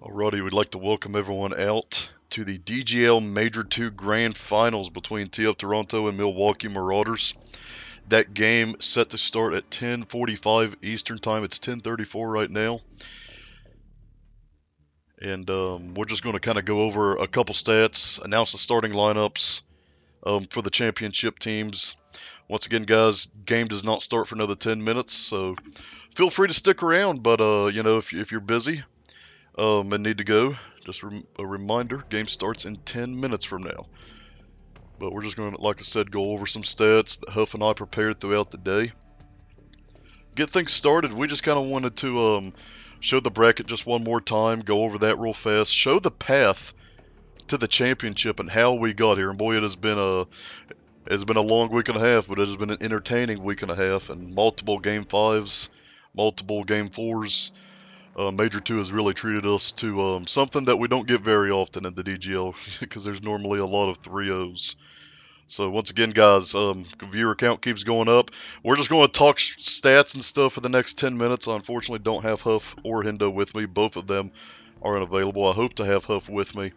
Alrighty, we'd like to welcome everyone out to the DGL Major 2 Grand Finals between T-Up Toronto and Milwaukee Marauders. That game set to start at 10:45 Eastern Time. It's 10:34 right now. And we're just going to kind of go over a couple stats, announce the starting lineups for the championship teams. Once again, guys, game does not start for another 10 minutes, so feel free to stick around. But, if you're busy, and need to go, just a reminder, game starts in 10 minutes from now. But we're just going to, like I said, go over some stats that Huff and I prepared throughout the day. Get things started, we just kind of wanted to show the bracket just one more time, go over that real fast, show the path to the championship and how we got here. And boy, it has been a long week and a half, but it has been an entertaining week and a half, and multiple game fives, multiple game fours. Major 2 has really treated us to something that we don't get very often in the DGL because there's normally a lot of 3-0s. So once again, guys, viewer count keeps going up. We're just going to talk stats and stuff for the next 10 minutes. I unfortunately don't have Huff or Hendo with me. Both of them are unavailable. I hope to have Huff with me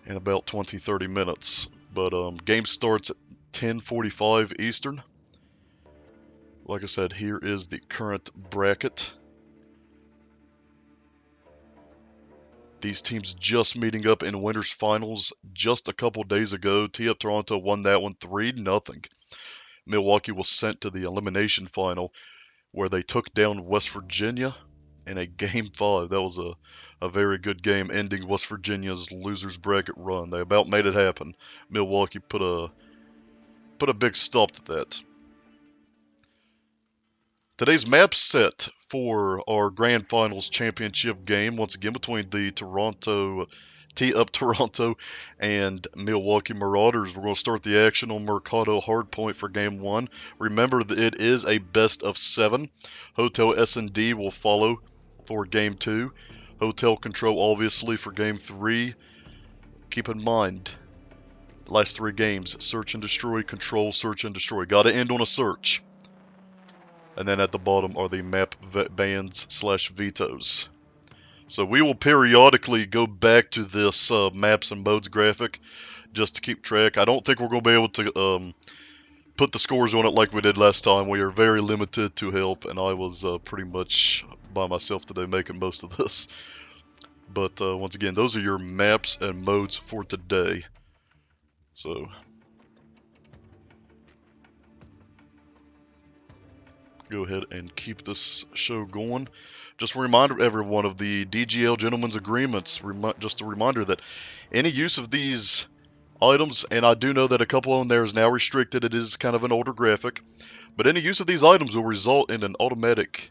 in about 20-30 minutes. But game starts at 10:45 Eastern. Like I said, here is the current bracket. These teams just meeting up in Winners Finals just a couple days ago. T-Up Toronto won that one 3-0. Milwaukee was sent to the elimination final where they took down West Virginia in a Game 5. That was a very good game, ending West Virginia's losers bracket run. They about made it happen. Milwaukee put a big stop to that. Today's map set for our Grand Finals championship game, once again between the T-Up Toronto and Milwaukee Marauders. We're going to start the action on Mercado Hardpoint for Game 1. Remember that it is a best of 7. Hotel S&D will follow for Game 2. Hotel Control obviously for Game 3. Keep in mind, last 3 games, Search and Destroy, Control, Search and Destroy. Got to end on a search. And then at the bottom are the map bans / vetoes. So we will periodically go back to this maps and modes graphic just to keep track. I don't think we're going to be able to put the scores on it like we did last time. We are very limited to help, and I was pretty much by myself today making most of this. But once again, those are your maps and modes for today. So go ahead and keep this show going. Just a reminder, everyone, of the DGL Gentlemen's Agreements. Just a reminder that any use of these items, and I do know that a couple on there is now restricted. It is kind of an older graphic. But any use of these items will result in an automatic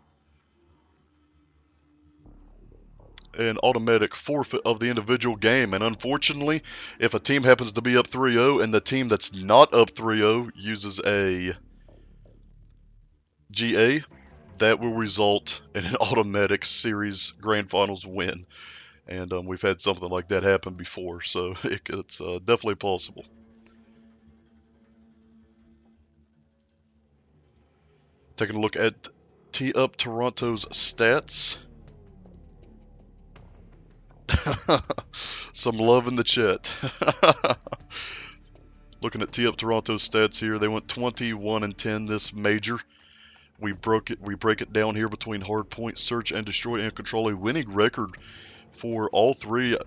forfeit of the individual game. And unfortunately, if a team happens to be up 3-0 and the team that's not up 3-0 uses a GA, that will result in an automatic series grand finals win. And we've had something like that happen before, so it's definitely possible. Taking a look at T-Up Toronto's stats. Some love in the chat. Looking at T-Up Toronto's stats here, they went 21-10 this major. We break it down here between Hardpoint, Search and Destroy and Control, a winning record for all 3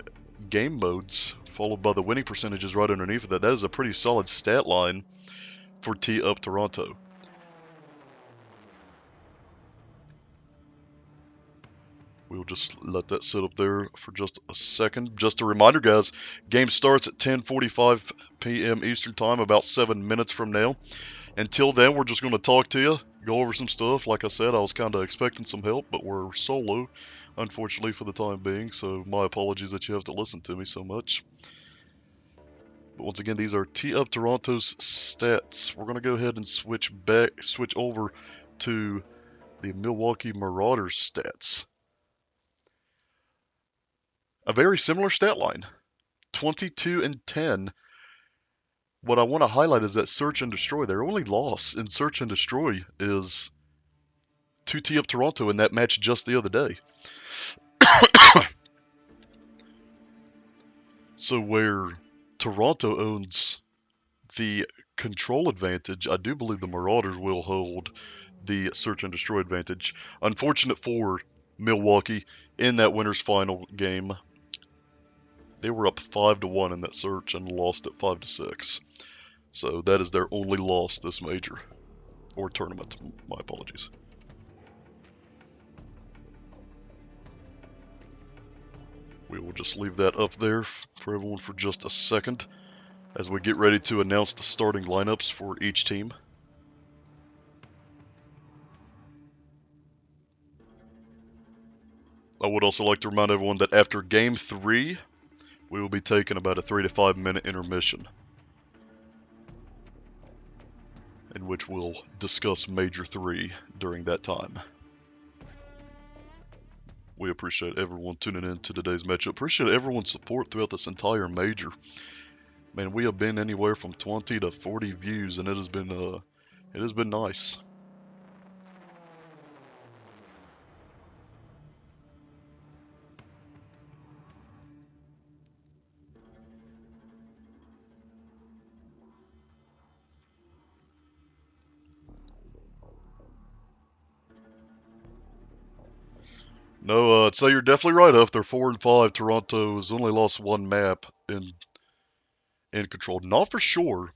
game modes, followed by the winning percentages right underneath of that. That is a pretty solid stat line for T-Up Toronto. We'll just let that sit up there for just a second. Just a reminder, guys, game starts at 10:45 p.m. Eastern Time, about 7 minutes from now. Until then, we're just going to talk to you, go over some stuff. Like I said, I was kind of expecting some help, but we're solo, unfortunately, for the time being. So my apologies that you have to listen to me so much. But once again, these are T-Up Toronto's stats. We're going to go ahead and switch over to the Milwaukee Marauders stats. A very similar stat line, 22-10. What I want to highlight is that Search and Destroy, their only loss in Search and Destroy is to T-Up Toronto in that match just the other day. So where Toronto owns the control advantage, I do believe the Marauders will hold the search and destroy advantage. Unfortunate for Milwaukee in that winners final game. They were up 5-1 in that search and lost at 5-6. So that is their only loss this major or tournament. My apologies. We will just leave that up there for everyone for just a second as we get ready to announce the starting lineups for each team. I would also like to remind everyone that after Game 3, we will be taking about a 3 to 5 minute intermission in which we'll discuss Major 3 during that time. We appreciate everyone tuning in to today's matchup. Appreciate everyone's support throughout this entire major. Man, we have been anywhere from 20 to 40 views, and it has been nice. No, I'd say you're definitely right, Huff. They're 4-5. Toronto has only lost one map in control. Not for sure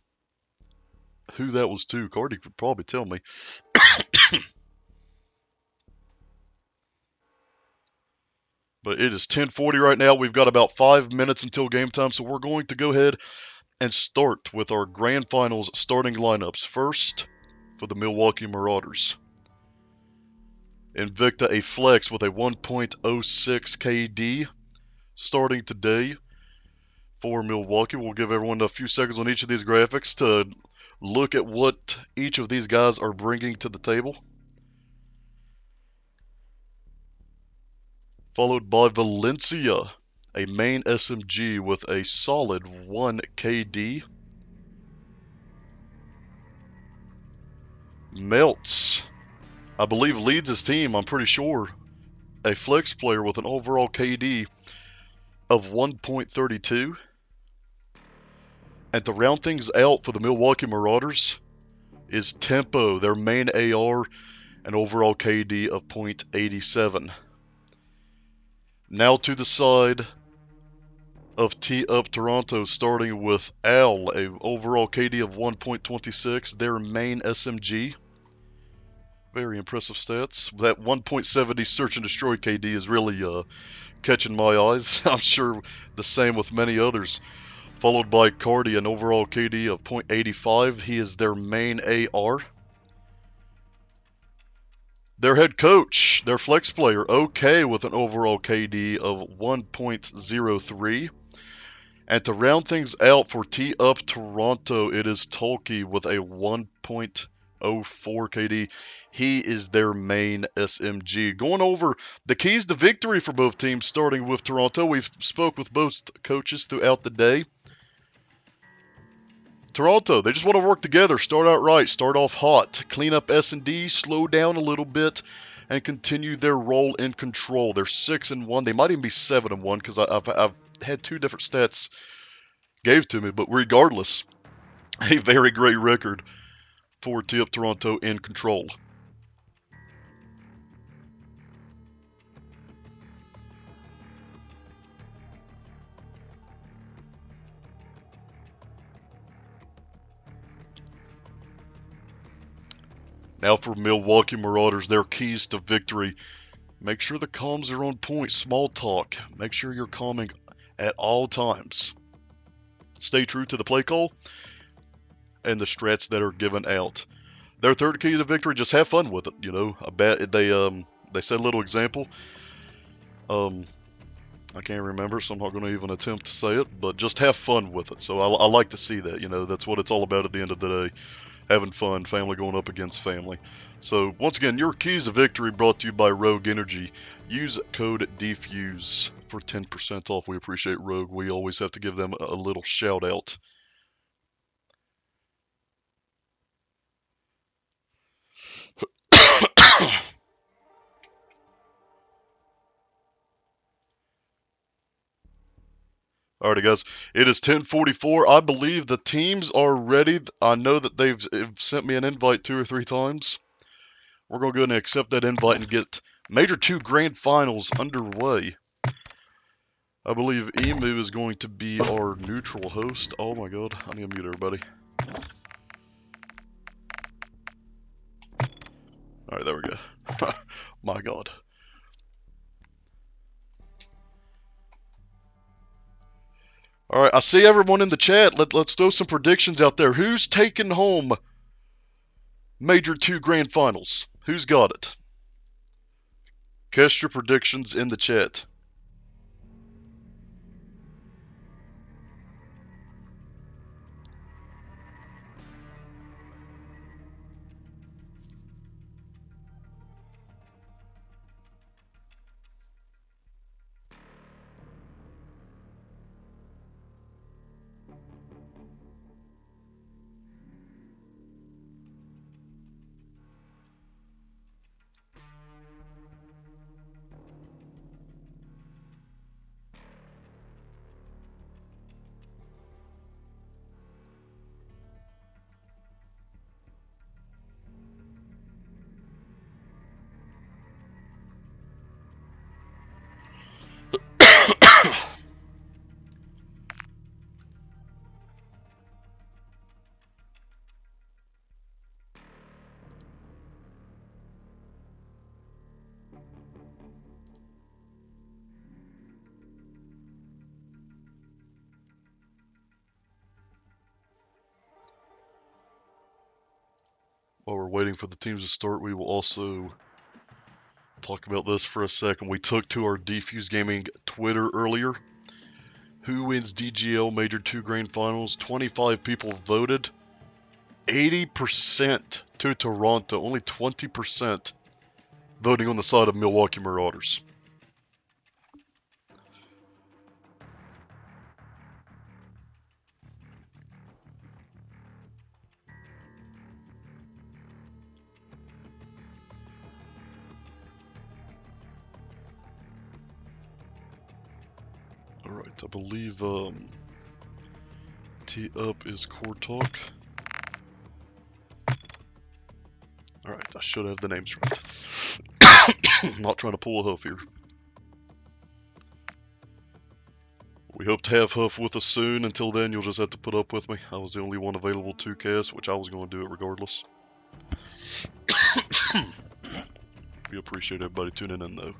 who that was to. Cardi could probably tell me. But it is 10:40 right now. We've got about 5 minutes until game time, so we're going to go ahead and start with our grand finals starting lineups. First, for the Milwaukee Marauders. Invicta a flex with a 1.06 KD starting today for Milwaukee. We'll give everyone a few seconds on each of these graphics to look at what each of these guys are bringing to the table. Followed by Valencia, a main SMG with a solid 1 KD. Melts, I believe leads his team, I'm pretty sure. A flex player with an overall KD of 1.32. And to round things out for the Milwaukee Marauders is Tempo, their main AR, an overall KD of 0.87. Now to the side of T Up Toronto, starting with Al, a overall KD of 1.26, their main SMG. Very impressive stats. That 1.70 search and destroy KD is really catching my eyes. I'm sure the same with many others. Followed by Cardi, an overall KD of 0.85. He is their main AR. Their head coach, their flex player, OK, with an overall KD of 1.03. And to round things out for T Up Toronto, it is Tolkien with a 1.04 KD. He is their main SMG. Going over the keys to victory for both teams, starting with Toronto. We've spoke with both coaches throughout the day. Toronto, they just want to work together, start out right, start off hot, clean up S&D, slow down a little bit, and continue their role in control. They're 6-1. They might even be 7-1 because I've had two different stats gave to me, but regardless, a very great record for T Up Toronto in control. Now for Milwaukee Marauders, their keys to victory. Make sure the comms are on point. Small talk. Make sure you're calming at all times. Stay true to the play call and the strats that are given out. Their third key to victory, just have fun with it. You know, they set a little example. I can't remember, so I'm not going to even attempt to say it, but just have fun with it. So I like to see that. You know, that's what it's all about at the end of the day. Having fun, family going up against family. So once again, your keys to victory brought to you by Rogue Energy. Use code DEFUSE for 10% off. We appreciate Rogue. We always have to give them a little shout out. Alrighty, guys. It is 10:44. I believe the teams are ready. I know that they've sent me an invite 2 or 3 times. We're going to go ahead and accept that invite and get Major 2 Grand Finals underway. I believe Emu is going to be our neutral host. Oh my god, I need to mute everybody. Alright, there we go. My god. Alright, I see everyone in the chat. Let's throw some predictions out there. Who's taking home Major 2 Grand Finals? Who's got it? Cast your predictions in the chat. While we're waiting for the teams to start, we will also talk about this for a second. We took to our Defuse Gaming Twitter earlier. Who wins DGL Major 2 Grand Finals? 25 people voted. 80% to Toronto. Only 20% voting on the side of Milwaukee Marauders. Alright, I believe Tee up is Core Talk. Alright, I should have the names right. I'm not trying to pull a Huff here. We hope to have Huff with us soon. Until then, you'll just have to put up with me. I was the only one available to cast, which I was going to do it regardless. We appreciate everybody tuning in, though.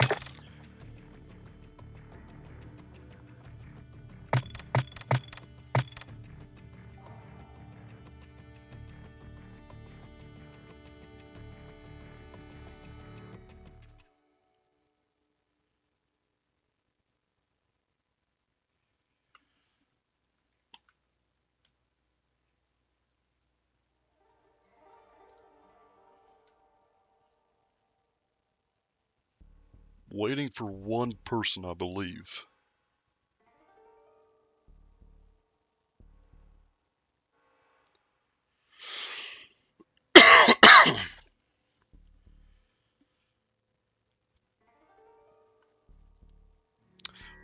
Waiting for one person, I believe.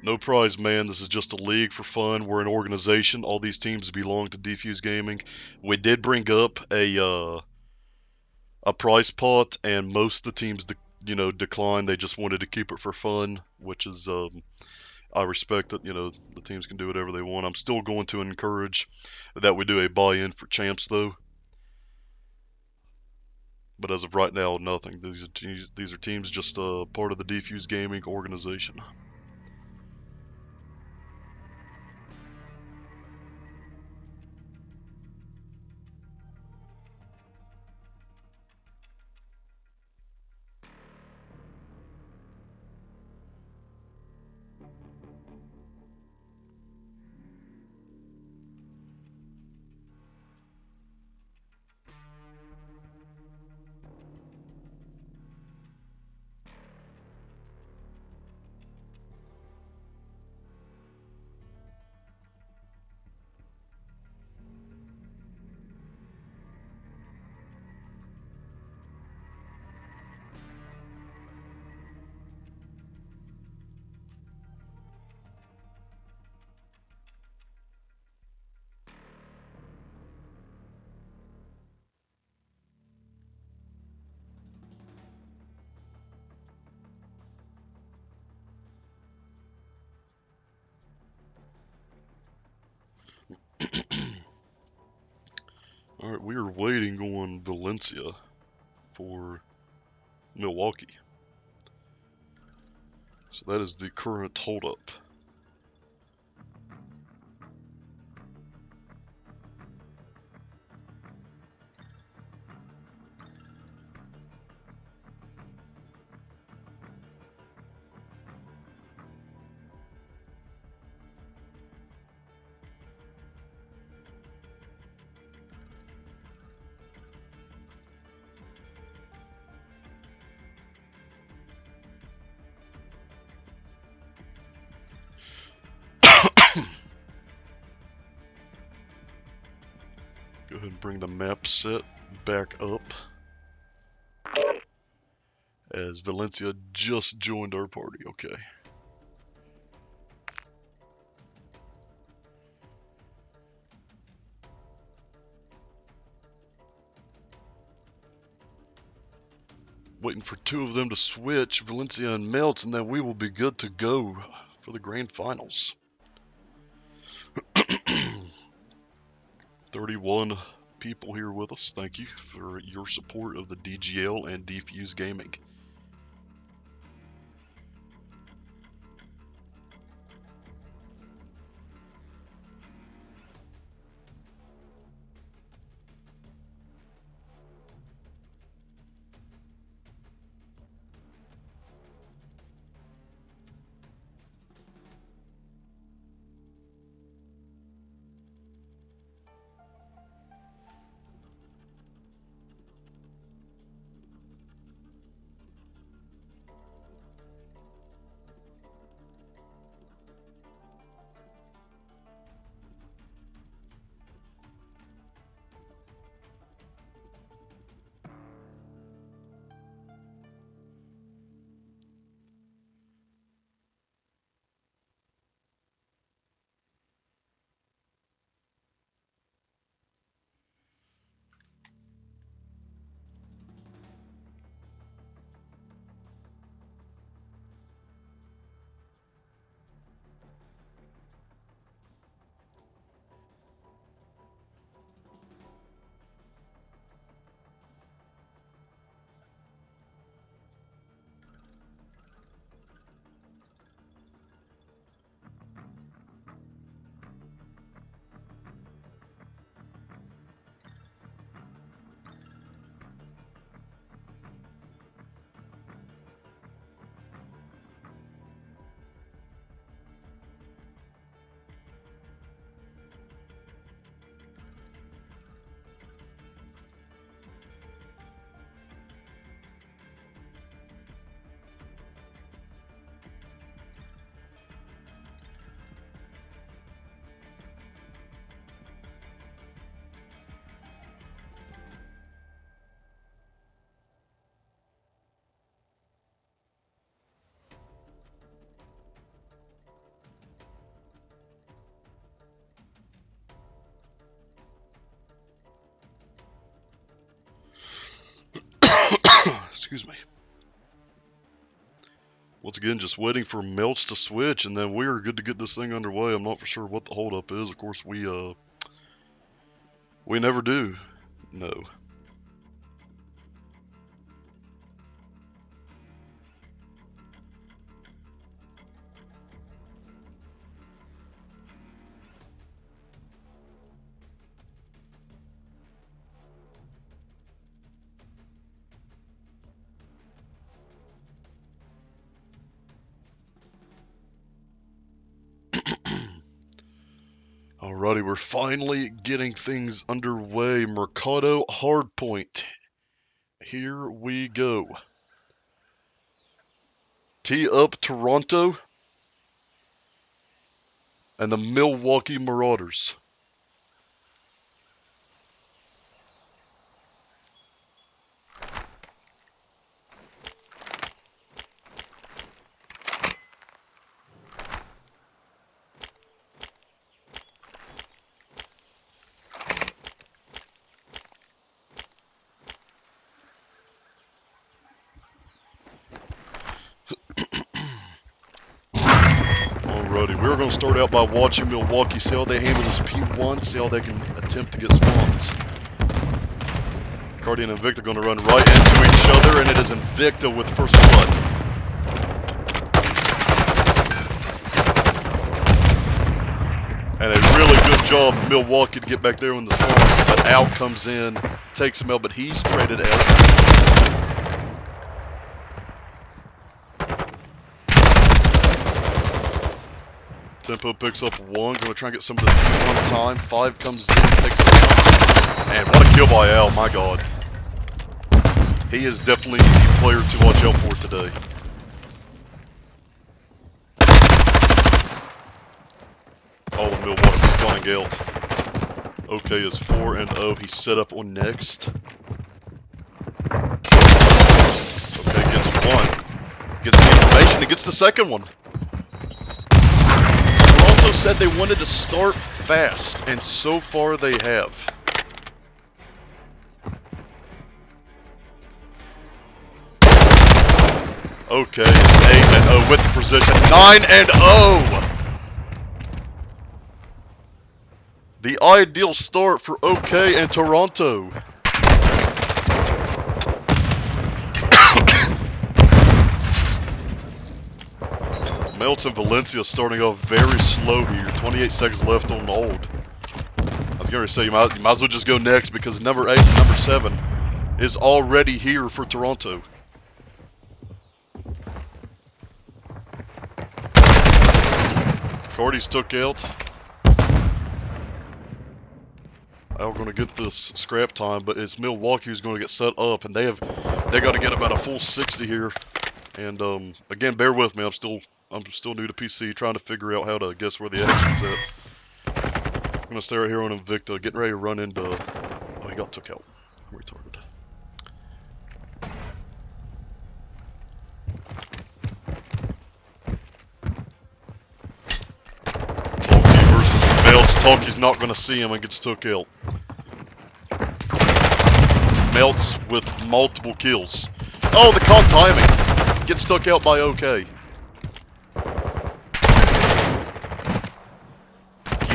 No prize, man. This is just a league for fun. We're an organization. All these teams belong to Defuse Gaming. We did bring up a prize pot, and most of the teams, declined. They just wanted to keep it for fun, which is I respect it. The teams can do whatever they want. I'm still going to encourage that we do a buy-in for champs, though. But as of right now, nothing. These are teams just part of the Defuse Gaming organization. waiting on Valencia for Milwaukee. So that is the current holdup. Go ahead and bring the map set back up, as Valencia just joined our party. Okay. Waiting for two of them to switch, Valencia and Melts, and then we will be good to go for the grand finals. 31 people here with us. Thank you for your support of the DGL and Defuse Gaming. Excuse me. Once again, just waiting for Melts to switch, and then we are good to get this thing underway. I'm not for sure what the holdup is. Of course, we never do know. Alrighty, we're finally getting things underway. Mercado Hardpoint. Here we go. Tee up Toronto and the Milwaukee Marauders. Alrighty, we're going to start out by watching Milwaukee, see how they handle this P1, see how they can attempt to get spawns. Guardian and Invicta going to run right into each other, and it is Invicta with first blood. And a really good job Milwaukee to get back there when the spawn, but Al comes in, takes him out, but he's traded out. Tempo picks up one, going to try and get some of this one time. 5 comes in, takes him out. And what a kill by Al, my god. He is definitely the player to watch out for today. All of Milwaukee spawning out. OK is 4-0. He's set up on next. OK gets one. Gets the information and gets the second one. Toronto said they wanted to start fast, and so far they have. OK, it's 8-0 with the precision. 9-0! The ideal start for OK and Toronto. Melts and Valencia starting off very slow here. 28 seconds left on old. I was going to say you might as well just go next because number 8 and number 7 is already here for Toronto. Cardi's took out. Al going to get this scrap time, but it's Milwaukee who's going to get set up, and they got to get about a full 60 here. And again, bear with me. I'm still new to PC, trying to figure out how to guess where the action's at. I'm going to stay right here on Invicta, getting ready to run into. Oh, he got took out. I'm retarded. Talkie versus Melts. Talkie's not going to see him and gets took out. Melts with multiple kills. Oh, the call timing. Gets took out by OK. You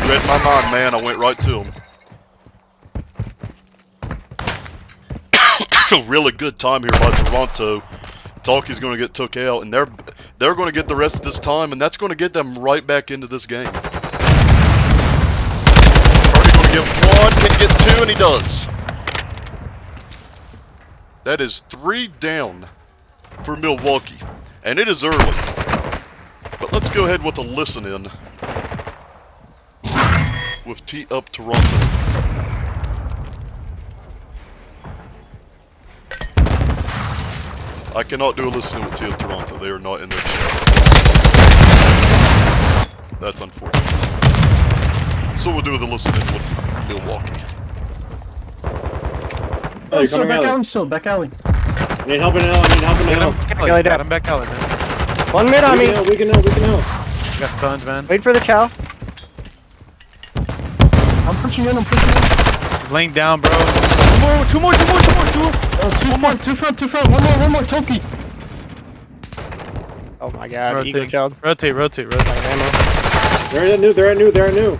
read my mind, man. I went right to him. Really good time here by Toronto. Talkie's going to get took out, and they're going to get the rest of this time, and that's going to get them right back into this game. Cardi going to get 1, can get 2, and he does. That is 3 down for Milwaukee, and it is early. But let's go ahead with a listen in with Tee Up Toronto. I cannot do a listen in with Tee Up Toronto. They are not in their chat. That's unfortunate. So we'll do the listen in with Milwaukee. Oh, so back alley, still back alley. Need help in hell, need help in hell. Got him back alley, man. One mid on me. We can help. Got stunned, man. Wait for the chow. I'm pushing in. Laying down, bro. Two more. Oh, two front. One more, Toki. Oh my god, Eagle child. Rotate. They're new.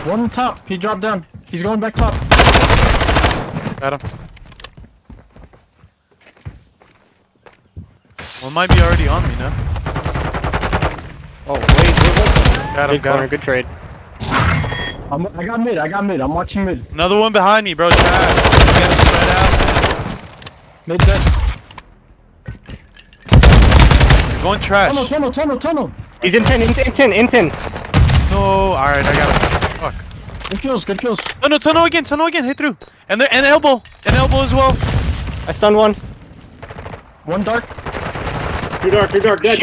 One top, he dropped down. He's going back top. Got him. One might be already on me now. Oh, wait. Got him. Good trade. I got mid. I'm watching mid. Another one behind me, bro. Get him spread out. Mid dead. Going trash. Tunnel. He's in 10. No, alright, I got him. Fuck. Good kills. No, tunnel again, hit through. And elbow as well. I stunned one. One dark. Too dark, dead.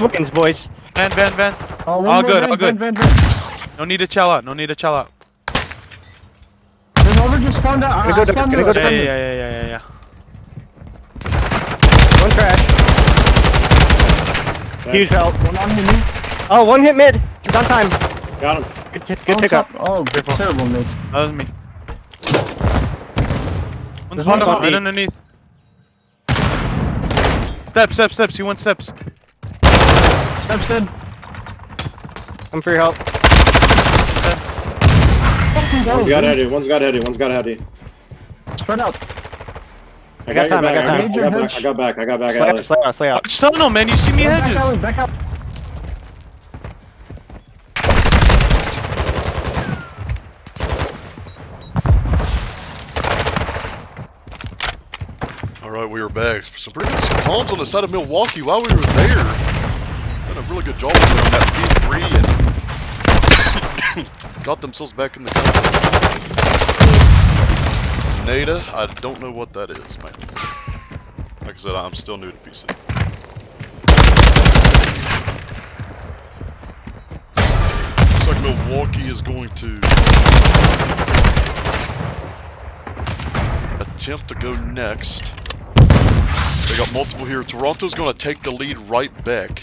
Wins, boys. Van. Oh, All good. Van. No need to chill out. There's over just spawned out. Gonna go to Yeah. One trash. Huge help. One on me. Oh, one hit mid. It's on time. Got him. Good pickup. Oh, terrible mid. That was me. One's one right top eight. underneath. Steps. He went steps. Steps dead. I'm for your help. One's got heady. spread out. I got time, your I got back. time. I got back. I got back. Slay out, Alex. slay out, slay out. Watch tunnel, man. You see me Back hedges. out, back out. Alright, we are back. Some pretty good bombs on the side of Milwaukee while we were there. Done a really good job on that P3 and got themselves back in the contest. Nada, I don't know what that is, man. Like I said, I'm still new to PC. Looks like Milwaukee is going to attempt to go next. They got multiple here. Toronto's going to take the lead right back.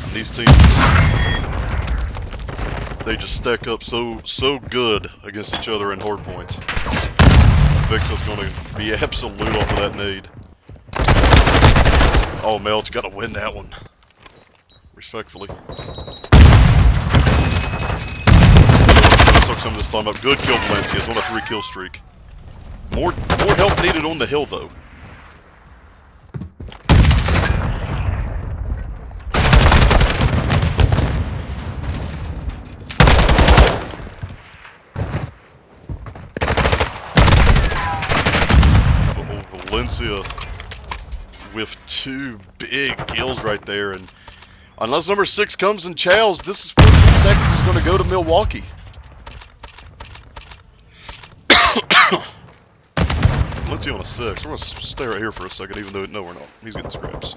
And these teams, they just stack up so good against each other in hardpoint. Victor's going to be absolute off of that nade. Oh, Mel's got to win that one. Respectfully. Took some of this time up. Good kill, Valencia. It's on a 3-kill streak. More help needed on the hill, though. Valencia with 2 big kills right there, and unless number 6 comes and chows, this is 14 seconds is going to go to Milwaukee. Valencia on a 6. We're going to stay right here for a second, even though, no, we're not. He's getting scraps.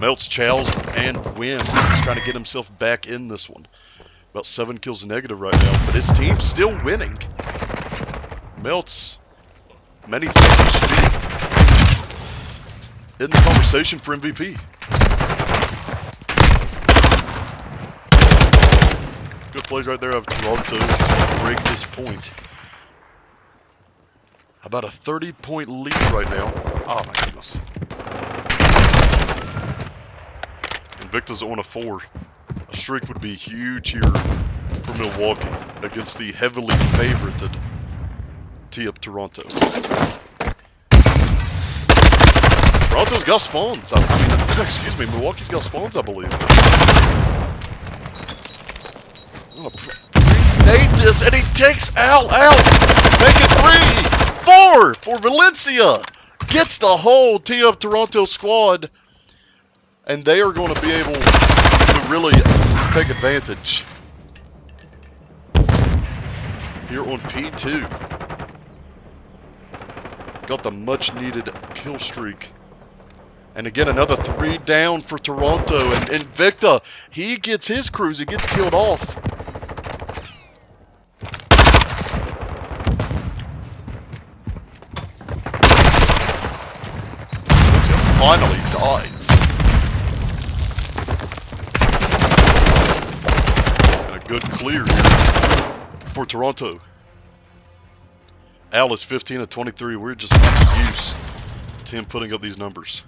Melts, chows, and wins. He's trying to get himself back in this one. About 7 kills negative right now, but his team's still winning. Melts, many think he should be in the conversation for MVP. Good plays right there of Toronto to break this point. About a 30-point lead right now. Oh my goodness. Invicta's on a 4. A streak would be huge here for Milwaukee against the heavily favorited tee-up Toronto. Toronto's got spawns. I mean, excuse me, Milwaukee's got spawns, I believe. I'm gonna nade this, and he takes Al out. Make it 3, 4 for Valencia. Gets the whole tee-up Toronto squad, and they are going to be able to really take advantage here on P2. Got the much-needed kill streak. And again, another 3 down for Toronto. And Invicta, he gets his cruise. He gets killed off. Finally dies. And a good clear here for Toronto. Al is 15 of 23. We're just not used to him putting up these numbers.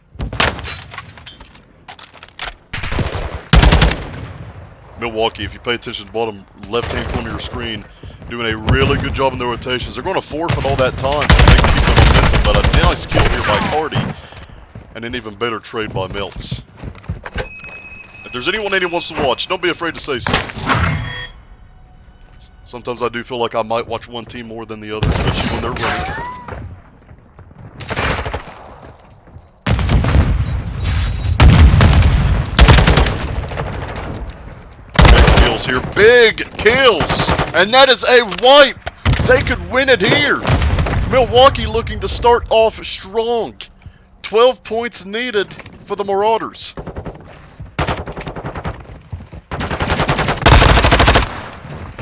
Milwaukee, if you pay attention to the bottom left-hand corner of your screen, doing a really good job in their rotations. They're going to forfeit all that time so they can keep the momentum, but a nice kill here by Cardi, and an even better trade by Melts. If there's anyone wants to watch, don't be afraid to say so. Sometimes I do feel like I might watch one team more than the other, especially when they're winning. Here, big kills, and that is a wipe. They could win it here. Milwaukee looking to start off strong. 12 points needed for the Marauders.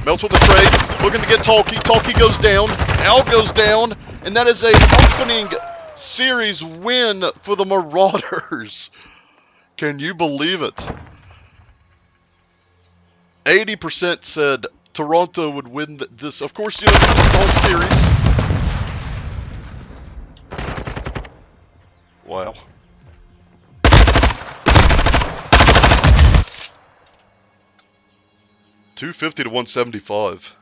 Melts with the trade, looking to get Talkie. Talkie goes down, Al goes down, and that is a opening series win for the Marauders. Can you believe it? 80% said Toronto would win this. Of course, you know, this is a small series. Wow. 250 to 175.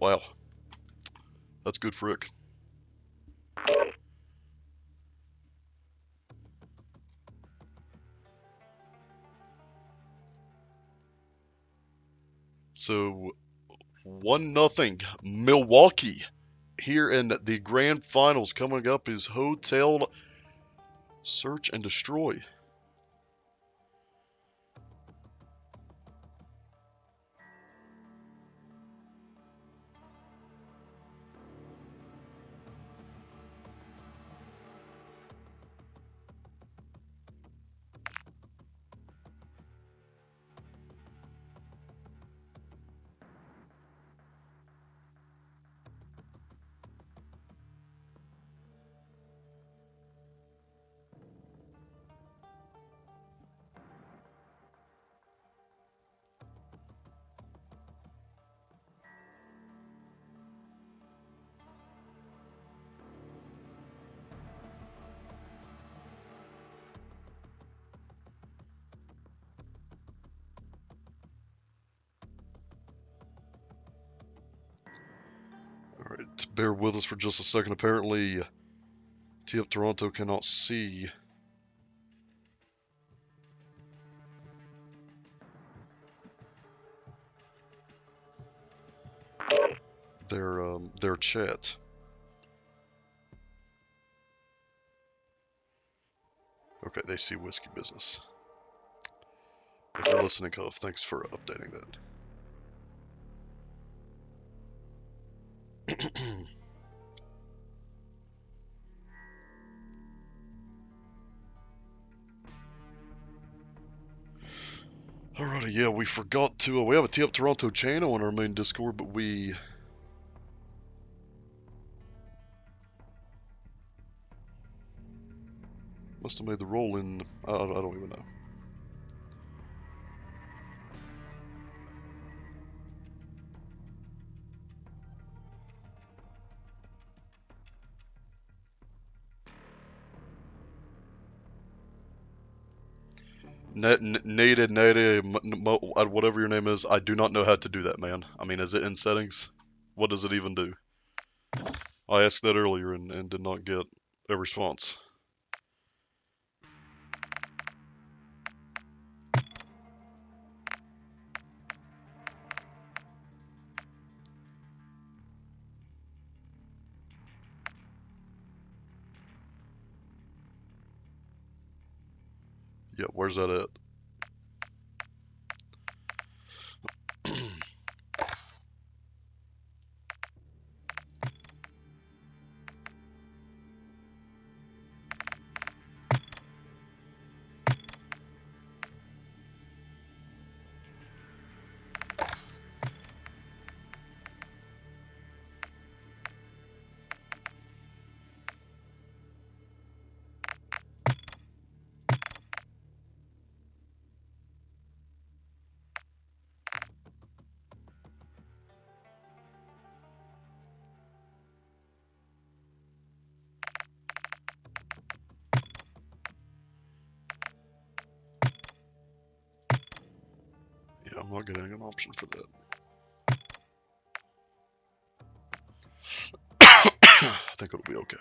Wow. That's good for Rick. So 1-0 Milwaukee here in the grand finals. Coming up is Hotel Search and Destroy. Alright, bear with us for just a second. Apparently, T-Up Toronto cannot see their chat. Okay, they see Whiskey Business. If you're listening, Cuff, thanks for updating that. Alrighty, yeah, we forgot to, we have a T-Up Toronto channel on our main Discord, but we must have made the roll in, I don't even know. Nade, whatever your name is, I do not know how to do that, man. I mean, is it in settings? What does it even do? I asked that earlier and did not get a response. Yeah, where's that at? Yeah, I'm not getting an option for that. I think it'll be okay.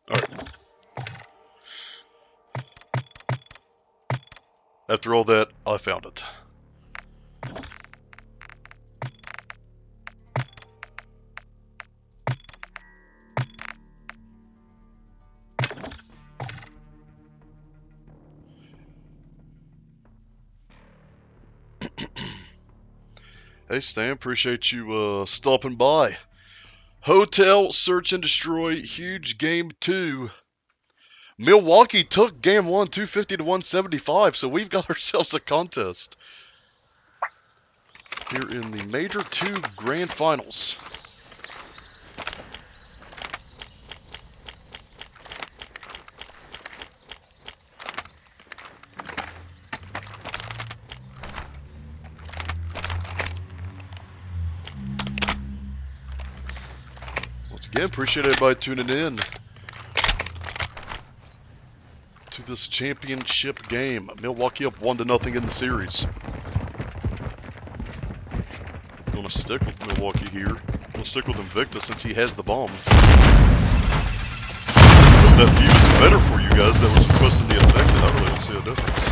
Alright. After all that, I found it. Hey Stan, appreciate you stopping by. Hotel, search and destroy, huge game 2. Milwaukee took game 1, 250 to 175, so we've got ourselves a contest. Here in the Major 2 Grand Finals. Once again, appreciate everybody tuning in to this championship game. Milwaukee up 1-0 in the series. Gonna stick with Milwaukee here. Gonna stick with Invicta since he has the bomb. If that view is better for you guys that was requesting the effect, then I really don't see a difference.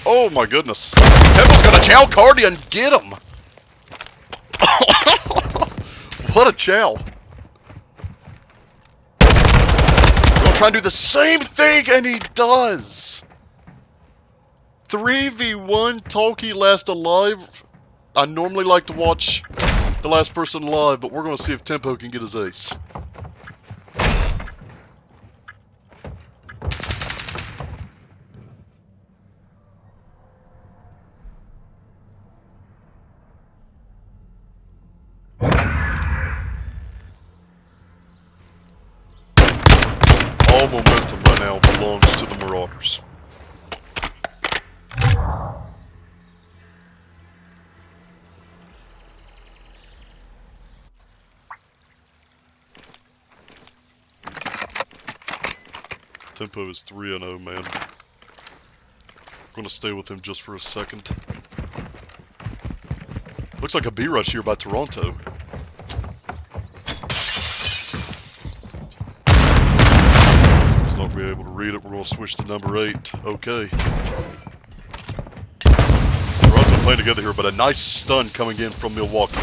Oh my goodness. Temple's gonna chow Cardi and get him! What a chow. Gonna try and do the same thing, and he does! 3v1 Talkie last alive. I normally like to watch the last person live, but we're gonna see if Tempo can get his ace. All momentum right now belongs to the Marauders. Tempo is 3-0, man. I'm gonna stay with him just for a second. Looks like a B-rush here by Toronto. He's not be able to read it. We're gonna switch to number 8. Okay. Toronto playing together here, but a nice stun coming in from Milwaukee.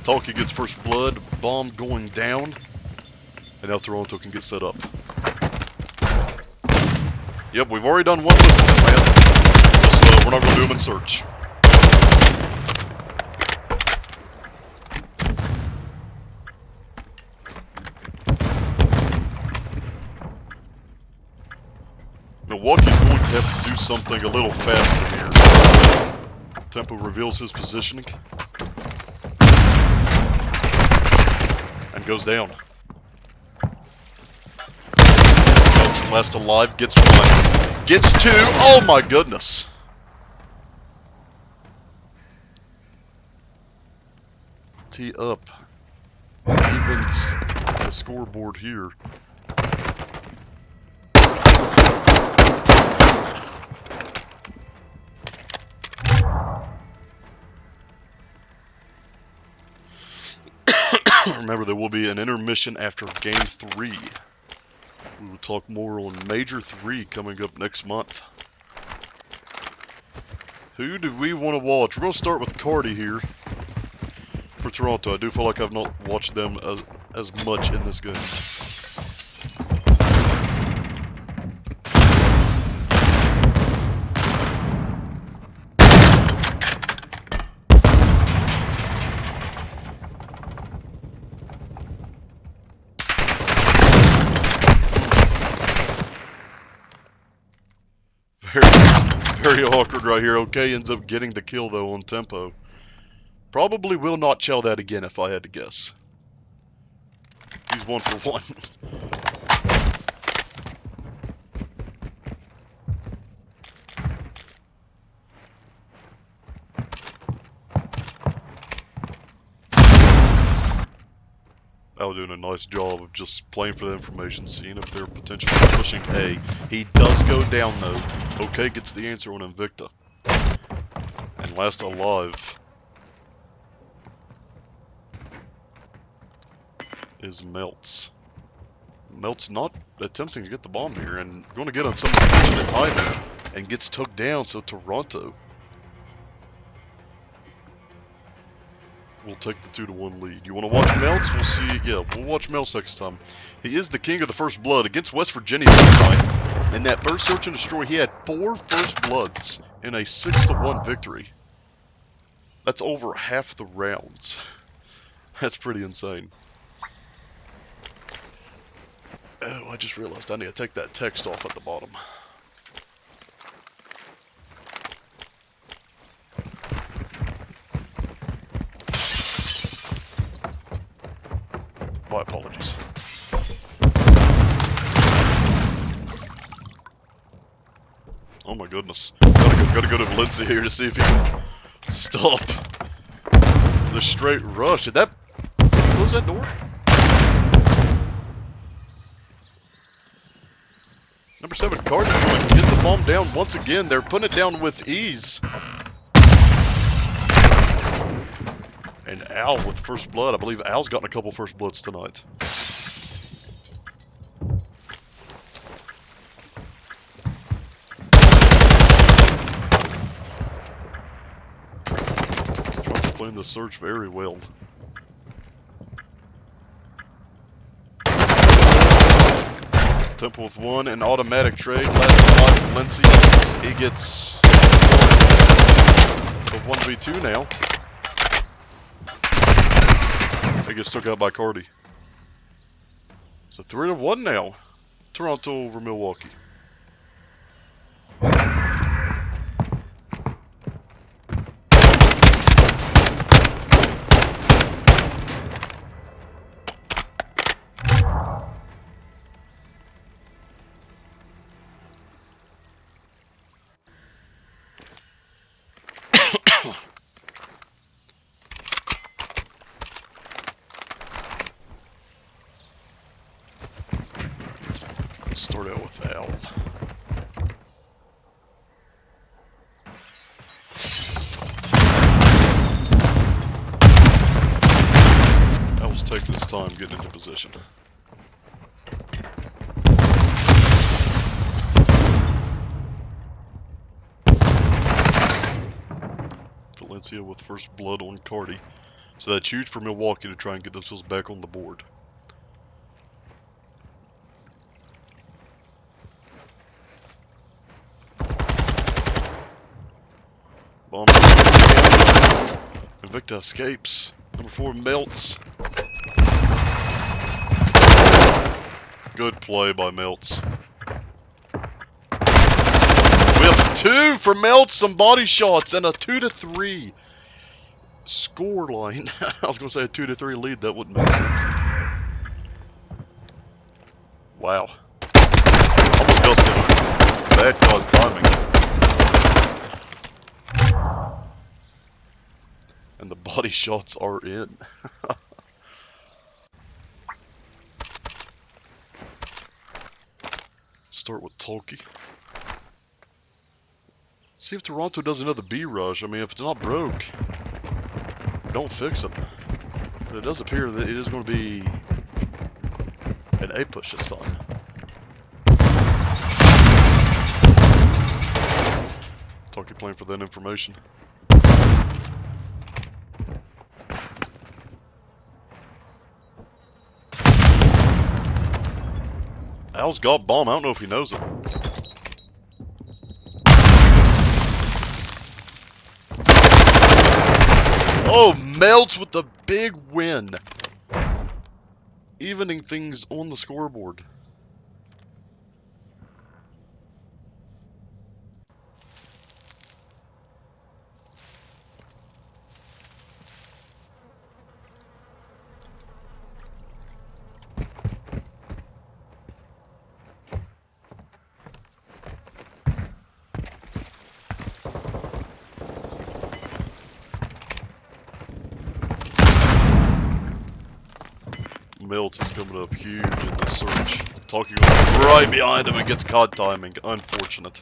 Talkie gets first blood. Bomb going down. And now Toronto can get set up. Yep, we've already done one listening, man. Just, we're not going to do them in search. Milwaukee's going to have to do something a little faster here. Tempo reveals his positioning. And goes down. Last alive, gets 1, gets 2, oh my goodness. Tee up, evens the scoreboard here. Remember, there will be an intermission after game 3. We will talk more on Major 3 coming up next month. Who do we want to watch? We're going to start with Cardi here for Toronto. I do feel like I've not watched them as much in this game. Very awkward right here. Okay, ends up getting the kill though on Tempo. Probably will not chow that again if I had to guess. He's 1 for 1. Al doing a nice job of just playing for the information, seeing if they're potentially pushing A. He does go down though. Okay, gets the answer on Invicta. Last alive is Melts. Melts not attempting to get the bomb here and going to get on some unfortunate timing and gets took down, so Toronto will take the 2-1 lead. You want to watch Melts? We'll see. Yeah, we'll watch Melts next time. He is the king of the first blood against West Virginia that night. In that first search and destroy, he had 4 first bloods in a 6-1 victory. That's over half the rounds. That's pretty insane. Oh, I just realized I need to take that text off at the bottom. My apologies. Oh my goodness. Gotta go to Valencia here to see if he can stop the straight rush. Did he close that door? Number 7, Cardinals going to get the bomb down once again. They're putting it down with ease. And Al with first blood. I believe Al's gotten a couple first bloods tonight. Trump's playing the surge very well. Temple with 1, an automatic trade. Last block, Valencia. He gets a 1v2 now. He gets took out by Cardi. It's a 3-1 now. Toronto over Milwaukee. Let's start out with Al. Al's taking his time getting into position. Valencia with first blood on Cardi. So that's huge for Milwaukee to try and get themselves back on the board. Bomb. Invicta escapes. Number 4 Melts. Good play by Melts. We have 2 for Melts, some body shots, and a 2-3 score line. I was going to say a 2-3 lead, that wouldn't make sense. Wow. Almost got some bad card timing. And the body shots are in. Start with Tolkien. See if Toronto does another B rush. I mean, if it's not broke, don't fix it. But it does appear that it is going to be an A push this time. Tolkien playing for that information. Al's got bomb. I don't know if he knows it. Oh, Melts with the big win. Evening things on the scoreboard. Melts is coming up huge in this search. Talking right behind him and gets caught timing. Unfortunate.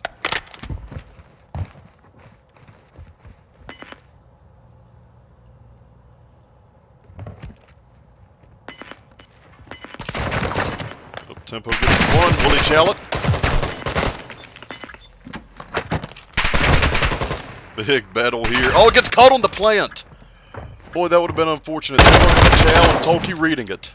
Tempo gets one. Will he shall it? Big battle here. Oh, it gets caught on the plant. Boy, that would have been unfortunate. They weren't going to chow and Tolkien reading it.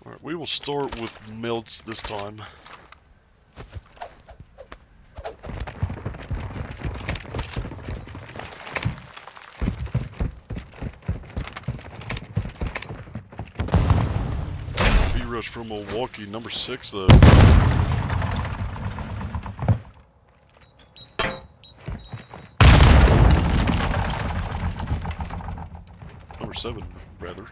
Alright, we will start with melts this time. B-rush from Milwaukee, number 6 though. Number 7, rather.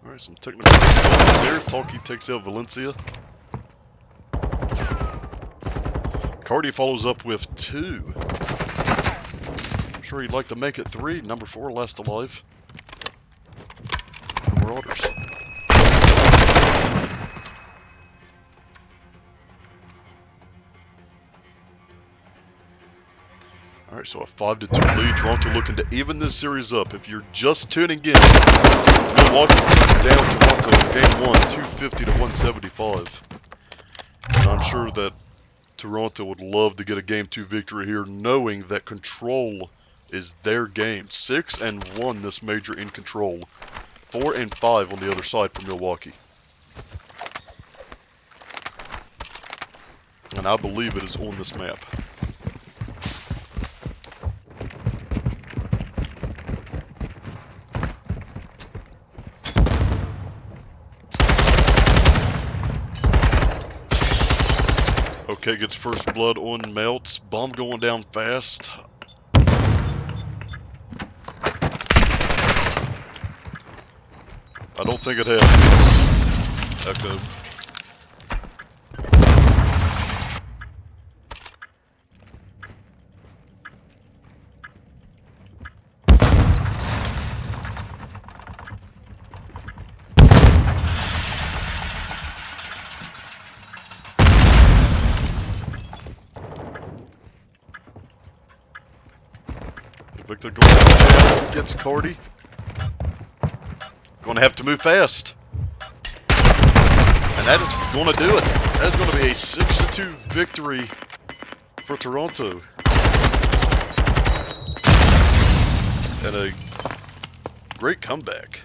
Alright, some technical difficulties there. Talkie takes out Valencia. Cardi follows up with 2. I'm sure he'd like to make it 3. Number 4 last alive. The Marauders. Alright, so a 5-2 lead. Toronto looking to even this series up. If you're just tuning in, Milwaukee down Toronto in game 1, 250 to 175. And I'm sure that Toronto would love to get a game 2 victory here, knowing that control is their game. 6-1 this major in control. 4-5 on the other side for Milwaukee. And I believe it is on this map. Okay, gets first blood on Melts. Bomb going down fast. I don't think it happens. Echo. Victor going down the channel, gets Cardi. Going to have to move fast. And that is going to do it. That is going to be a 6-2 victory for Toronto. And a great comeback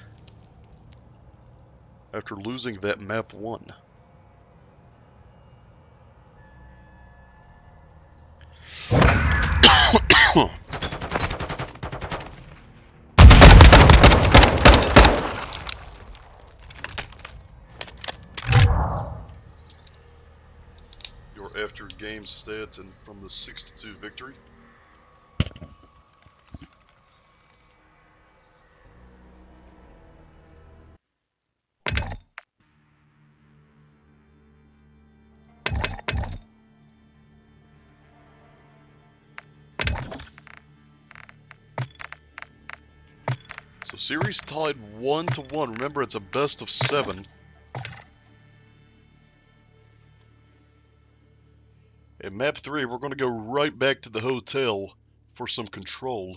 after losing that map 1. After game stats and from the 6-2 victory. So series tied 1-1. Remember, it's a best of 7. In map 3, we're going to go right back to the hotel for some control.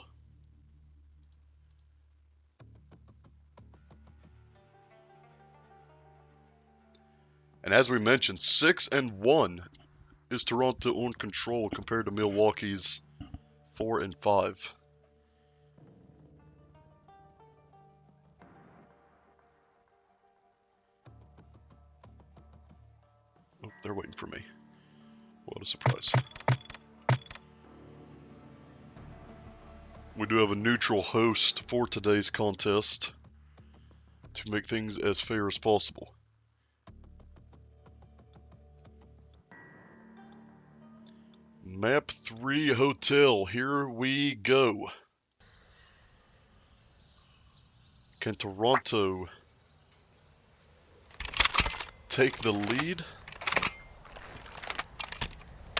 And as we mentioned, 6-1 is Toronto on control compared to Milwaukee's 4-5. Oh, they're waiting for me. What a surprise. We do have a neutral host for today's contest. to make things as fair as possible. Map 3 Hotel, here we go. Can Toronto take the lead?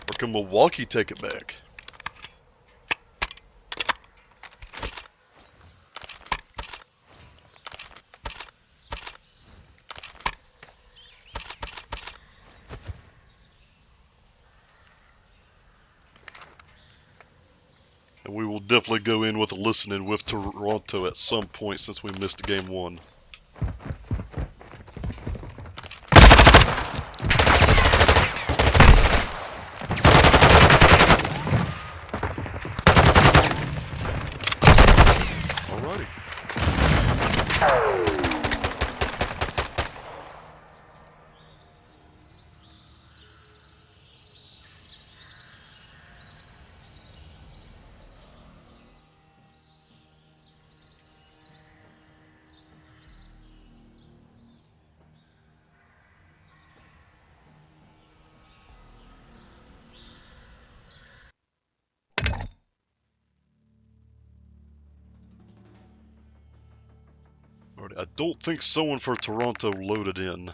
Or can Milwaukee take it back? And we will definitely go in with a listening with Toronto at some point since we missed game 1. Alrighty. Alrighty. I don't think someone for Toronto loaded in.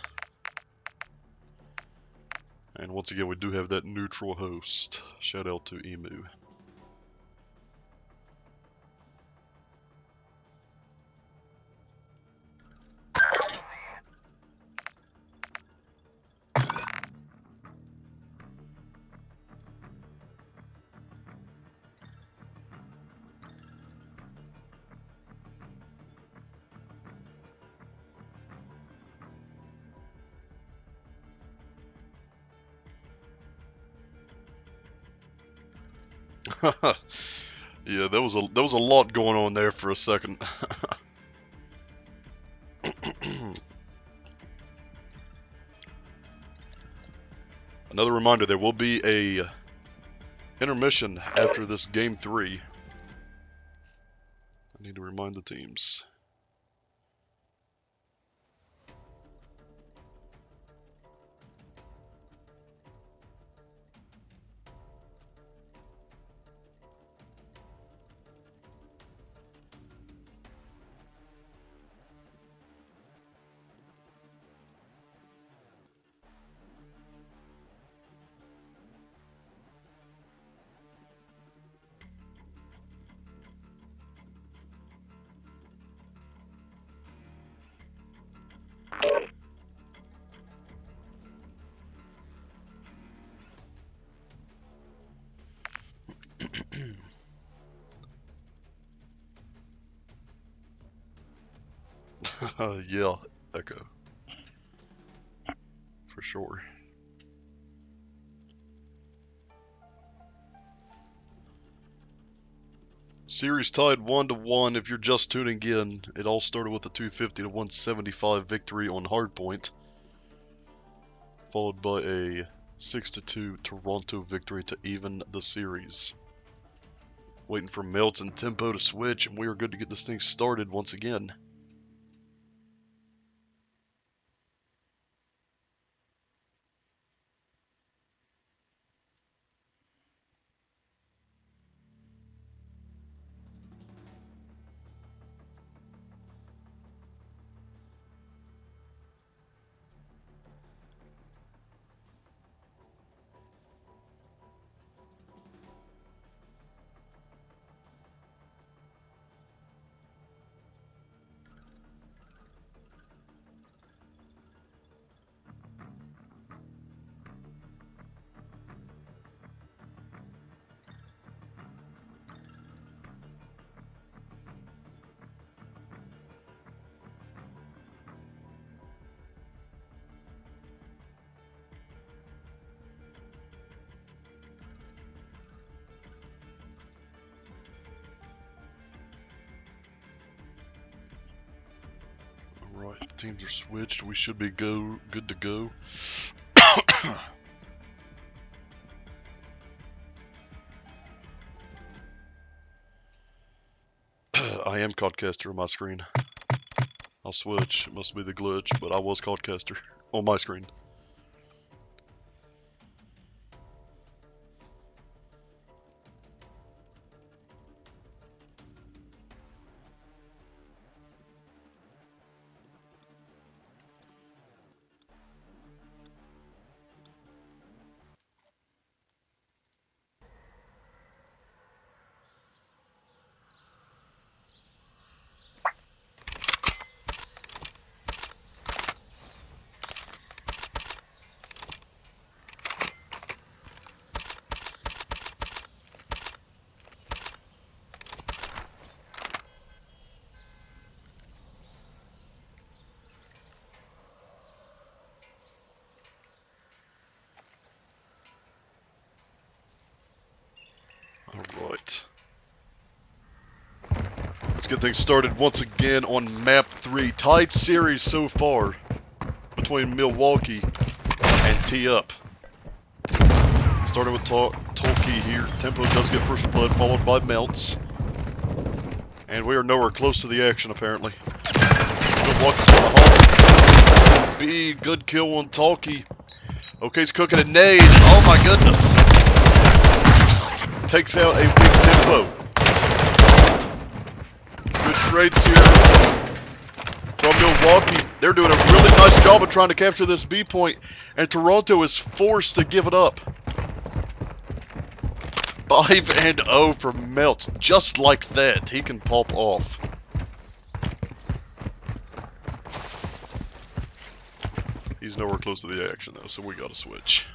And once again, we do have that neutral host. Shout out to Emu. Yeah, there was a lot going on there for a second. Another reminder, there will be a intermission after this game 3. I need to remind the teams. Yeah, Echo. For sure. Series tied 1-1. If you're just tuning in, it all started with a 250 to 175 victory on Hardpoint, followed by a 6-2 Toronto victory to even the series. Waiting for Melts and Tempo to switch, and we are good to get this thing started once again. Alright, the teams are switched. We should be good to go. I am Codcaster on my screen. I'll switch. It must be the glitch, but I was called caster on my screen. Alright. Let's get things started once again on map 3. Tied series so far between Milwaukee and T-Up. Starting with Tolkien here. Tempo does get first blood, followed by Melts. And we are nowhere close to the action, apparently. Milwaukee's on the home. B, good kill on Tolkien. OK's cooking a nade. Oh my goodness. Takes out a weak Tempo. Good trades here from Milwaukee. They're doing a really nice job of trying to capture this B point, and Toronto is forced to give it up. 5-0 for Melts. Just like that, he can pop off. He's nowhere close to the action though, so we gotta switch.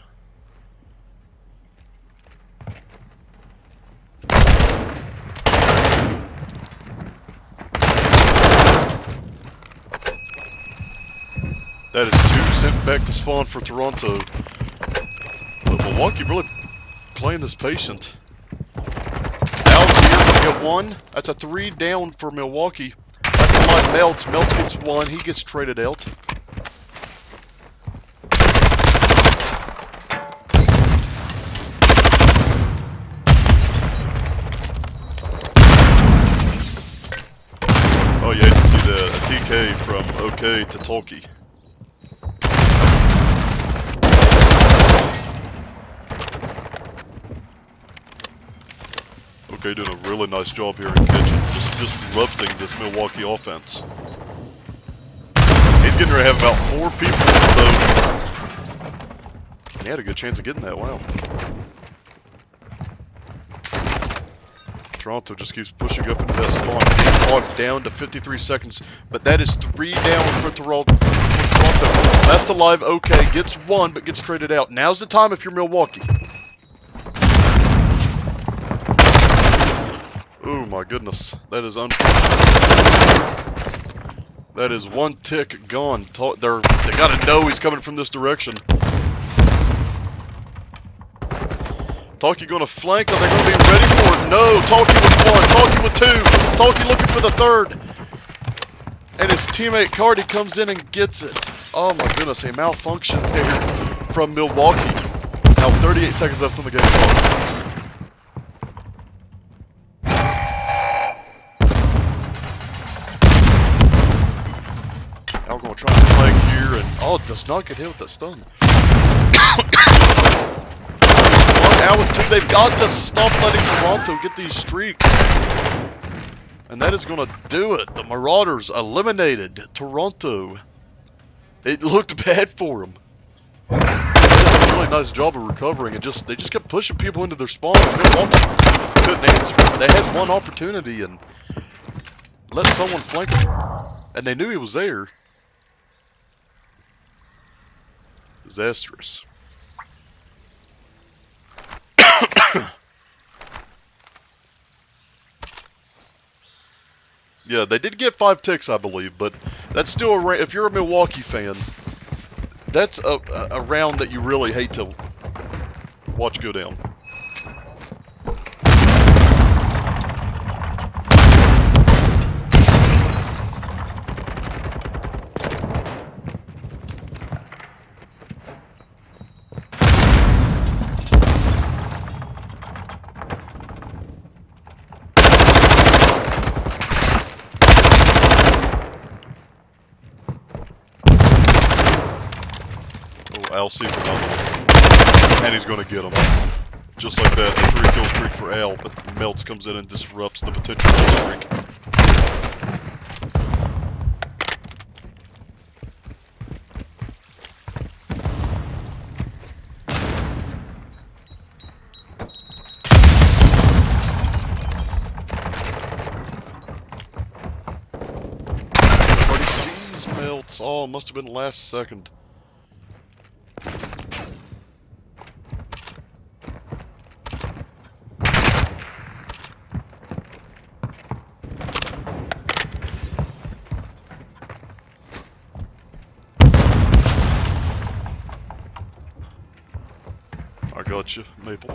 That is 2 sent back to spawn for Toronto. But Milwaukee really playing this patient. Al's here to get 1. That's a 3 down for Milwaukee. That's a lot. Melts. Melts gets 1. He gets traded out. Oh, you hate to see the TK from OK to Tolkien. OK doing a really nice job here in kitchen, just disrupting this Milwaukee offense. He's getting ready to have about 4 people though. He had a good chance of getting that. Wow. Toronto just keeps pushing up into that spawn. Being down to 53 seconds, but that is 3 down for Toronto. Last alive, OK, gets 1, but gets traded out. Now's the time if you're Milwaukee. Oh my goodness, that is unfortunate. That is 1 tick gone. They gotta know he's coming from this direction. Tolkien gonna flank, are they gonna be ready for it? No, Tolkien with 1, Tolkien with 2, Tolkien looking for the 3rd. And his teammate Cardi comes in and gets it. Oh my goodness, a malfunction there from Milwaukee. Now 38 seconds left on the game clock. Al gonna try and flank here, and oh, it does not get hit with that stun. 1 out with 2. They've got to stop letting Toronto get these streaks. And that is going to do it. The Marauders eliminated Toronto. It looked bad for them. They did a really nice job of recovering, and they just kept pushing people into their spawn. Milwaukee couldn't answer. They had 1 opportunity and let someone flank them, and they knew he was there. Disastrous. Yeah, they did get 5 ticks, I believe, but that's still a if you're a Milwaukee fan, that's a round that you really hate to watch go down. Al sees another one. And he's gonna get him. Just like that, a 3-kill streak for Al, but Melts comes in and disrupts the potential kill streak. Already sees Melts. Oh, must have been last second. I got you, Maple.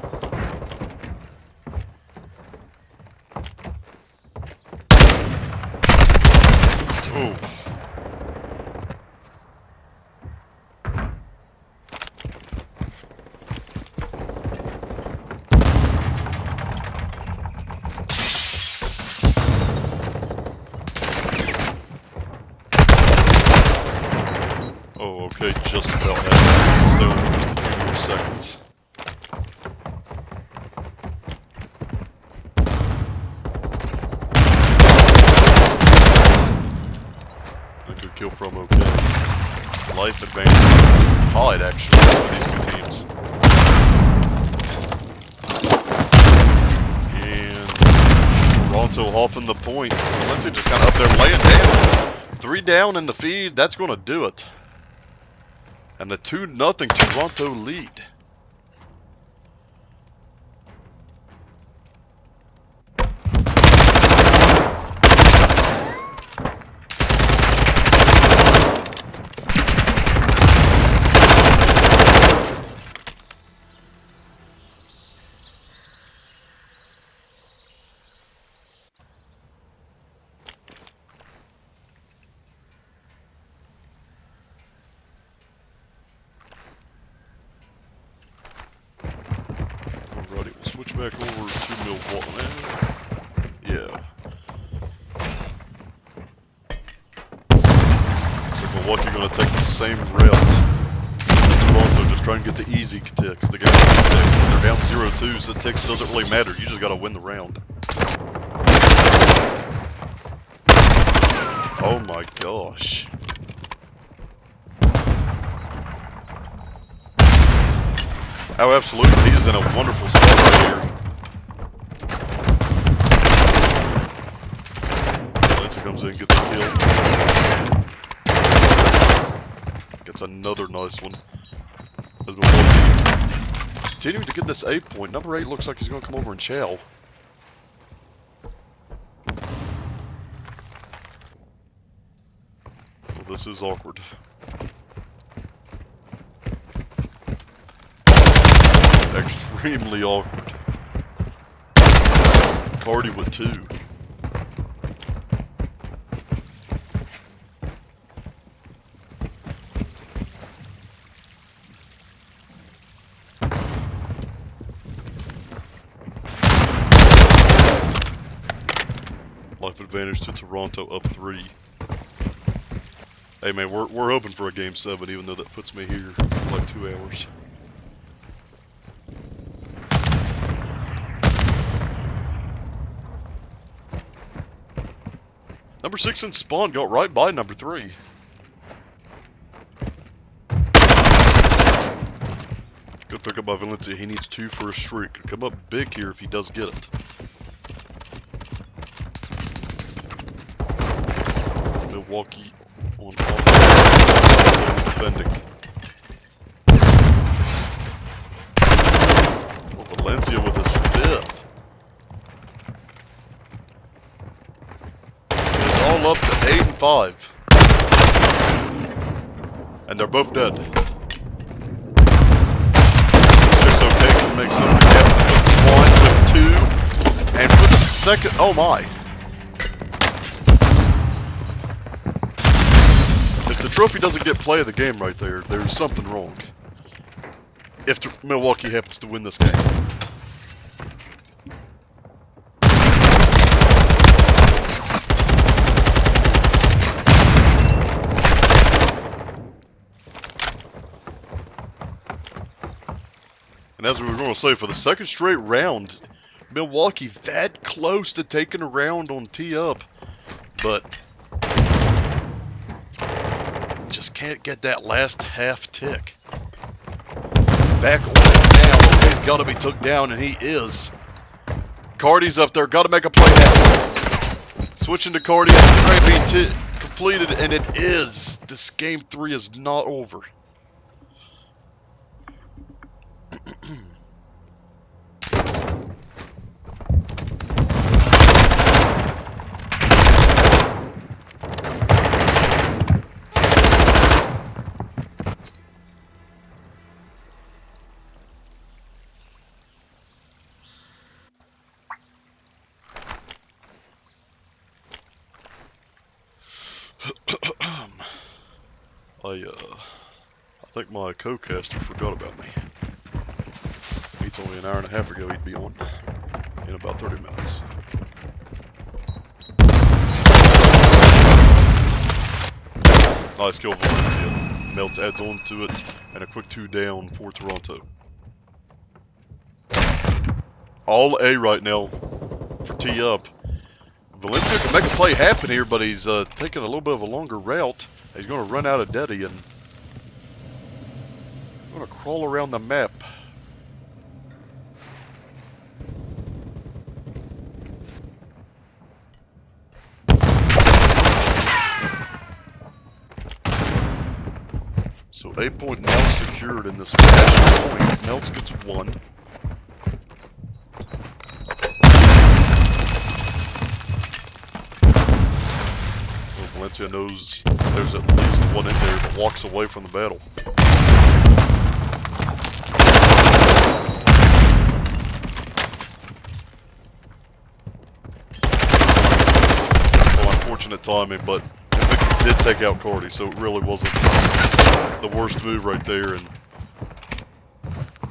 Oh. Oh, okay, just about had it. Still just a few more seconds. Kill from okay. Life advantage tied actually for these two teams. And Toronto hopping the point. Valencia just kind of up there laying down. 3 down in the feed, that's going to do it. And the 2-0 Toronto lead. Alrighty, we'll switch back over to Milwaukee. Yeah. So Milwaukee gonna take the same route. Toronto just trying to get the easy ticks. The guys they're down 0-2, so the ticks doesn't really matter. You just gotta win the round. Oh my gosh. Oh, absolutely. He is in a wonderful spot right here. Valencia comes in, gets a kill. Gets another nice one. As Milwaukee continuing to get this 8 point. Number 8 looks like he's going to come over and chow. Well, this is awkward. Extremely awkward. Cardi with 2. Life advantage to Toronto, up 3. Hey man, we're hoping for a game 7, even though that puts me here for like 2 hours. Number 6 in spawn got right by number 3. Good pickup by Valencia. He needs 2 for a streak. Could come up big here if he does get it. Milwaukee on offense, defending. Well, Valencia with his 5th. All up to 8 and 5. And they're both dead. 6 okay can make some gap with 1, with 2, and with the second. Oh my. If the trophy doesn't get play of the game right there, there's something wrong. If Milwaukee happens to win this game. And as we were going to say, for the second straight round, Milwaukee that close to taking a round on tee-up, but just can't get that last half tick. Back on it now. Okay, he's got to be took down, and he is. Cardi's up there. Got to make a play now. Switching to Cardi. It's being completed, and it is. This game 3 is not over. I think my co-caster forgot about me. He told me an hour and a half ago he'd be on in about 30 minutes. Nice kill, Valencia. Melts adds on to it, and a quick 2 down for Toronto. All A right now for tee-up. Valencia can make a play happen here, but he's taking a little bit of a longer route. He's going to run out of Deddy and going to crawl around the map. So 8 point now secured in this match point. Melts gets 1. Valencia knows there's at least one in there, but walks away from the battle. Well, unfortunate timing, but Victor did take out Cardi, so it really wasn't the worst move right there. And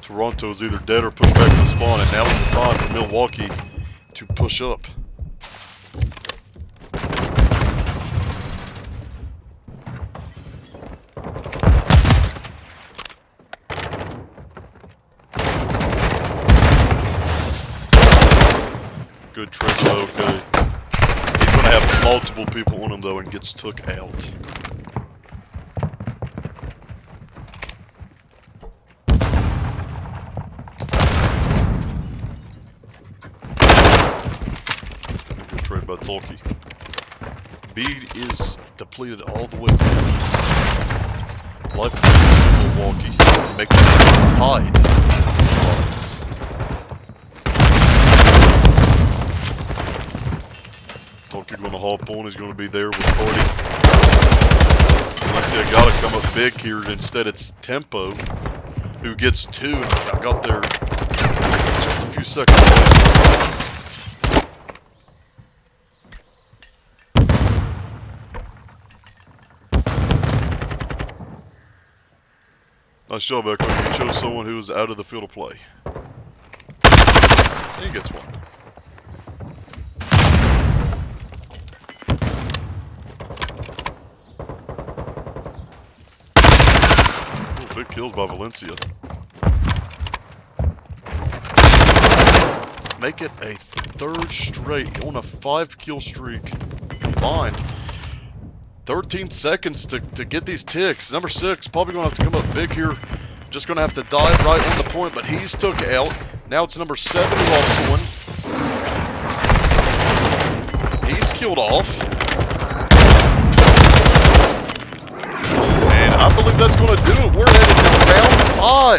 Toronto is either dead or pushed back to the spawn, and now is the time for Milwaukee to push up. Good trick though, okay. He's gonna have multiple people on him though and gets took out. Good trade by Tolkien. B is depleted all the way down. Life is Milwaukee, making it tied. Tolkien going to hop on, he's going to be there with Cardi. Valencia got to come up big here. Instead, it's Tempo who gets 2. I got there just a few seconds left. Nice job, Echo. You chose someone who was out of the field of play. He gets 1. Big kills by Valencia. Make it a 3rd straight on a 5-kill streak combined. 13 seconds to get these ticks. Number 6 probably going to have to come up big here. Just going to have to dive right on the point, but he's took out. Now it's number 7 who lost 1. He's killed off. I believe that's going to do it. We're headed to round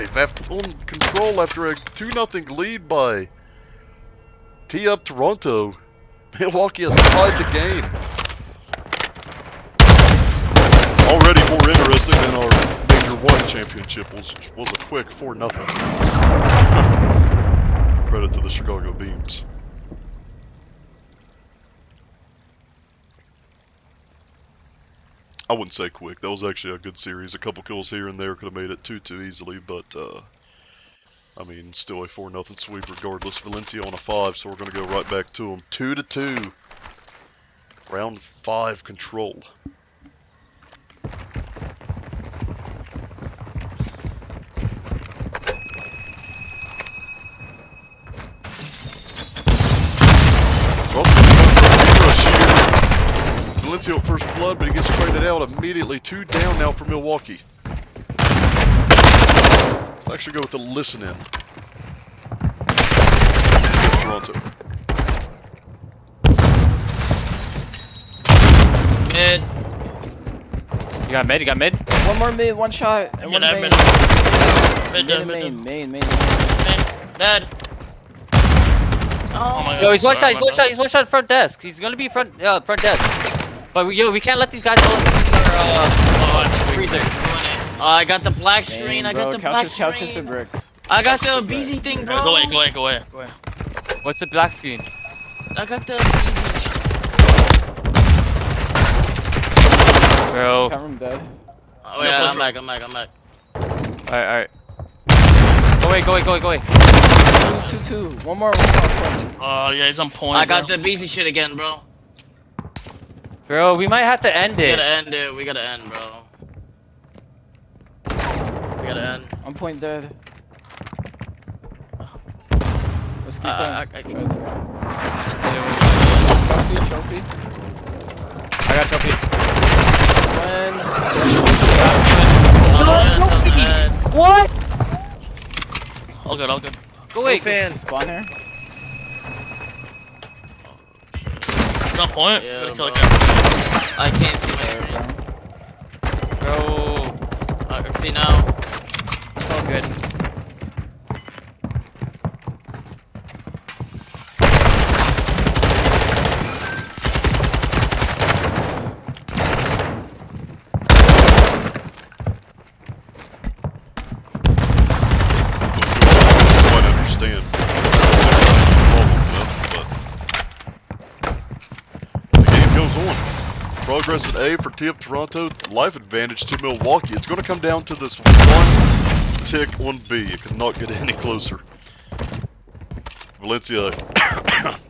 5 after on control after a 2-0 lead by tee-up Toronto. Milwaukee has tied the game. Already more interesting than our Major 1 championship, which was a quick 4-0. Credit to the Chicago Beams. I wouldn't say quick. That was actually a good series. A couple kills here and there could have made it 2-2 easily, but I mean, still a 4-0 sweep regardless. Valencia on a 5, so we're going to go right back to them. 2-2. Round 5 control. Valencia at first blood, but he gets traded out immediately. 2 down now for Milwaukee. Let's actually go with the listen in. Toronto. Mid. You got mid, you got mid? One more mid, one shot. And one main. Mid, dead, Main. dead. Oh my god. Yo, he's one sorry, shot, he's one shot front desk. He's gonna be front desk. But we can't let these guys all freezer. I got the black screen, I got the black Couches to screen. bricks. I got the BZ thing, bro. Go away. What's the black screen? I got the BZ. Bro. Cameron dead. Oh yeah, I'm back. Alright. Go away. 2-2. One more. Yeah, he's on point. I got the BZ shit again, bro. Bro, we might have to end We it. gotta end it. We gotta end, bro. We gotta end. I'm point dead. Let's keep Trophy. I got trophy. What? All good. Go away. fan. Spawn here. He's on point. Yeah, Gotta kill bro. a guy. I can't see my screen. Bro. I can see now. It's all good. Quite understand the game goes on. Progress at A for TF Toronto. Life advantage to Milwaukee. It's going to come down to this one tick on B. It could not get any closer. Valencia got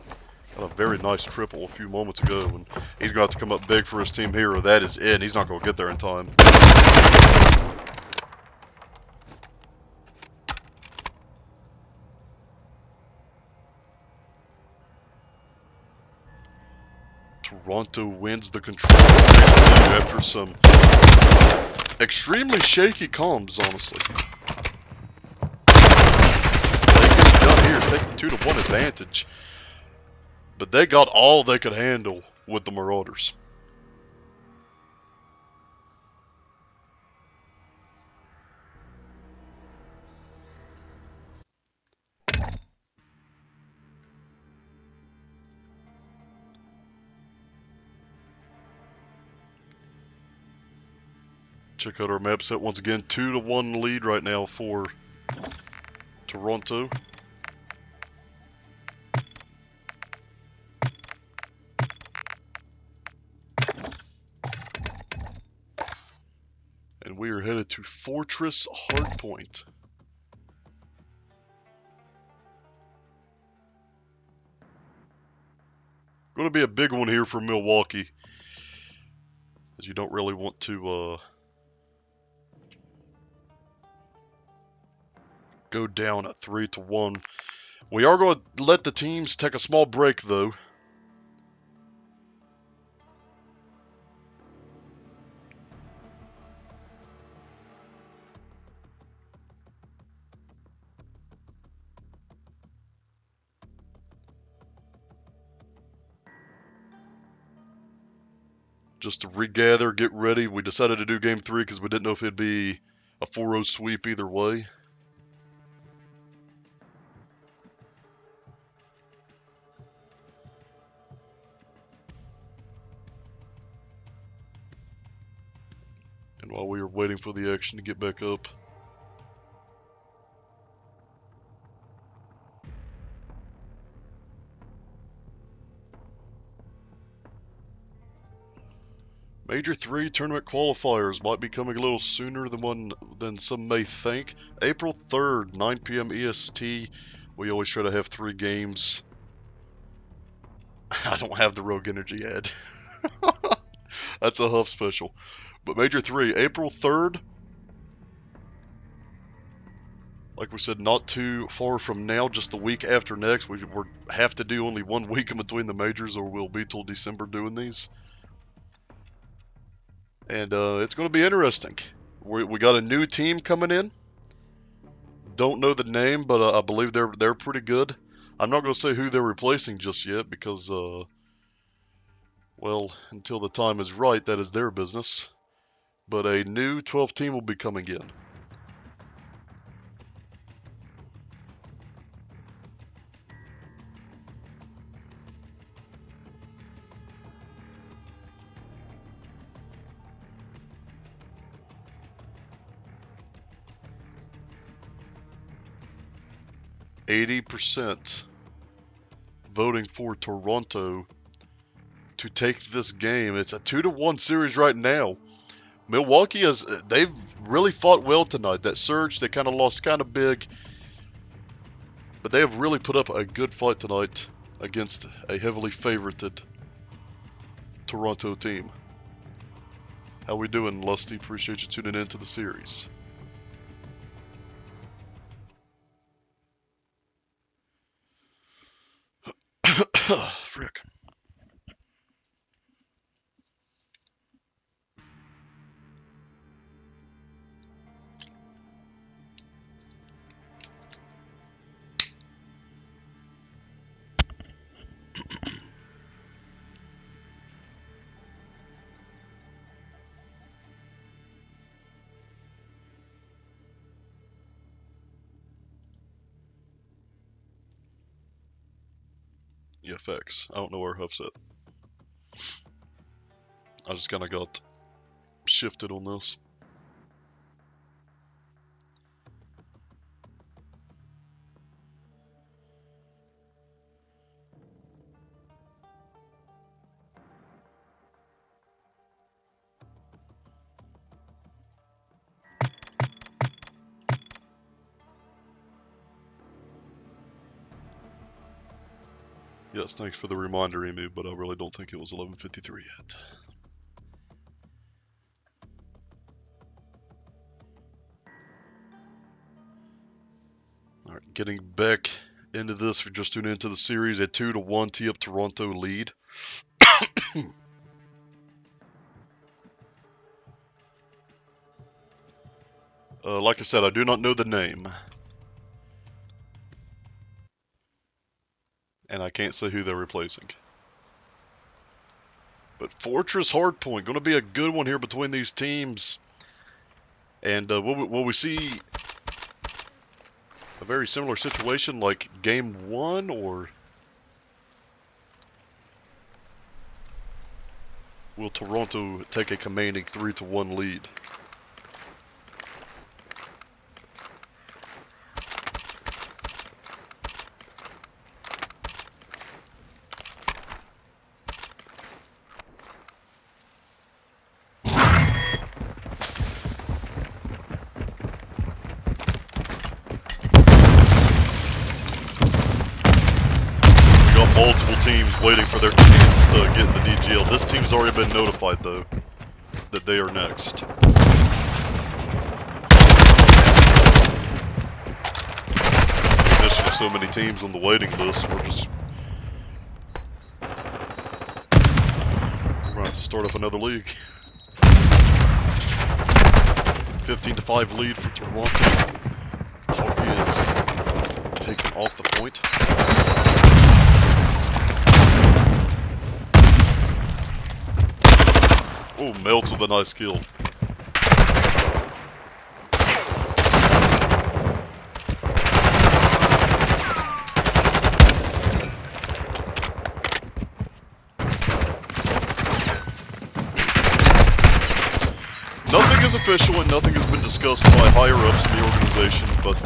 a very nice triple a few moments ago, and he's going to have to come up big for his team here, or that is it. He's not going to get there in time. Toronto wins the control after some extremely shaky comms, honestly. They get it done here, take the 2-1 advantage. But they got all they could handle with the Marauders. Check out our map set once again. 2-1 lead right now for Toronto. And we are headed to Fortress Hardpoint. Going to be a big one here for Milwaukee, as you don't really want to go down at 3-1. We are going to let the teams take a small break, though. Just to regather, get ready. We decided to do game 3 because we didn't know if it'd be a 4-0 sweep either way. And while we were waiting for the action to get back up, Major 3 tournament qualifiers might be coming a little sooner than some may think. April 3rd, 9 p.m. EST. We always try to have 3 games. I don't have the Rogue Energy ad. That's a Huff special. But Major 3, April 3rd. Like we said, not too far from now, just the week after next. We have to do only 1 week in between the majors, or we'll be till December doing these. And it's going to be interesting. We got a new team coming in. Don't know the name, but I believe they're pretty good. I'm not going to say who they're replacing just yet because, well, until the time is right, that is their business. But a new 12 team will be coming in. %, voting for Toronto to take this game. It's a 2-1 series right now. Milwaukee they've really fought well tonight. That surge, they kind of lost kind of big, but they have really put up a good fight tonight against a heavily favorited Toronto team. How we doing, Lusty? Appreciate you tuning in to the series. Frick. Yeah, facts. I don't know where Huff's at. I just kind of got shifted on this. Yes, thanks for the reminder, Emu, but I really don't think it was 11:53 yet. Alright, getting back into this, we're just tuning into the series, a 2-1 tee up Toronto lead. Like I said, I do not know the name. And I can't say who they're replacing. But Fortress Hardpoint, going to be a good one here between these teams. And will we see a very similar situation like Game 1, or will Toronto take a commanding 3-1 lead? Multiple teams waiting for their chance to get in the DGL. This team's already been notified, though, that they are next. In addition to so many teams on the waiting list, we're going to have to start up another league. 15-5 lead for Toronto. Toby is taken off the point. Oh, Melts with a nice kill. Nothing is official and nothing has been discussed by higher ups in the organization, but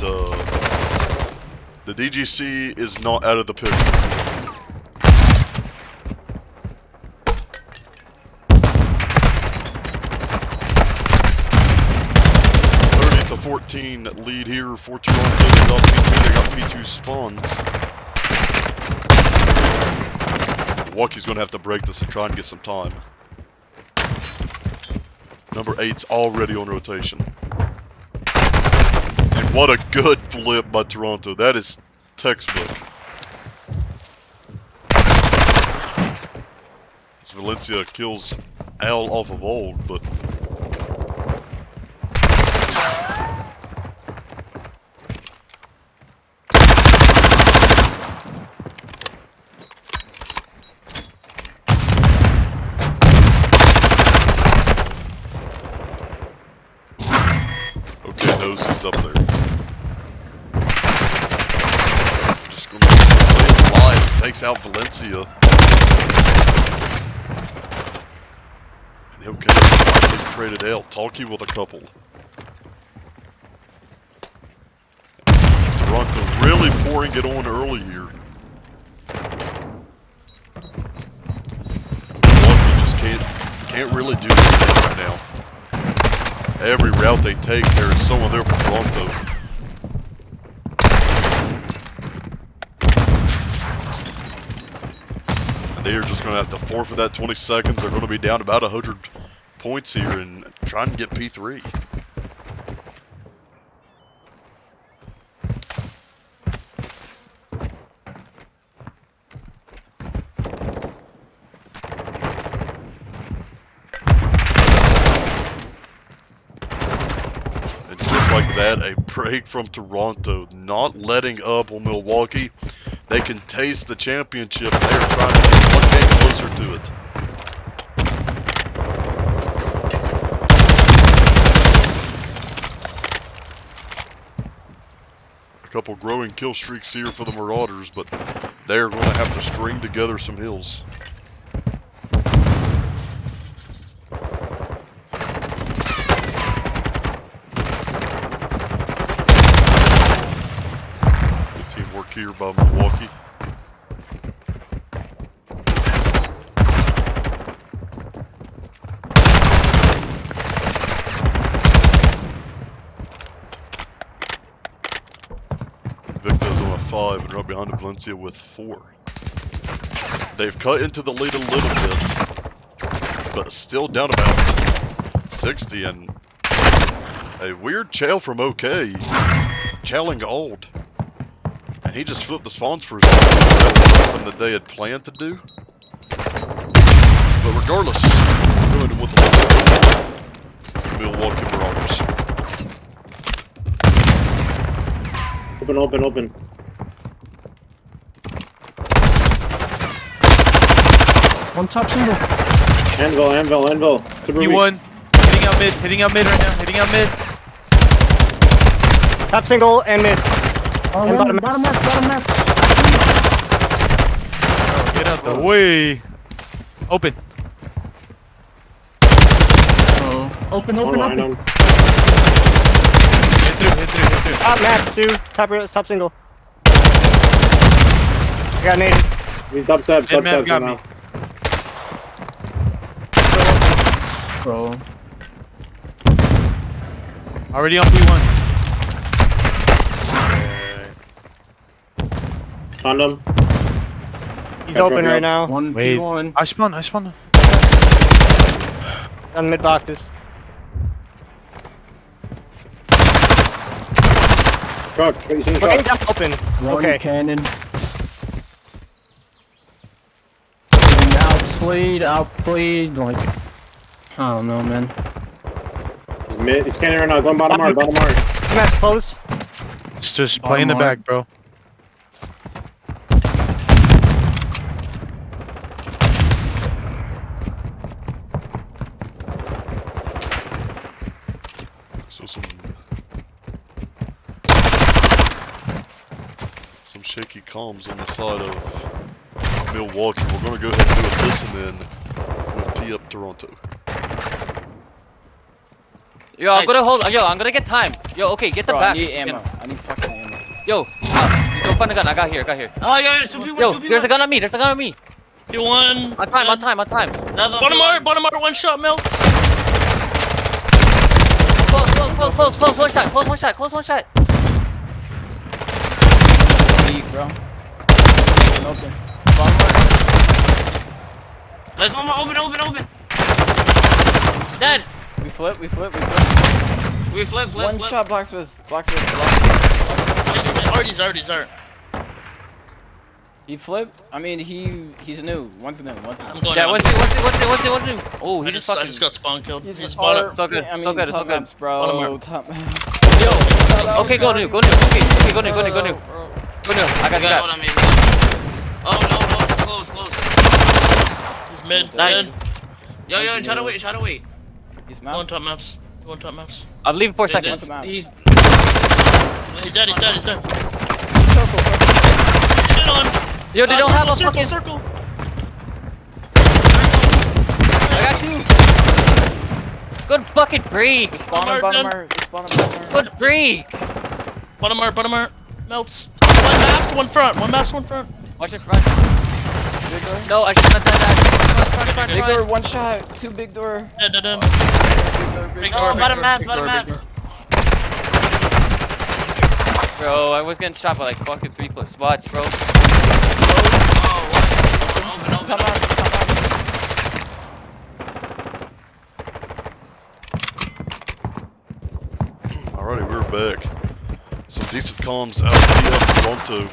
the DGC is not out of the picture. 14 lead here for Toronto. They got P2, they got P2 spawns. Milwaukee's going to have to break this and try and get some time. Number 8's already on rotation. And what a good flip by Toronto. That is textbook. As Valencia kills Al off of old, but takes out Valencia. And he'll get traded out. Talkie with a couple. Toronto really pouring it on early here. Milwaukee just can't really do anything right now. Every route they take, there is someone there for Toronto. And they are just going to have to forfeit that 20 seconds. They're going to be down about 100 points here and trying to get P3. Like that, a break from Toronto, not letting up on Milwaukee. They can taste the championship. They are trying to get one game closer to it. A couple growing kill streaks here for the Marauders, but they are going to have to string together some hills. Teamwork here by Milwaukee. Victor's on a 5 and right behind Valencia with 4. They've cut into the lead a little bit, but still down about 60, and a weird chow from OK, chowing old. And he just flipped the spawns for his own. That was something that they had planned to do. But regardless, we're going with the Milwaukee Marauders. Open. One top single. Anvil. P1. Hitting out mid right now. Hitting out mid. Top single and mid. Oh, And bottom bottom left. Oh, get out the way. Open. Open. Hit through. Top map, 2. Top single. I got nade. He's dubstep Mid-map got now. me. Bro. Already on P1. Stunned him. He's open right now. One Wait. P1. I spawn. On mid boxes. Truck, facing Okay, truck. jump open. One Okay. cannon. Outplayed, like, I don't know, man. He's mid. He's scanning right now. Going bottom mark. Map close. Just play in the back, bro. So some shaky comms on the side of Milwaukee. We're going to go ahead and do a listen in with tee up Toronto. Yo, I'm gonna hold. Yo, I'm gonna get time. Yo, okay, get the Bro, back. I need ammo. I need fucking ammo. Yo, you go find a gun. I got here. Oh, yo, 2v1, Yo, 2v1. there's a gun on me. P1. On time. Another Bottom P1. art, one shot, Mel. Close one shot. Leave, bro. Open. There's one more. Open. Dead. We flip. We flip. One shot box with. Artie's art. He flipped. I mean, he's new. One's new. I'm going Yeah, out. what's new? Oh, he I just just fucking. got spawn killed. He's He's bottom. So good, I mean, so good, top so good. maps, bro. Bottom Top map. Yo. Okay, go new. Okay, go new. Go new. I got Got that. what I mean. Oh no, close. He's mid. Nice. Dead. Yo, try to wait. He's One mounted. top maps. I'm leaving 4 Dead, seconds. dead. He's dead. Circle. Shit on. Yo, they don't have a circle, fucking. circle. I got two. Good fucking break. Spawn bottom art. Spawn bottom art. Good break. Bottom art. Melts. One mask, one front. One mask, one front. Watch it front. Big door. No, I shouldn't have done that. Front. Big door, one shot. Two big door. Dead. Big door, big No, door. bottom map, Big bottom door, map. big door. Bro, I was getting shot by like fucking 3 spots, bro. Oh, what? Open. Come on, come Alrighty, we're back. Some decent comms out of TF Toronto.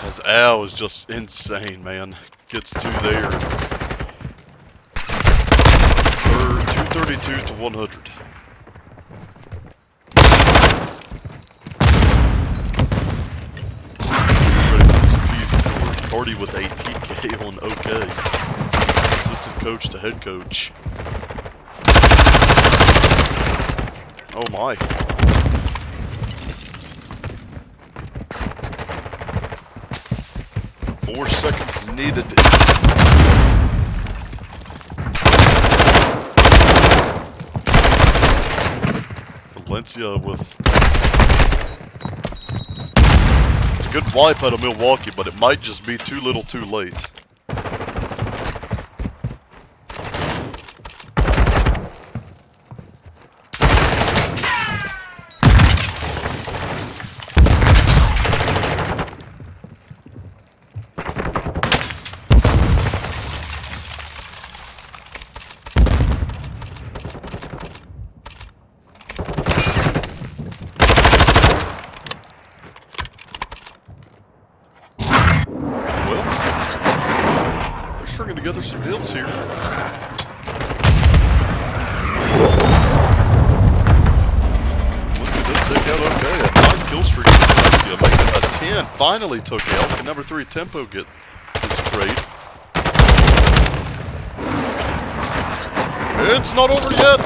As Al is just insane, man. Gets to there. 232 to 100. Ready for this PvP party with a TK on OK. Assistant coach to head coach. Oh my. Four seconds needed. Valencia with... It's a good wipe out of Milwaukee, but it might just be too little too late. Stringing together some builds here. Let's see this take out okay. A 9 kill streak for Valencia, making a 10. Finally took out. Can number 3 Tempo get his trade? It's not over yet.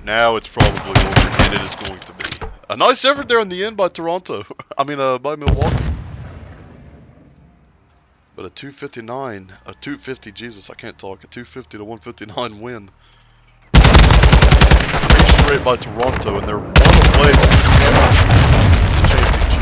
Now it's probably over, and it is going to be. A nice effort there in the end by Toronto. I mean, by Milwaukee. But a 259, a 250, Jesus, I can't talk. A 250 to 159 win. 3 straight by Toronto, and they're 1 away from the championship.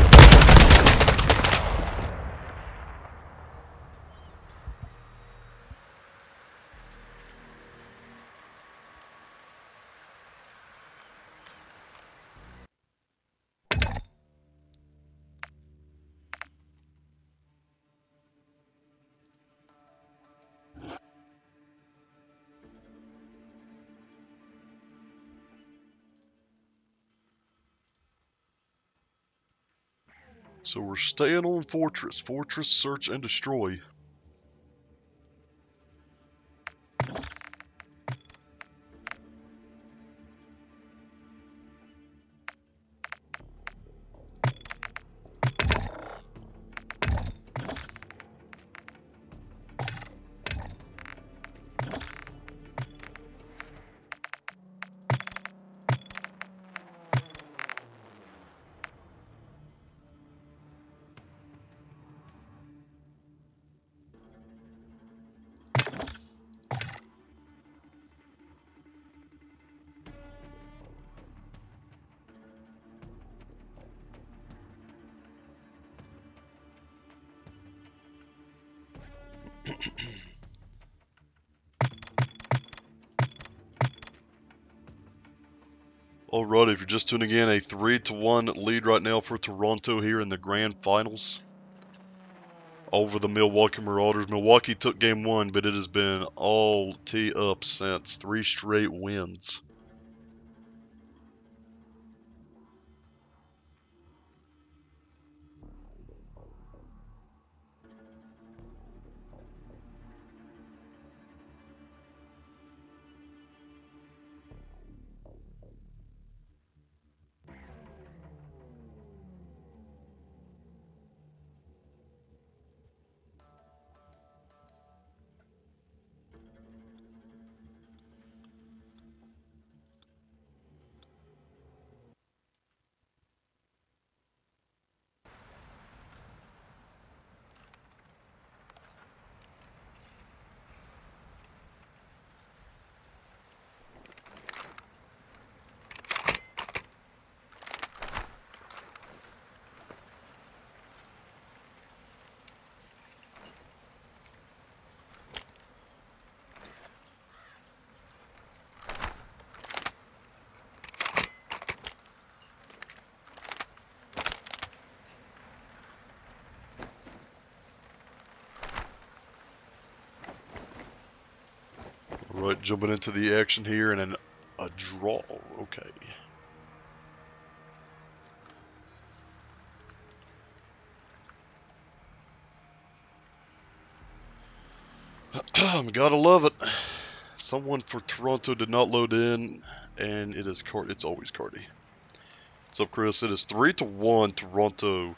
So we're staying on Fortress. Fortress, search, and destroy. Alright, if you're just tuning in, a 3-1 lead right now for Toronto here in the grand finals over the Milwaukee Marauders. Milwaukee took game 1, but it has been all tee up since. 3 straight wins. Alright, jumping into the action here and a draw. Okay. Gotta love it. Someone for Toronto did not load in, and it is it's always Cardi. What's up, Chris? It is 3-1 Toronto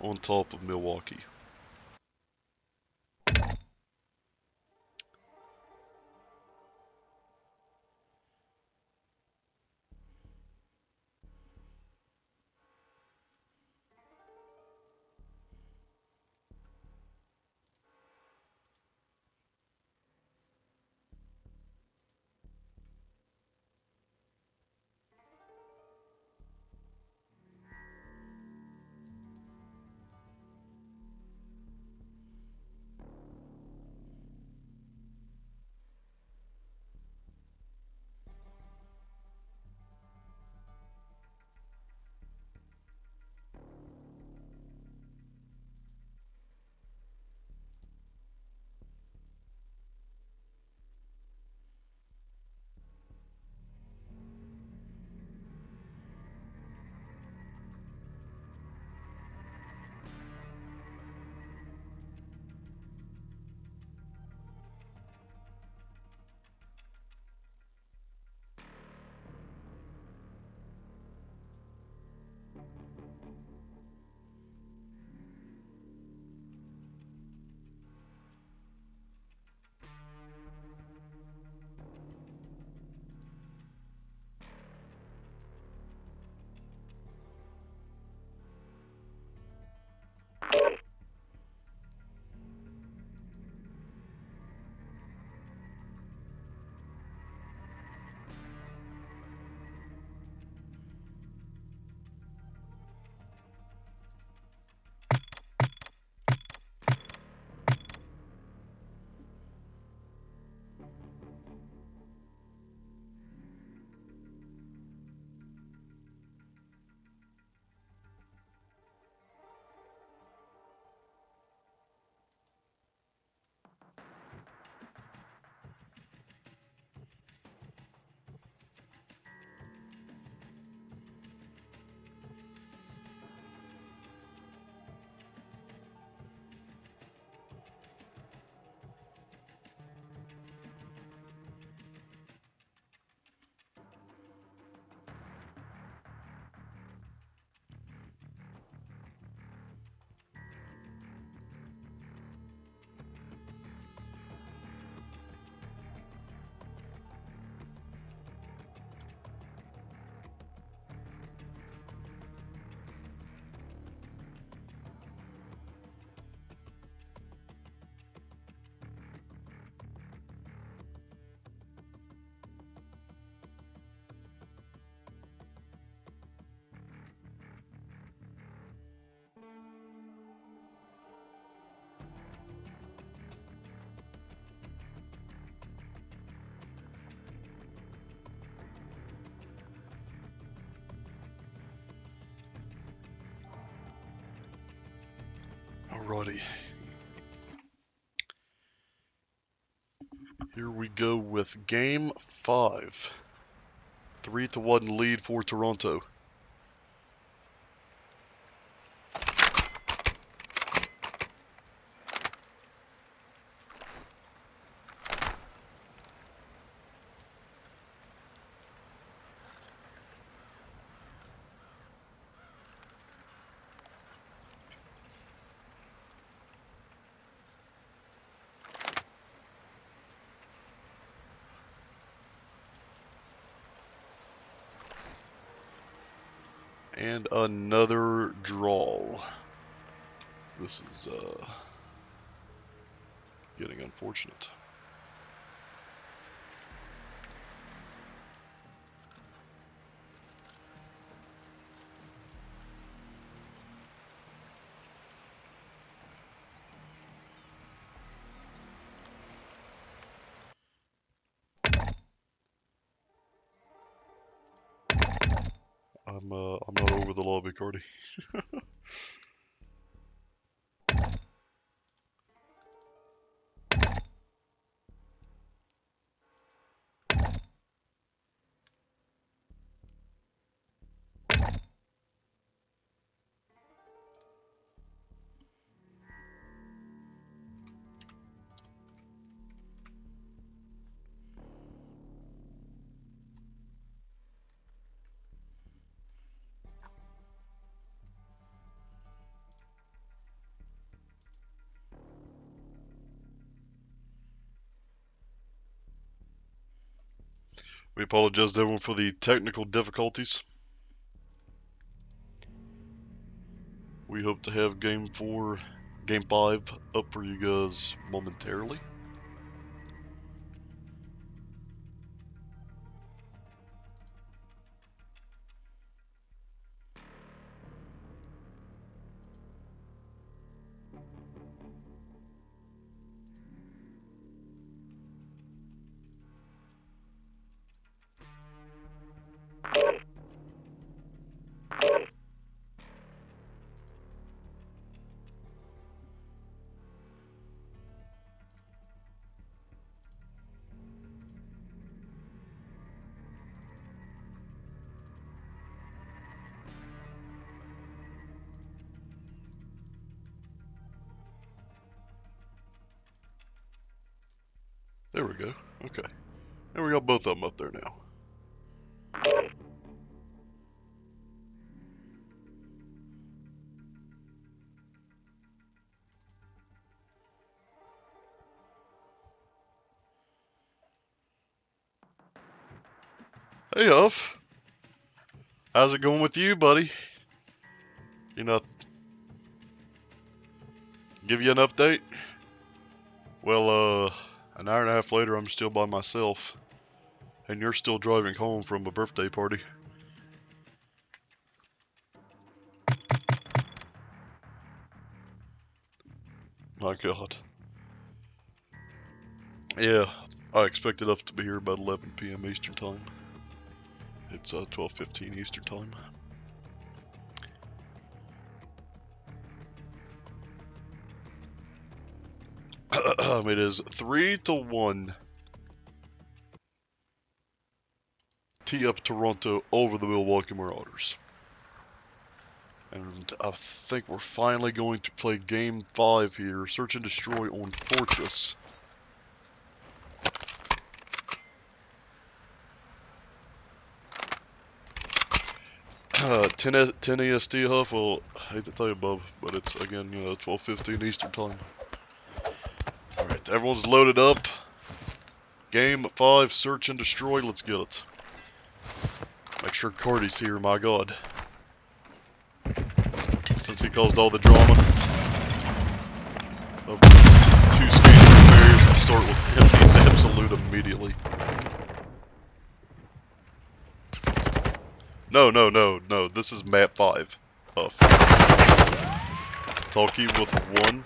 on top of Milwaukee. Alrighty. Here we go with game 5. 3-1 lead for Toronto. And another draw. This is getting unfortunate. I'm not over the lobby, Cardi. We apologize to everyone for the technical difficulties. We hope to have Game 5 up for you guys momentarily. There we go. Okay. And we got both of them up there now. Hey, Huff. How's it going with you, buddy? You know, give you an update? Well, an hour and a half later, I'm still by myself. And you're still driving home from a birthday party. My God. Yeah, I expected us to be here about 11 p.m. Eastern Time. It's 12:15 Eastern Time. It is 3-1. Tee up Toronto over the Milwaukee Marauders. And I think we're finally going to play Game 5 here. Search and destroy on Fortress. 10 EST Huff. Well, I hate to tell you, bub, but it's again, 12:15 Eastern Time. All right, everyone's loaded up. Game 5, search and destroy. Let's get it. Make sure Cardi's here. My God, since he caused all the drama of these 2 skating barriers, we'll start with him. He's absolute immediately. No. This is map 5. Huff. Talkie with 1.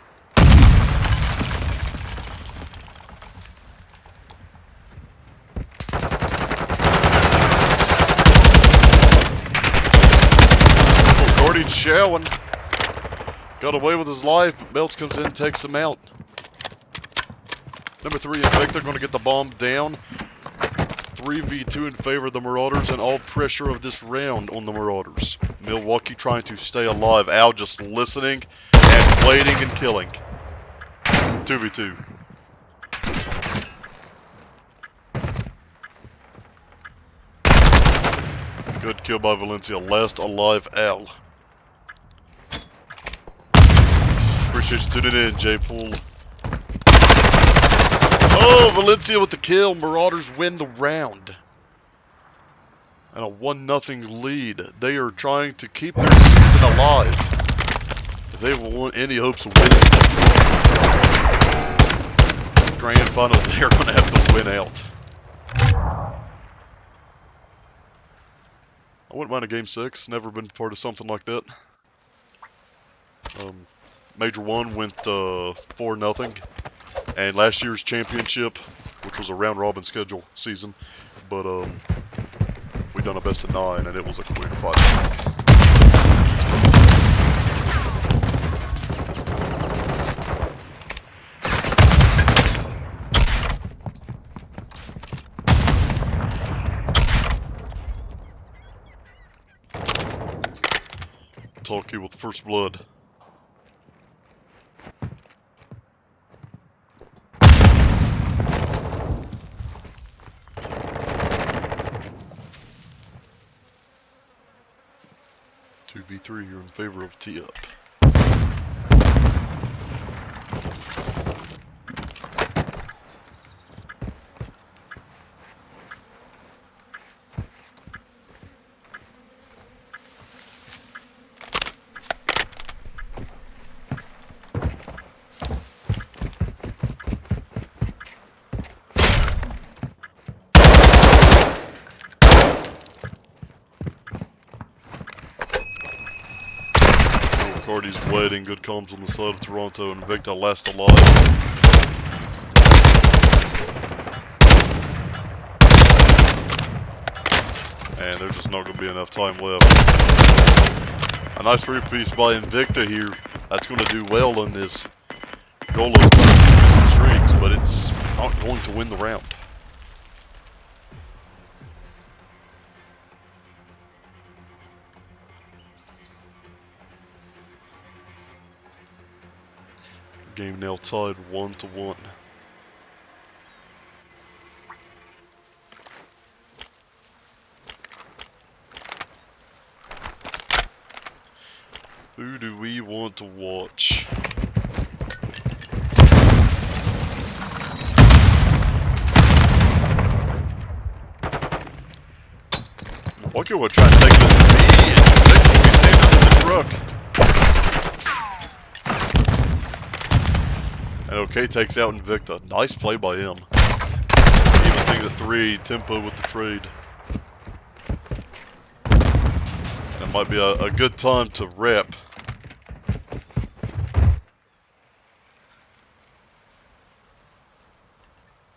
Cordy's showing. Got away with his life, but Melts comes in and takes him out. Number 3, I think they're going to get the bomb down. 3v2 in favor of the Marauders, and all pressure of this round on the Marauders. Milwaukee trying to stay alive. Al just listening and waiting and killing. 2v2. Good kill by Valencia. Last alive Al. Appreciate you tuning in, J-Pool. Oh, Valencia with the kill. Marauders win the round. And a 1-0 lead. They are trying to keep their season alive. If they want any hopes of winning grand finals, they're going to have to win out. I wouldn't mind a Game 6. Never been part of something like that. Major 1 went 4-0. And last year's championship, which was a round-robin schedule season, but we done a best of 9, and it was a quick fight. Talkie with first blood. V3, you're in favor of tee up. Cardi's waiting. Good comms on the side of Toronto. Invicta last alive. And there's just not going to be enough time left. A nice 3-piece by Invicta here. That's going to do well in this goal of some streaks, but it's not going to win the round. Game now tied 1-1. Who do we want to watch? Milwaukee will try and take this to me, and Vic will be sent under the truck. And OK takes out Invicta. Nice play by him. Even things at 3, tempo with the trade. And it might be a good time to rep.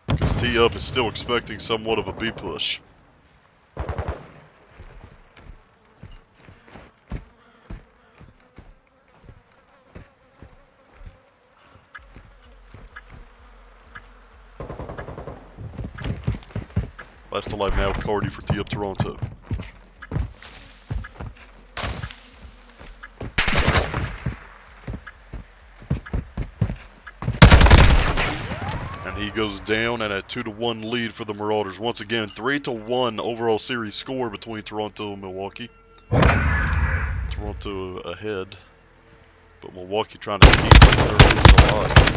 Because T-Up is still expecting somewhat of a B push. Last alive now, Cardi for T-Up Toronto. And he goes down and a 2-1 lead for the Marauders. Once again, 3-1 overall series score between Toronto and Milwaukee. Toronto ahead, but Milwaukee trying to keep their leads alive.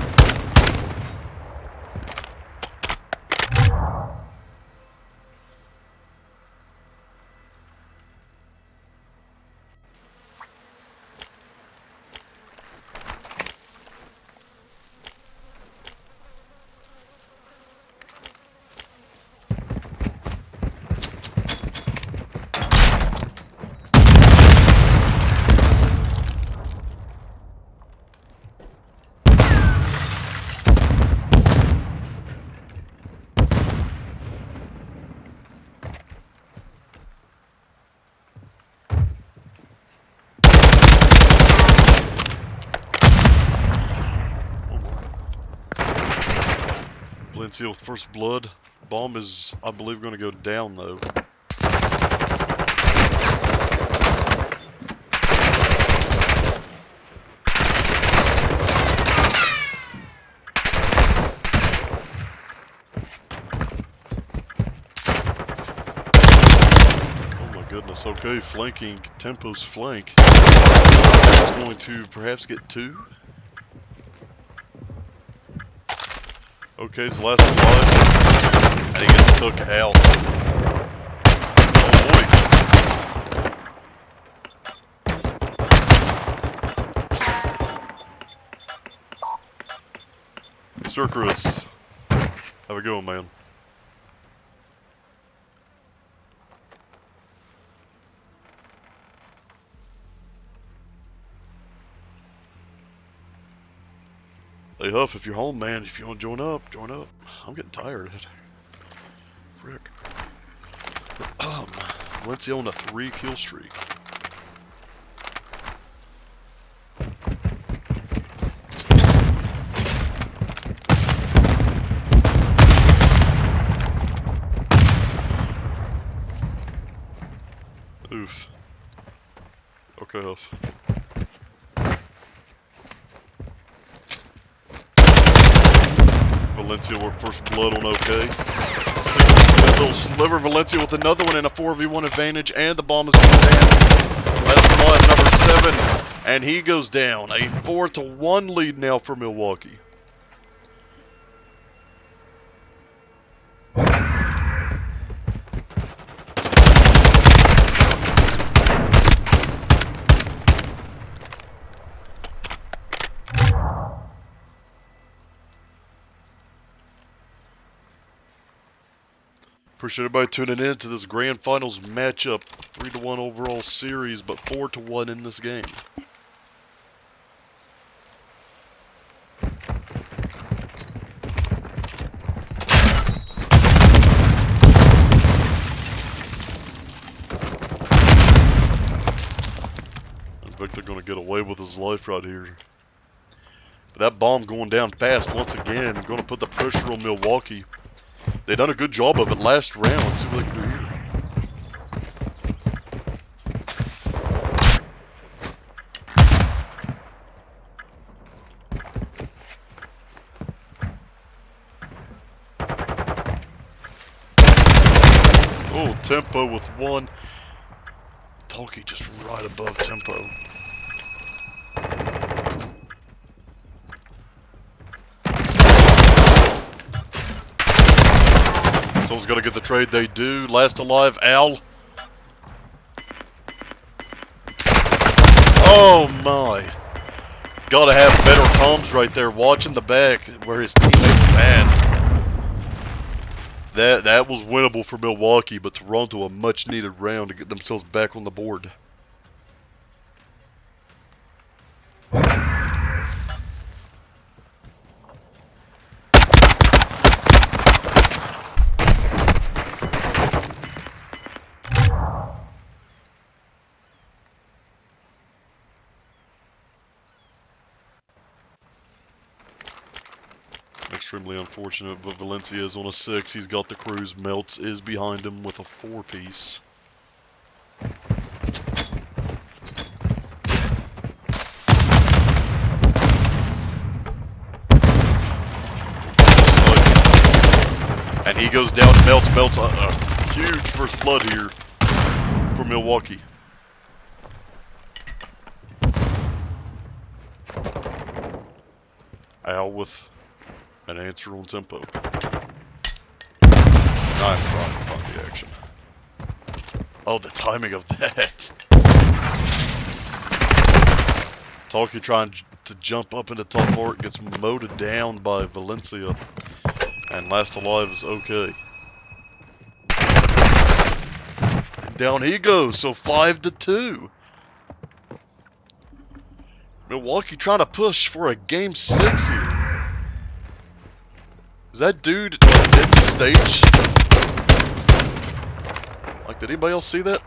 Valencia with first blood. Bomb is, I believe, going to go down though. Oh my goodness. Okay, flanking. Tempo's flank. Is going to perhaps get 2. Okay, it's the last alive, and he gets took out. Oh boy. Sir Chris, have a good one, man. Hey Huff, if you're home, man, if you want to join up, join up. I'm getting tired. Frick. Valencia on a 3-kill streak. Oof. Okay, Huff. Valencia with first blood on OK. Little sliver Valencia with another one and a 4v1 advantage, and the bomb is going down. That's alive, number 7, and he goes down. A 4-1 lead now for Milwaukee. Appreciate everybody tuning in to this grand finals matchup. 3-1 overall series, but 4-1 in this game. like they're going to get away with his life right here. But that bomb going down fast once again. Going to put the pressure on Milwaukee. They done a good job of it last round. Let's see what they can do here. Oh, Tempo with one. Talkie just right above Tempo. Someone's got to get the trade. They do. Last alive, Al. Oh my. Got to have better comms right there. Watching the back where his teammate was at. That was winnable for Milwaukee, but Toronto a much needed round to get themselves back on the board. Extremely unfortunate, but Valencia is on a 6. He's got the cruise. Melts is behind him with a 4-piece. And he goes down. Melts a huge first blood here for Milwaukee. Al with an answer on Tempo. I'm trying to find the action. Oh, the timing of that. Talkie trying to jump up into top part, gets mowed down by Valencia. And last alive is okay. And down he goes, so 5-2. Milwaukee trying to push for a game 6 here. Is that dude in the stage? Like, did anybody else see that?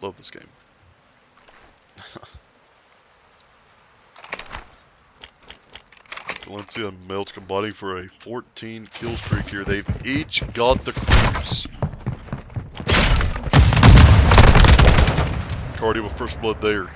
Love this game. Valencia and Melts combining for a 14 kill streak here. They've each got the cruise. Cardi with first blood there.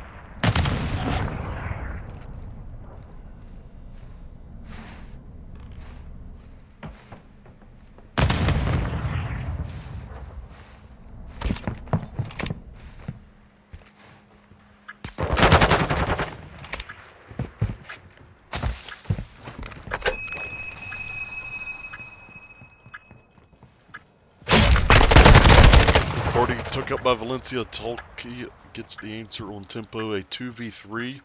Cardi took up by Valencia. Talkie gets the answer on Tempo, a 2v3.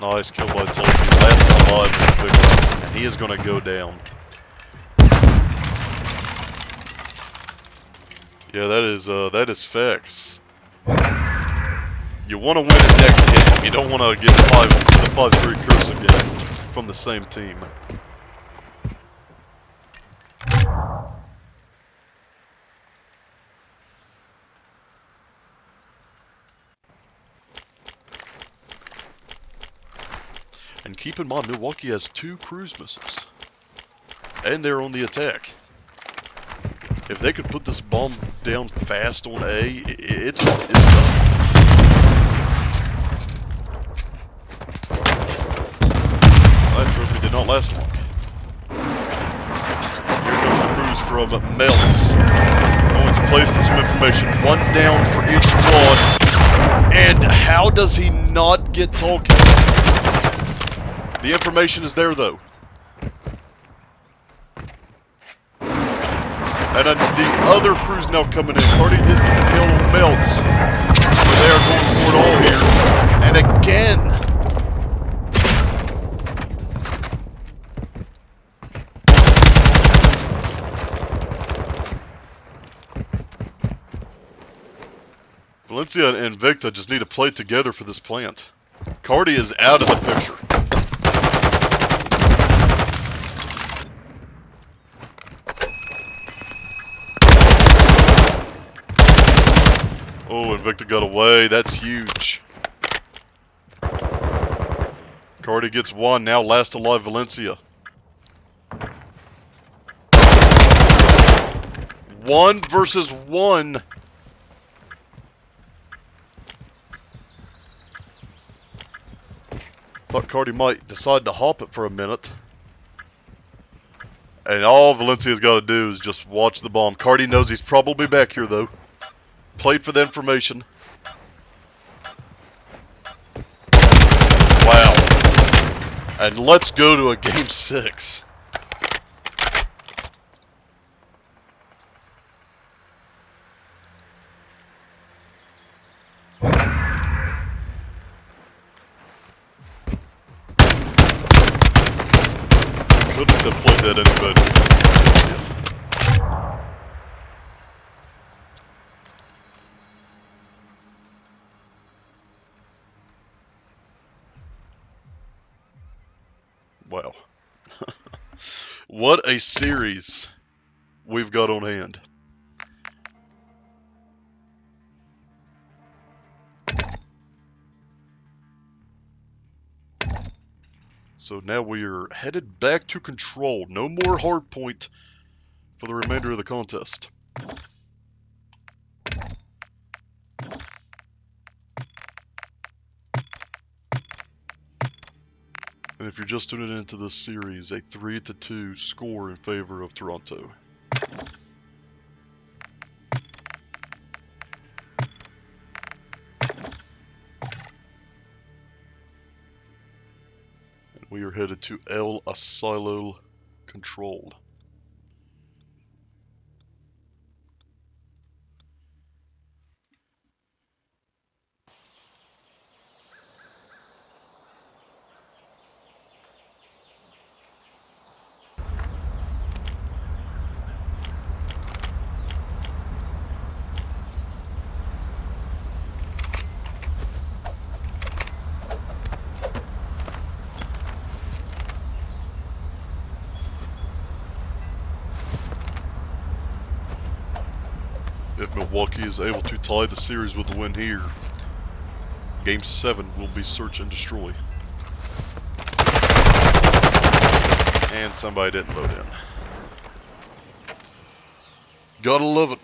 Nice kill by Talkie. Last alive with the big one. And he is going to go down. Yeah, that is facts. You want to win it next game. You don't want to get the 5-3 curse again from the same team. And keep in mind, Milwaukee has 2 cruise missiles. And they're on the attack. If they could put this bomb down fast on A, it's done. That trophy did not last long. Here comes the cruise from Melts. Going to place for some information. 1 down for each squad. And how does he not get Talkie? The information is there though. And the other crew's now coming in. Cardi does get the kill on Melts. But they are going for it all here. And again. Valencia and Invicta just need to play together for this plant. Cardi is out of the picture. Oh, Invicta got away. That's huge. Cardi gets one. Now last alive Valencia. 1 versus 1. Thought Cardi might decide to hop it for a minute. And all Valencia's got to do is just watch the bomb. Cardi knows he's probably back here, though. Played for the information. Wow. And let's go to a game 6. Couldn't have played that any better. Wow. What a series we've got on hand. So now we are headed back to control. No more hard point for the remainder of the contest. And if you're just tuning into this series, a 3-2 score in favor of Toronto. We are headed to El Asilo controlled. If Milwaukee is able to tie the series with a win here, Game 7 will be search and destroy. And somebody didn't load in. Gotta love it.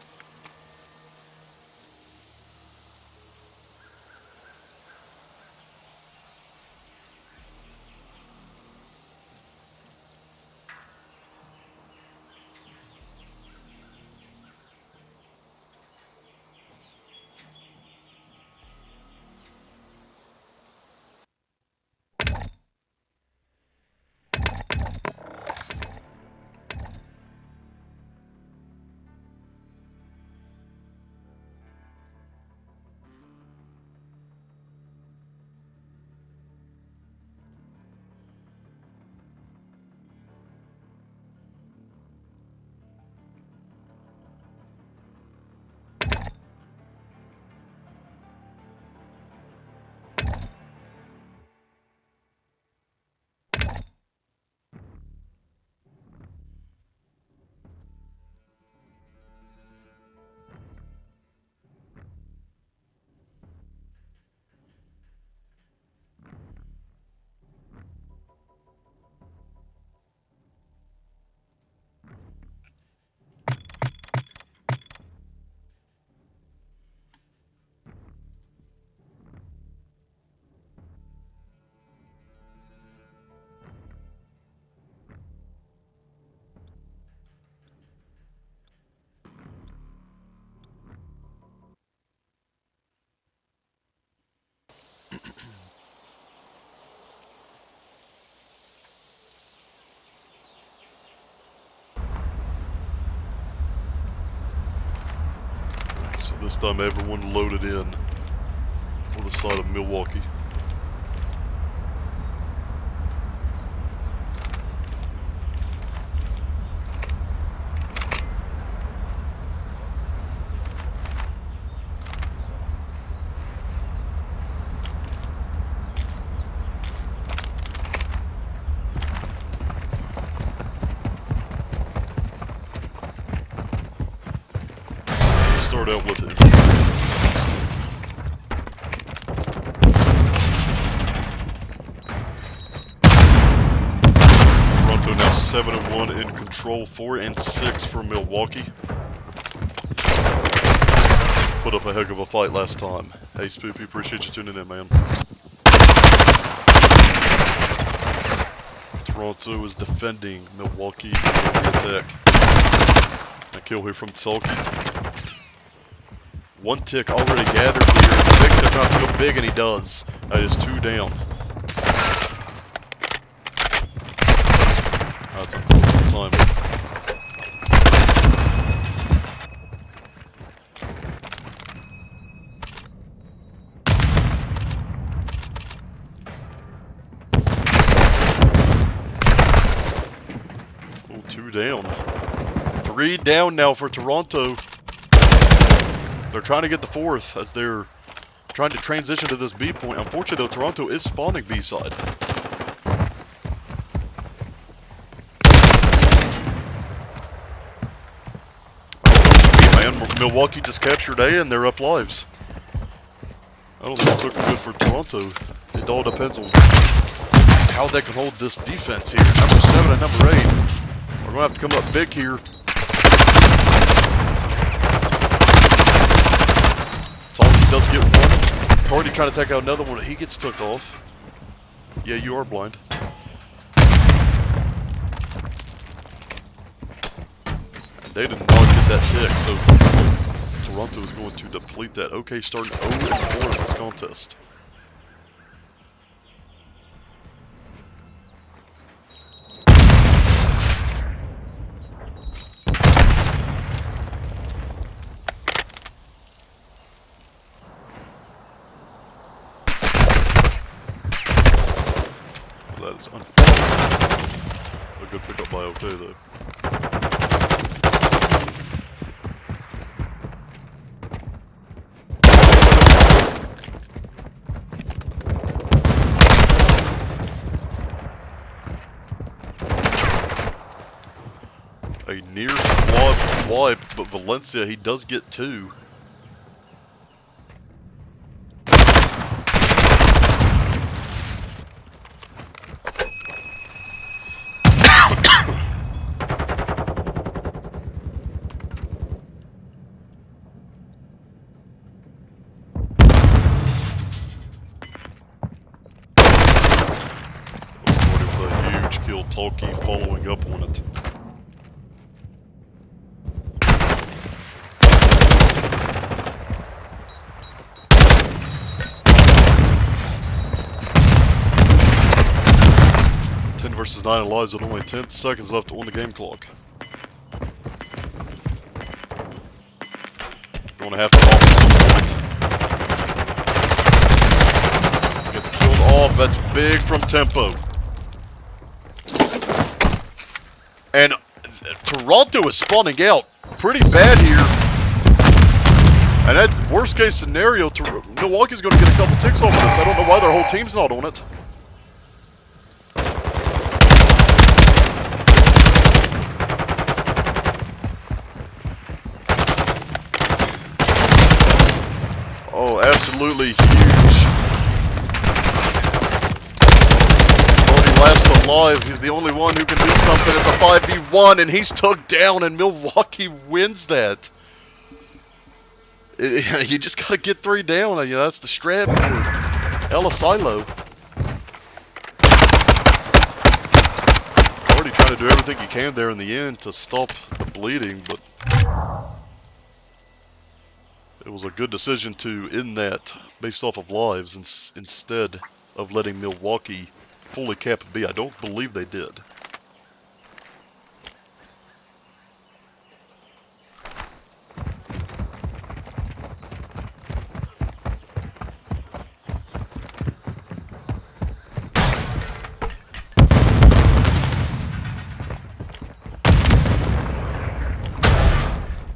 So this time everyone loaded in for the side of Milwaukee. start out with it. Toronto now 7-1 in control, 4-6 for Milwaukee. Put up a heck of a fight last time. Hey Spoopy, appreciate you tuning in, man. Toronto is defending Milwaukee attack. A kill here from Tulky. One tick already gathered here. The big tick not real big, and he does. That is 2 down. That's unfortunate timing. Oh, 2 down. 3 down now for Toronto. They're trying to get the 4th as they're trying to transition to this B point. Unfortunately, though, Toronto is spawning B side. Man, Milwaukee just captured A and they're up lives. I don't think it's looking good for Toronto. It all depends on how they can hold this defense here. Number 7 and number 8. We're gonna have to come up big here. He does get one. Cardi trying to take out another one. He gets took off. Yeah, you are blind. And they did not get that tick, so Toronto is going to deplete that. Okay, starting 0-4 in this contest. That is unfortunate. A good pickup by OK though. A near squad wipe, but Valencia, he does get 2. Tulky following up on it. Ten versus 9 lives with only 10 seconds left on the game clock. Going to have to off some point. Gets killed off. That's big from Tempo. And Toronto is spawning out pretty bad here. And that worst case scenario, Milwaukee's going to get a couple ticks off of this. I don't know why their whole team's not on it. Oh, absolutely huge. Last alive, he's the only one who can do something. It's a 5v1 and he's took down and Milwaukee wins that. You just gotta get 3 down, you know, that's the strat for Elisilo. Already trying to do everything he can there in the end to stop the bleeding, but it was a good decision to end that based off of lives instead of letting Milwaukee fully cap B. I don't believe they did.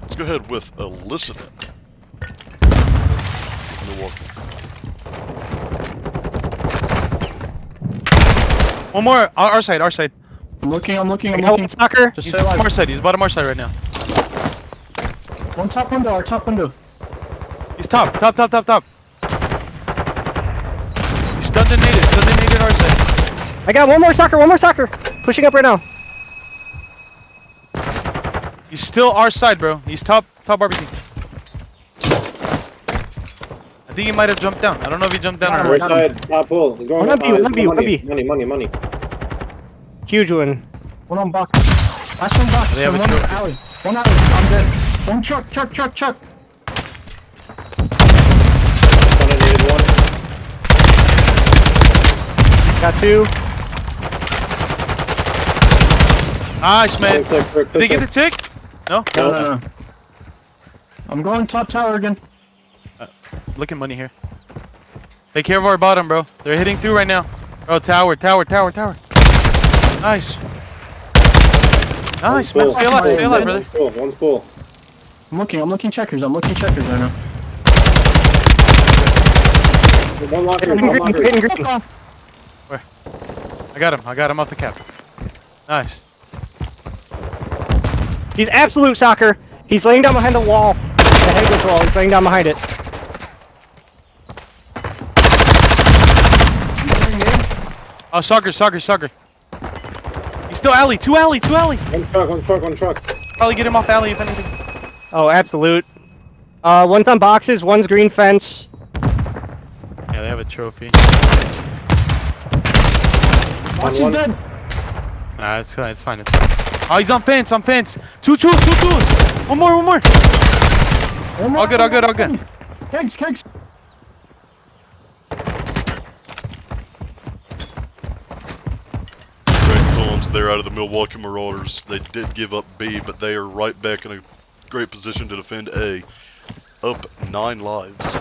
Let's go ahead with a listen. Milwaukee. One more, our side. I'm looking. Soccer. Just He's stay alive. bottom our side right now. One top window, our top window. He's top. He's stun detonated our side. I got one more soccer. Pushing up right now. He's still our side, bro. He's top barbecue. I think he might have jumped down. I don't know if he jumped down or Right not. side, top pull. He's going One B, one B, one money, B. money. Huge one. One on box. Last one box. They have and a one trophy. alley. One alley. I'm dead. One truck. Stun needed one. Got two. Nice, man. Click, Did he get the tick? No? No. I'm going top tower again. Look at money here. Take care of our bottom, bro. They're hitting through right now. Bro, tower. Nice. Nice, man. Stay alive, brother. One's pull. I'm looking checkers. I'm looking checkers right now. One locker, Hitting one green, locker. hitting green. I got him off the cap. Nice. He's absolute soccer. He's laying down behind the wall. The head goes wall. He's laying down behind it. Oh, soccer. He's still alley. Two alley. One truck. Probably get him off alley if anything. Oh, absolute. One's on boxes. One's green fence. Yeah, they have a trophy. Box is dead. Nah, it's fine. Oh, he's on fence. Two. One more. All good. Kegs. Great Collins there out of the Milwaukee Marauders. They did give up B, but they are right back in a great position to defend A. Up 9 lives.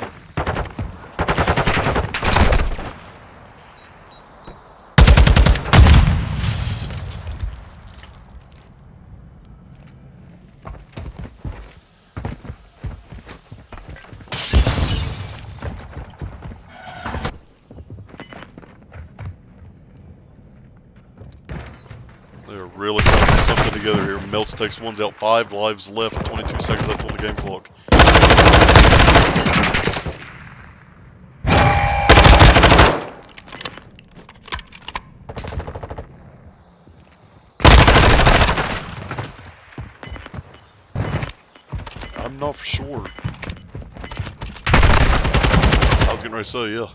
They're really trying to put something together here. Melts takes one's out, 5 lives left, 22 seconds left on the game clock. I'm not for sure. I was getting ready to say, yeah.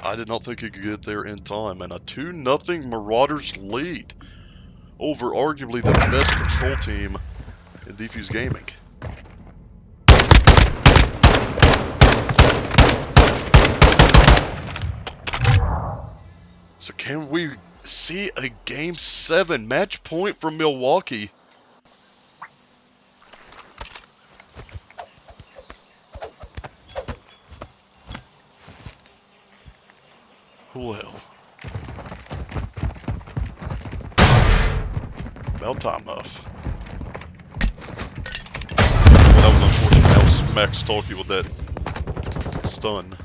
I did not think he could get there in time. And a 2-0 Marauders lead over arguably the best control team in Defuse Gaming. So can we see a Game 7 match point from Milwaukee? Well. About time off. Well, that was unfortunate. That was Max Talkie with that stun.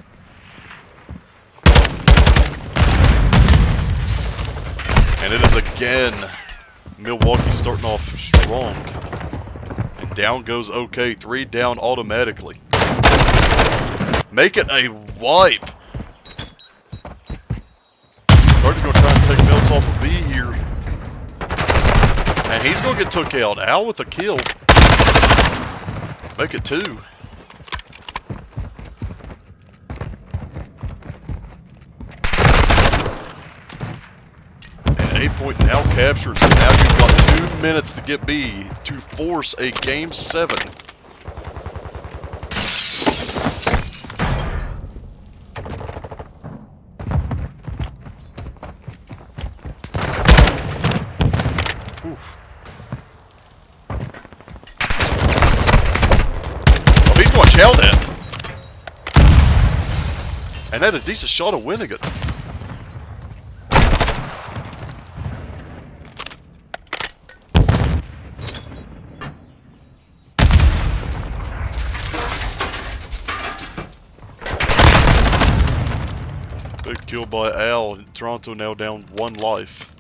And it is again Milwaukee starting off strong. And down goes OK. 3 down automatically. Make it a wipe. Carter's going to try and take Melts off of B here. And he's going to get took out. Al with a kill. Make it 2. And 8 point now captured. So now you've got 2 minutes to get B to force a Game 7. Held it. And had a decent shot of winning it. Big kill by Al. Toronto now down 1 life.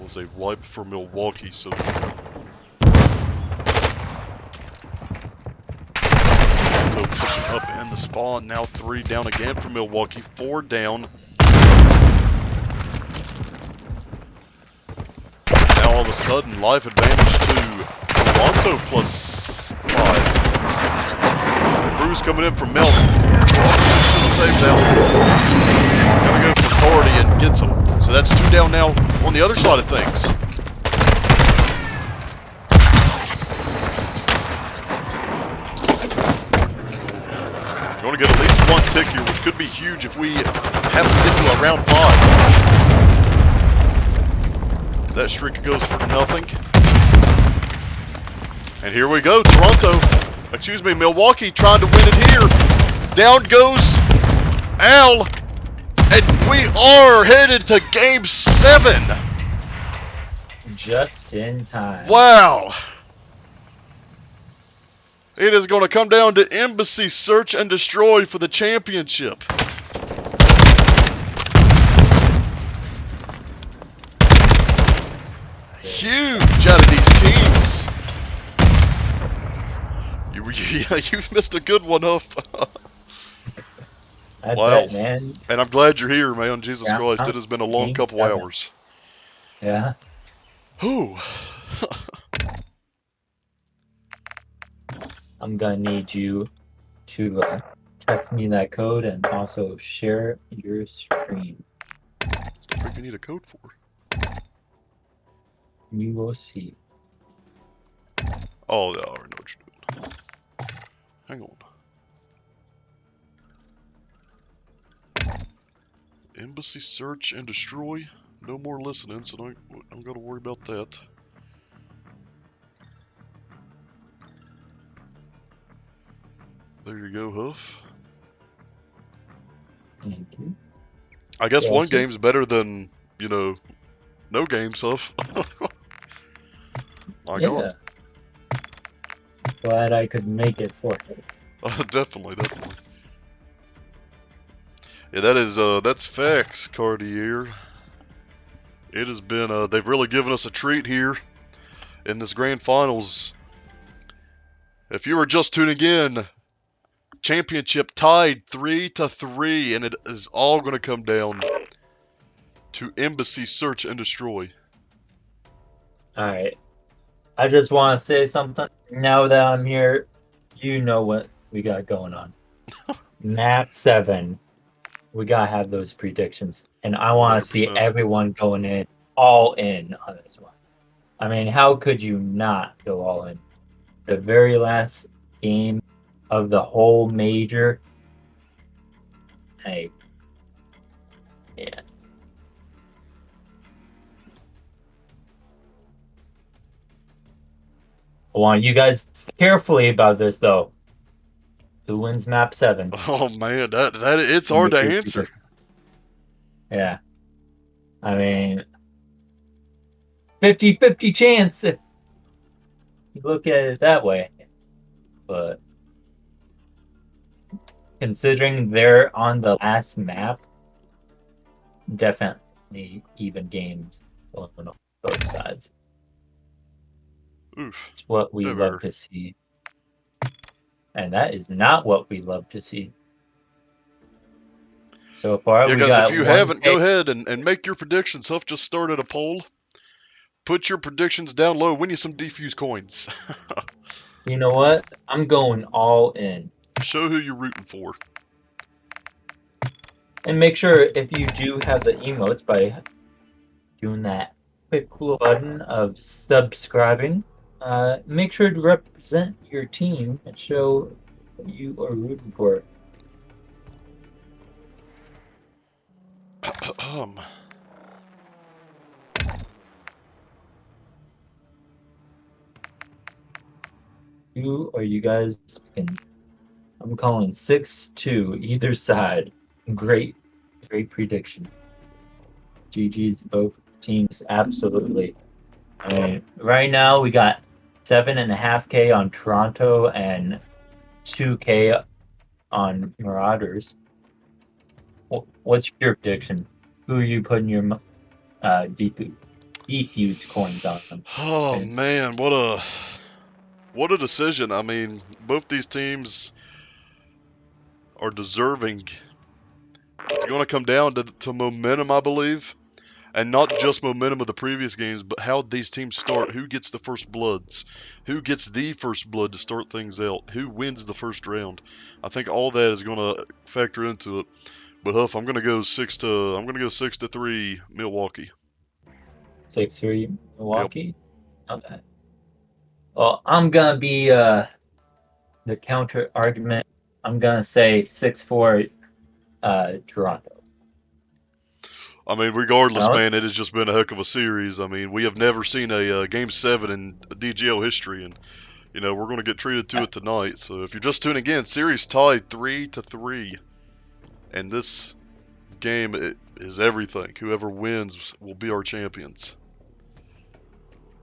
was a wipe for Milwaukee, so... Toronto pushing up in the spawn, now 3 down again for Milwaukee, 4 down. Now all of a sudden, life advantage to Toronto plus 5. Cruz coming in from Melt. Should save that one. Gotta go for Cordy and get some. So that's 2 down now on the other side of things. Going to get at least 1 tick here, which could be huge if we have to get to a round 5. That streak goes for nothing. And here we go, Toronto. Excuse me, Milwaukee trying to win it here. Down goes Al. And we are headed to Game 7. Just in time. Wow. It is going to come down to Embassy Search and Destroy for the championship. Huge out of these teams. You've missed a good one, Huff. I Wow. bet, man. And I'm glad you're here, man. Jesus Yeah, Christ, it has been a long Game couple 7. hours. Yeah. Whew. I'm gonna need you to text me that code and also share your screen. What the frick you need a code for? You will see. Oh, I already know what you're doing. Hang on. Embassy Search and Destroy. No more listening, so don't gotta worry about that. There you go, Huff. Thank you. I guess one Awesome. game's better than, you know, no games, Huff. My God. Glad I could make it for you. Definitely. Yeah, that's facts, Cartier. It has been, they've really given us a treat here in this grand finals. If you were just tuning in, championship tied 3-3, and it is all going to come down to Embassy Search and Destroy. Alright. I just want to say something. Now that I'm here, you know what we got going on. Map 7. We gotta have those predictions. And I want to see 100%. everyone going in, all in on this one. I mean, how could you not go all in? The very last game of the whole major. Hey. Yeah. I want you guys to think carefully about this, though. Who wins map 7? Oh man, that it's hard to answer. Yeah. I mean, 50-50 chance if you look at it that way. But considering they're on the last map, definitely even games on both sides. Oof. It's what we Never. love to see. And that is not what we love to see. So far, Yeah, we guys, got if you haven't, go ahead and make your predictions. Huff just started a poll. Put your predictions down low. Win you some defuse coins. You know what? I'm going all in. Show who you're rooting for. And make sure if you do have the emotes by doing that quick little button of subscribing, make sure to represent your team and show what you are rooting for. You or you guys can. I'm calling 6-2 either side. Great prediction. GG's both teams, absolutely. I mean, right now we got 7.5K on Toronto and 2K on Marauders. What's your prediction? Who are you putting your Deepu? defuse coins on them. Oh And- man, what a decision. I mean, both these teams are deserving. It's going to come down to momentum, I believe. And not just momentum of the previous games, but how these teams start. Who gets the first bloods? Who gets the first blood to start things out? Who wins the first round? I think all that is going to factor into it. But Huff, I'm going to go 6-3 Milwaukee. 6-3 Milwaukee. Okay. Well, I'm gonna be the counter argument. I'm gonna say 6-4 Toronto. I mean, regardless, Alex? man, it has just been a heck of a series. I mean, we have never seen a Game 7 in DGL history, and, you know, we're going to get treated to it tonight. So if you're just tuning in, series tied 3-3. And this game is everything. Whoever wins will be our champions.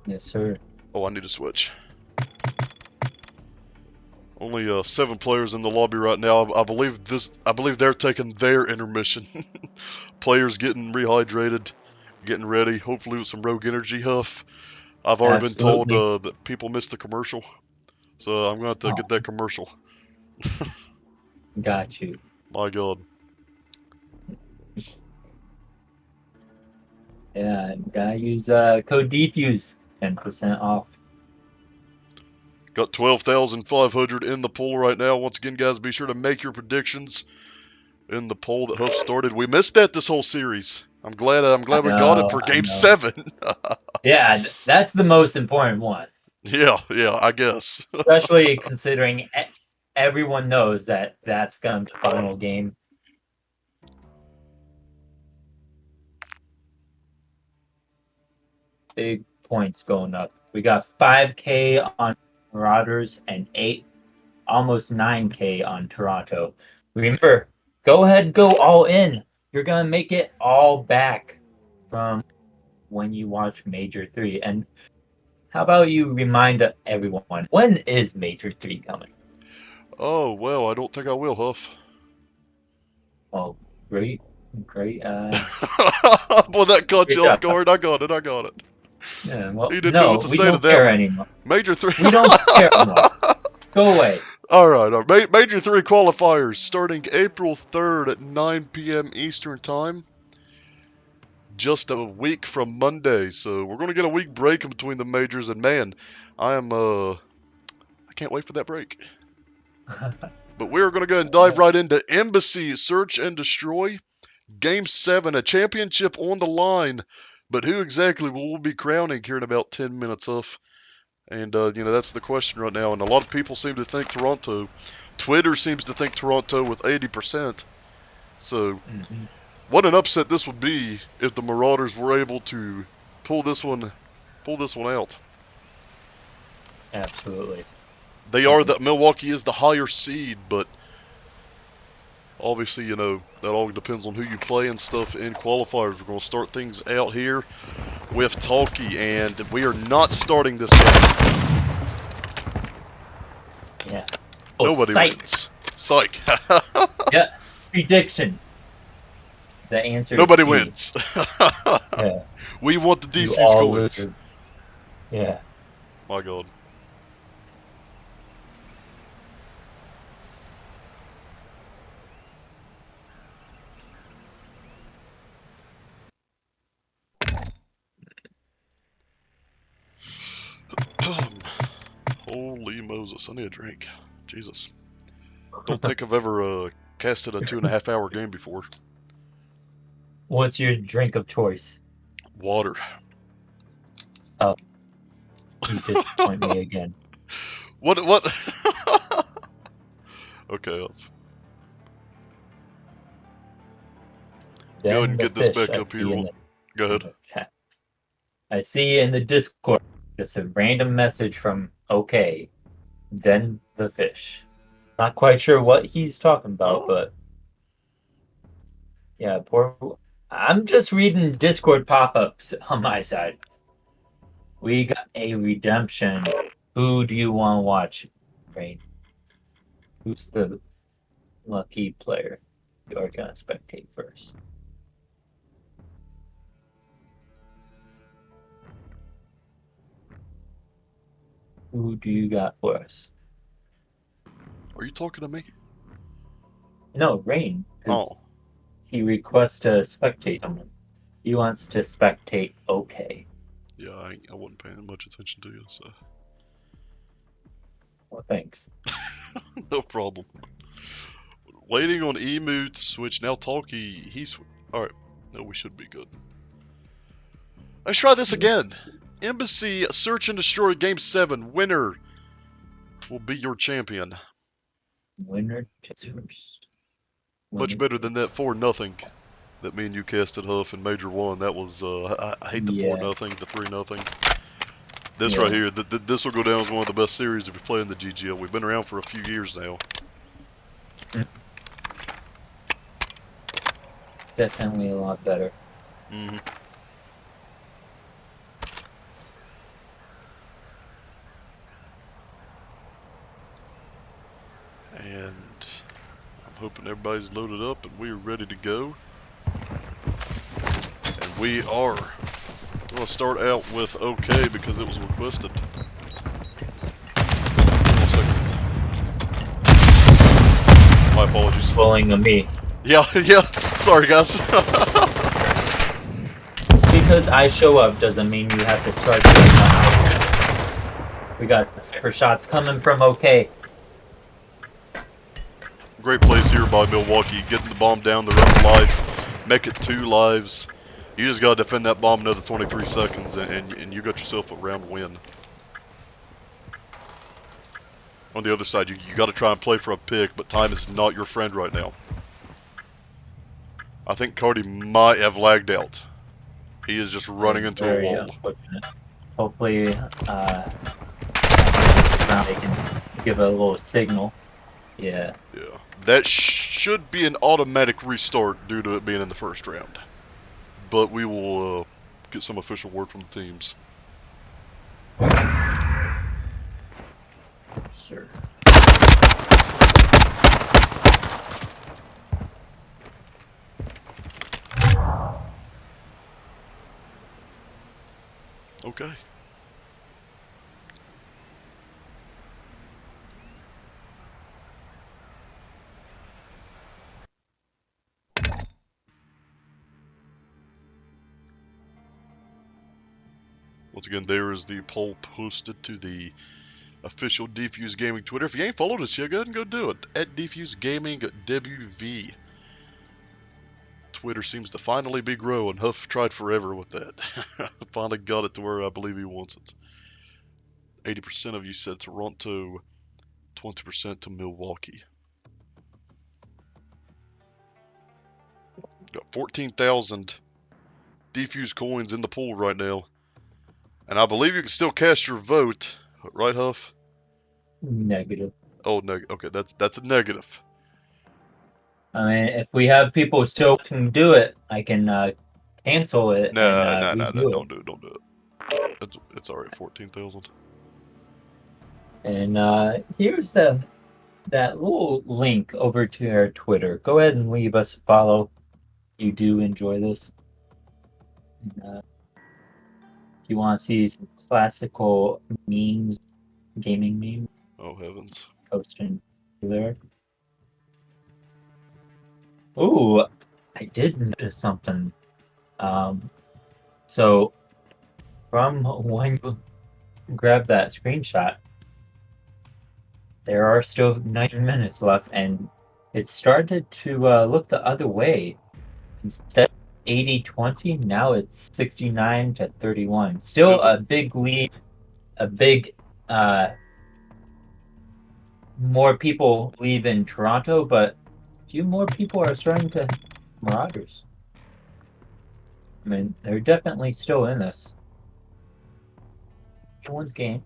Yes, sir. Oh, I need to switch. Only 7 players in the lobby right now. I believe they're taking their intermission. Players getting rehydrated, getting ready. Hopefully with some Rogue Energy, Huff. I've already been told that people missed the commercial, so I'm going to have to get that commercial. Got you. My God. Yeah, gotta use code defuse, 10% off. Got 12,500 in the poll right now. Once again, guys, be sure to make your predictions in the poll that Huff started. We missed that this whole series. I'm glad we got it for Game 7. Yeah, that's the most important one. Yeah, I guess. Especially considering everyone knows that that's gonna be the final game. Big points going up. We got 5K on Marauders and almost 9K on Toronto. Remember, go ahead, go all in. You're gonna make it all back from when you watch Major 3. And how about you remind everyone, when is Major 3 coming? Oh, well, I don't think I will, Huff. Oh, great. Boy, that caught you off guard. I got it. Yeah, well, He didn't know what to we say don't to care them. anymore. Major 3. We don't care anymore. Go away. All right. Major 3 qualifiers starting April 3rd at 9 p.m. Eastern Time. Just a week from Monday, so we're going to get a week break in between the majors, and man, I can't wait for that break. But we're going to go and dive right into Embassy Search and Destroy. Game 7, a championship on the line. But who exactly will we be crowning here in about 10 minutes, Huff? And, that's the question right now. And a lot of people seem to think Toronto. Twitter seems to think Toronto with 80%. So, what an upset this would be if the Marauders were able to pull this one out. Absolutely. Milwaukee is the higher seed, but obviously, that all depends on who you play and stuff in qualifiers. We're going to start things out here with Talkie, and we are not starting this game. Yeah. Nobody wins. Psych. Yeah. Prediction. The answer Nobody is C. wins. Yeah. We want the You defuse all coins. lose. Yeah. My God. Holy Moses, I need a drink. Jesus. Don't think I've ever casted a 2.5 hour game before. What's your drink of choice? Water. Oh. You disappoint me again. What? Okay. Go ahead and get this back up here. Go ahead. I see in the Discord just a random message from OK, then the fish. Not quite sure what he's talking about, but yeah, I'm just reading Discord pop-ups on my side. We got a redemption. Who do you want to watch, Rain? Who's the lucky player you're gonna spectate first? Who do you got for us? Are you talking to me? No, Rain. 'Cause Oh, he requests to spectate someone. He wants to spectate. Okay. yeah, I wasn't paying much attention to you, so Well, thanks. no problem. Waiting on Emu to switch. Now Talkie, he's alright. No, we should be good. Let's try this again. Embassy Search and Destroy Game 7. Winner will be your champion. Winner takes first. Much Winner better than that takes- 4-0 that me and you casted, Huff, and Major won. That was, I hate the Yeah. 4-0, the 3-0. This Yeah. right here, this will go down as one of the best series to be playing the DGL. We've been around for a few years now. Definitely a lot better. hmm And I'm hoping everybody's loaded up and we're ready to go. And we are. We're going to start out with OK because it was requested. 1 second. My apologies. Bullying of me. Yeah, yeah. Sorry, guys. Because I show up doesn't mean you have to start doing that. We got sniper shots coming from OK. Great place here by Milwaukee. Getting the bomb down, they're up life. Make it 2 lives. You just gotta defend that bomb another 23 seconds, and you got yourself a round win. On the other side, you gotta try and play for a pick, but time is not your friend right now. I think Cardi might have lagged out. He is just running into a Very wall. unfortunate. Hopefully, they can give a little signal. Yeah. Yeah. That should be an automatic restart due to it being in the first round. But we will get some official word from the teams. Sure. Okay. Once again, there is the poll posted to the official Defuse Gaming Twitter. If you ain't followed us yet, go ahead and go do it. At Defuse Gaming WV. Twitter seems to finally be growing. Huff tried forever with that. Finally got it to where I believe he wants it. 80% of you said Toronto, 20% to Milwaukee. Got 14,000 Defuse coins in the pool right now. And I believe you can still cast your vote. Right, Huff? Negative. Oh, okay, that's a negative. I mean, if we have people still can do it, I can cancel it No, and redo it. don't do it. It's alright, 14,000. And here's that little link over to our Twitter. Go ahead and leave us a follow. You do enjoy this. And, if you want to see some classical memes, gaming memes, Oh, heavens. posting there. Ooh, I did notice something. So from when you grab that screenshot, there are still 9 minutes left, and it started to look the other way. Instead of 80-20, now it's 69-31. Still Is it? a big lead, a big more people believe in Toronto, but a few more people are starting to Marauders. I mean, they're definitely still in this. Everyone's game.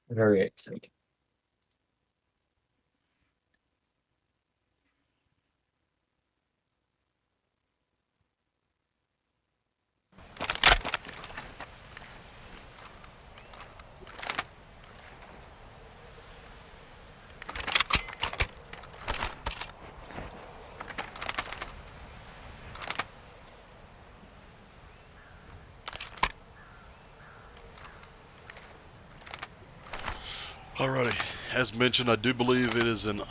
Very exciting. Alrighty, as mentioned, I do believe it is an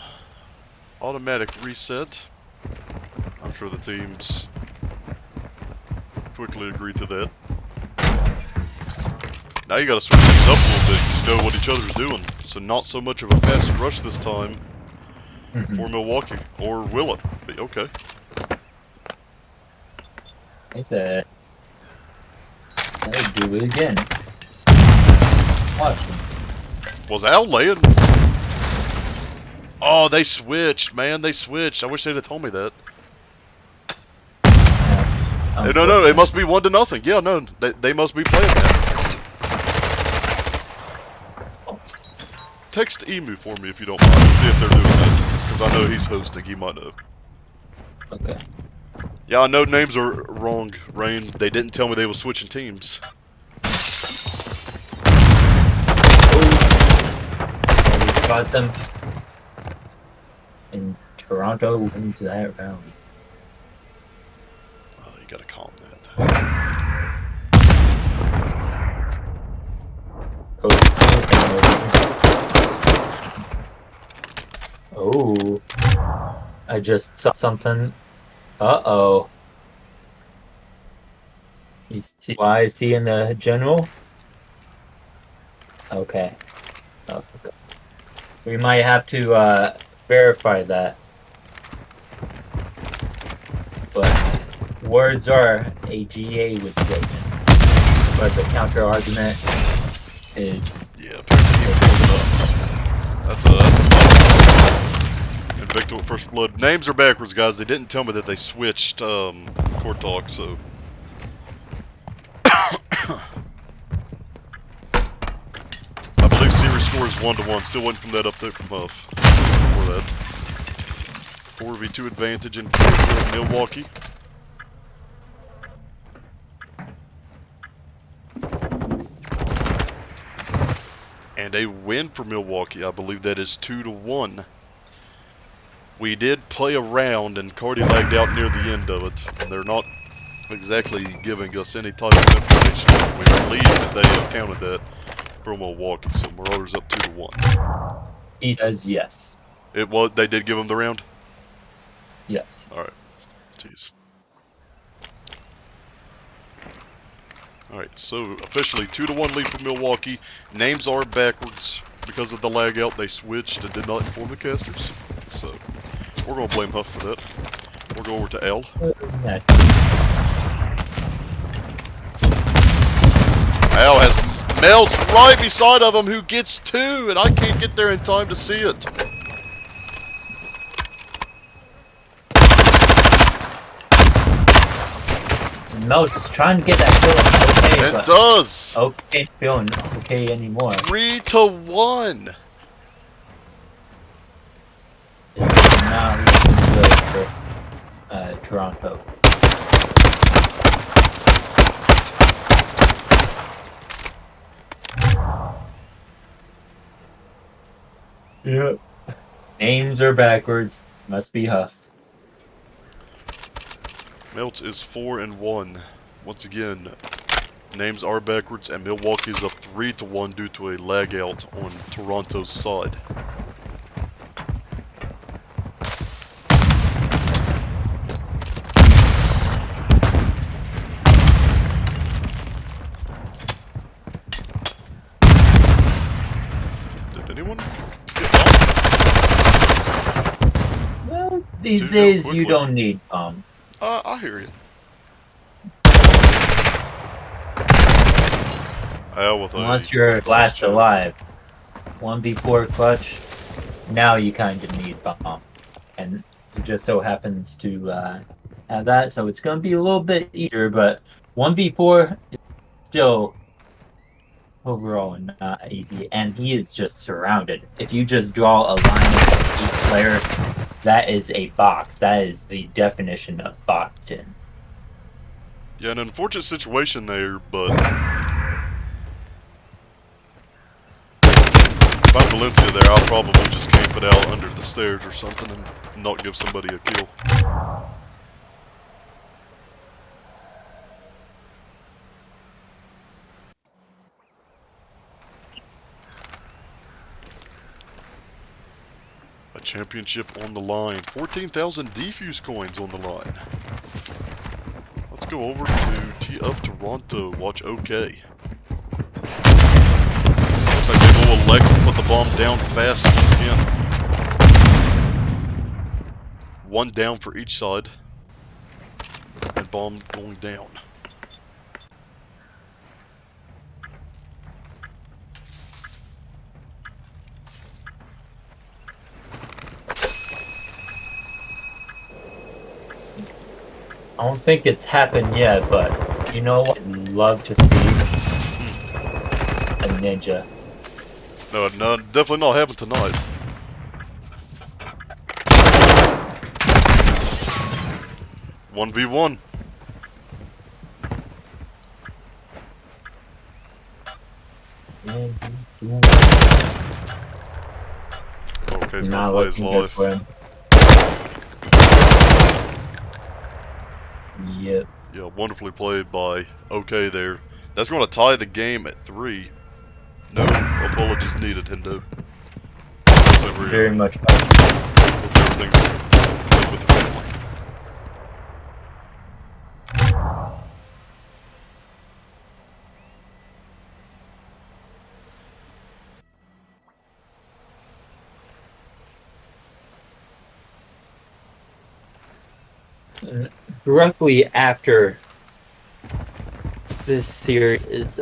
automatic reset. I'm sure the teams quickly agree to that. Now you gotta switch things up a little bit, you know what each other's doing. So not so much of a fast rush this time for Milwaukee. Or will it? But okay. I said, I'll do it again. Watch him. Was Al laying? Oh, they switched, man. They switched. I wish they'd have told me that. No, it must be 1-0. Yeah, no, they must be playing that. Text Emu for me if you don't mind, and see if they're doing that. Because I know he's hosting, he might know. Okay. Yeah, I know names are wrong, Rain. They didn't tell me they were switching teams. We got them. And Toronto wins that round. Oh, you gotta calm that. Oh, I just saw something. Uh-oh. You see why I see in the general? Okay. Oh, okay. We might have to verify that. But words are a GA was broken. But the counter argument is Yeah, apparently he pulled it up. That's a Invicta with First Blood. Names are backwards, guys. They didn't tell me that they switched court talk, so. I believe series score is 1-1. Still waiting from that update from Huff. Before that. 4v2 advantage in favor of Milwaukee. And a win for Milwaukee. I believe that is 2-1. We did play around and Cardi lagged out near the end of it. And they're not exactly giving us any type of information. We believe that they have counted that for Milwaukee. So Marauders up 2-1. he says yes. They did give them the round? Yes. Alright. Jeez. Alright, so officially 2-1 lead for Milwaukee. Names are backwards because of the lag out. They switched and did not inform the casters. So we're gonna blame Huff for that. We'll go over to L. Al has Melts right beside of him who gets 2 and I can't get there in time to see it. Melt's trying to get that feeling okay. It does! Okay, feeling okay anymore. 3-1! It's not looking good for Toronto. Yep. Names are backwards. Must be Huff. Melts is 4-1. Once again, names are backwards, and Milwaukee is up 3-1 due to a lag out on Toronto's side. Did anyone get bombed? Well, these days you don't need bombs. I hear you. Unless you're last alive. 1v4 clutch, now you kind of need bomb. And it just so happens to have that, so it's going to be a little bit easier, but 1v4 is still overall not easy, and he is just surrounded. If you just draw a line of each player, that is a box. That is the definition of boxed in. Yeah, an unfortunate situation there, but if I'm Valencia there, I'll probably just camp it out under the stairs or something and not give somebody a kill. Championship on the line. 14,000 defuse coins on the line. Let's go over to tee up Toronto. Watch OK. Looks like they will elect to put the bomb down fast once again. One down for each side. And bomb going down. I don't think it's happened yet, but you know what I'd love to see? A ninja. No, definitely not happening tonight. One v one. Okay, he's gonna Not play his looking good life. for him. Yep. Yeah, wonderfully played by OK there. That's going to tie the game at 3. No apologies needed, Hendo. Very much. Hope everything's good with the family. Directly after this series is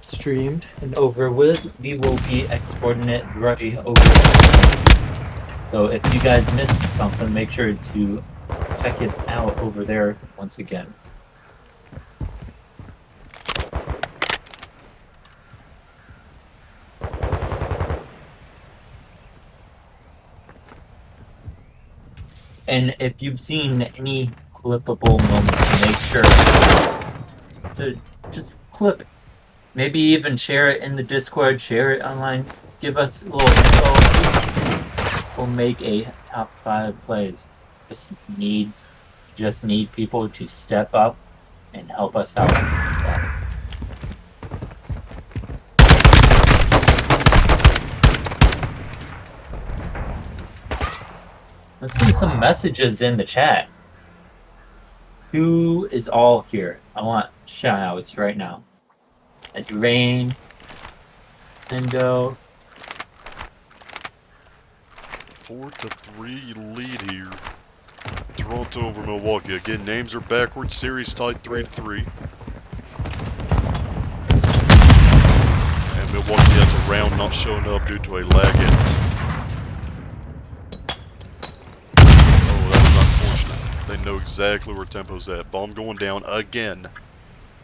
streamed and over with, we will be exporting it directly over. So if you guys missed something, make sure to check it out over there once again. And if you've seen any clippable moments, make sure to just clip it. Maybe even share it in the Discord, share it online, give us a little info. We'll make a top 5 plays. Just need people to step up and help us out with that. Let's see some messages in the chat. Who is all here? I want shout outs right now. As Rain, Endo. 4-3 lead here. Toronto over Milwaukee. Again, names are backwards. Series tied 3-3. And Milwaukee has a round not showing up due to a lag out. Oh, that was unfortunate. They know exactly where tempo's at. Bomb going down again.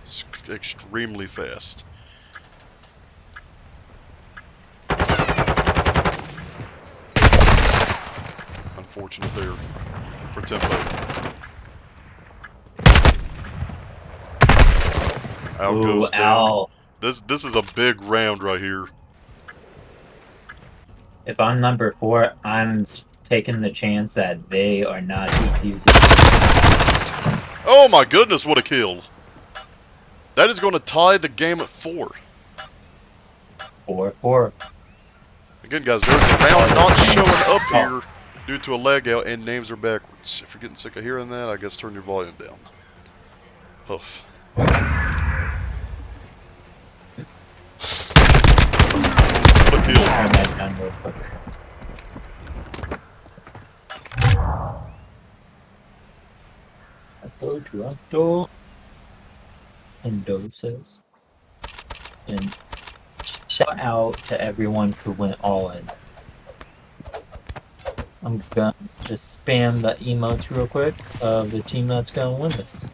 It's extremely fast. Unfortunate there for tempo. Al goes down. Al. This is a big round right here. If I'm number 4, I'm taking the chance that they are not defusing. Oh my goodness, what a kill. That is going to tie the game at 4. 4-4. Again, guys, there's a round not showing up here due to a lag out and names are backwards. If you're getting sick of hearing that, I guess turn your volume down. Huff. What a kill. Turn that down real quick. Let's go Toronto. Endo says. And shout out to everyone who went all in. I'm gonna just spam the emotes real quick of the team that's gonna win this.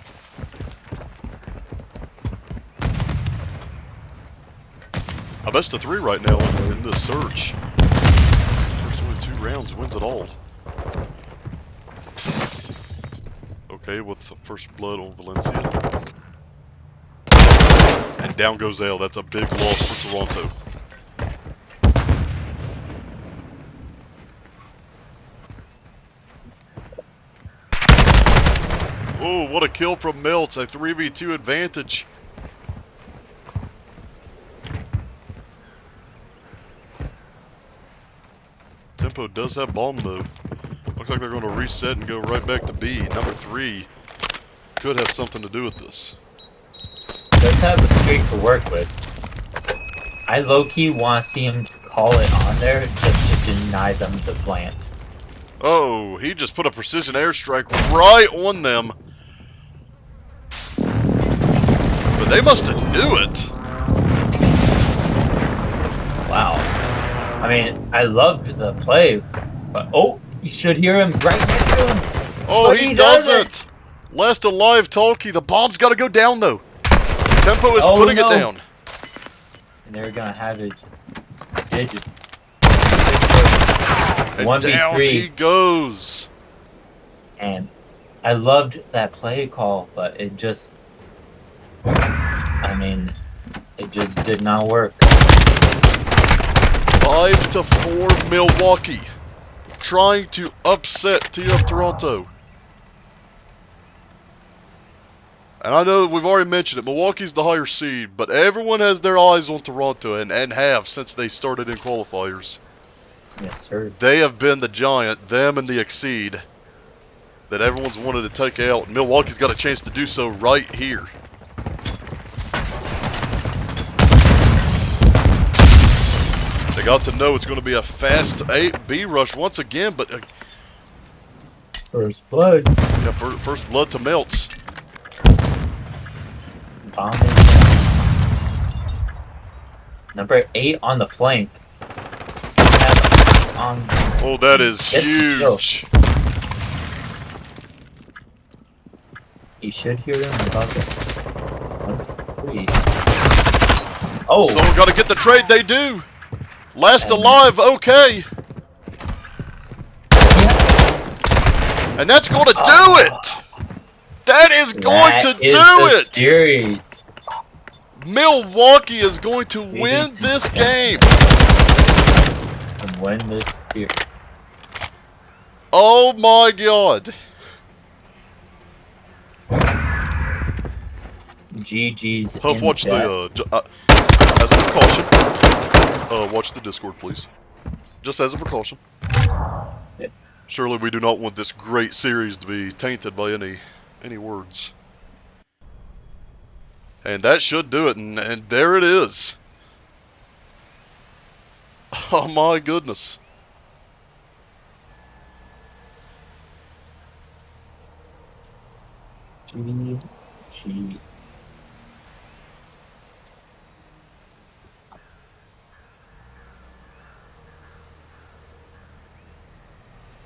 A best of 3 right now in this search. First only 2 rounds wins it all. Okay, with the first blood on Valencia. And down goes Ale. That's a big loss for Toronto. Oh, what a kill from Melts. A 3v2 advantage. Tempo does have bomb though. Looks like they're going to reset and go right back to B. Number 3 could have something to do with this. Let's have a streak to work with. I low-key want to see him call it on there just to deny them the plant. Oh, he just put a precision airstrike right on them. But they must have knew it. Wow. I mean, I loved the play, but oh, you should hear him right next to him. Oh, But he doesn't. Last alive, Talkie. The bomb's got to go down though. Tempo is putting it down. And they're gonna have his digits. And 1v3. down he goes. And I loved that play call, but it just, I mean, it just did not work. 5-4 Milwaukee, trying to upset TF Toronto. And I know we've already mentioned it, Milwaukee's the higher seed, but everyone has their eyes on Toronto and have since they started in qualifiers. Yes, sir. They have been the giant, them and the Exceed, that everyone's wanted to take out. Milwaukee's got a chance to do so right here. They got to know it's going to be a fast B rush once again, but First blood. yeah, first blood to Melts. Bombing. Number 8 on the flank. Oh, that is Gets the kill. huge. You should hear him about that. 1, 3. Oh! Someone got to get the trade. They do. Last alive. Okay. And that's going to do it. That is going to do it. Series. Milwaukee is going to win this game. And win this series. Oh my God. GG's. Huff, watch chat. as a precaution. Watch the Discord, please. Just as a precaution. Yep. Surely we do not want this great series to be tainted by any words. And that should do it, and there it is. Oh my goodness. GG.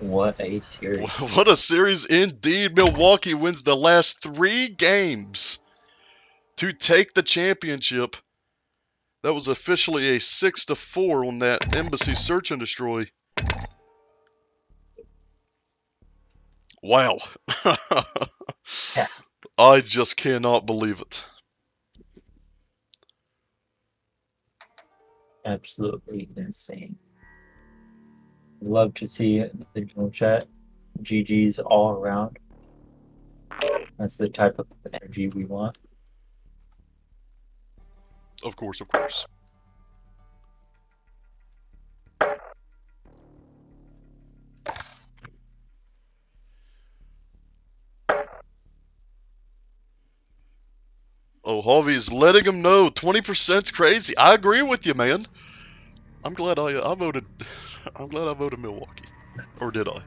What a series. What a series indeed. Milwaukee wins the last 3 games to take the championship. That was officially a 6-4 on that Embassy Search and Destroy. Wow. Yeah. I just cannot believe it. Absolutely insane. Love to see the general chat. GG's all around. That's the type of energy we want. Of course, of course. Oh, Harvey's letting him know 20%'s crazy. I agree with you, man. I'm glad I voted. I'm glad I voted Milwaukee, or did I?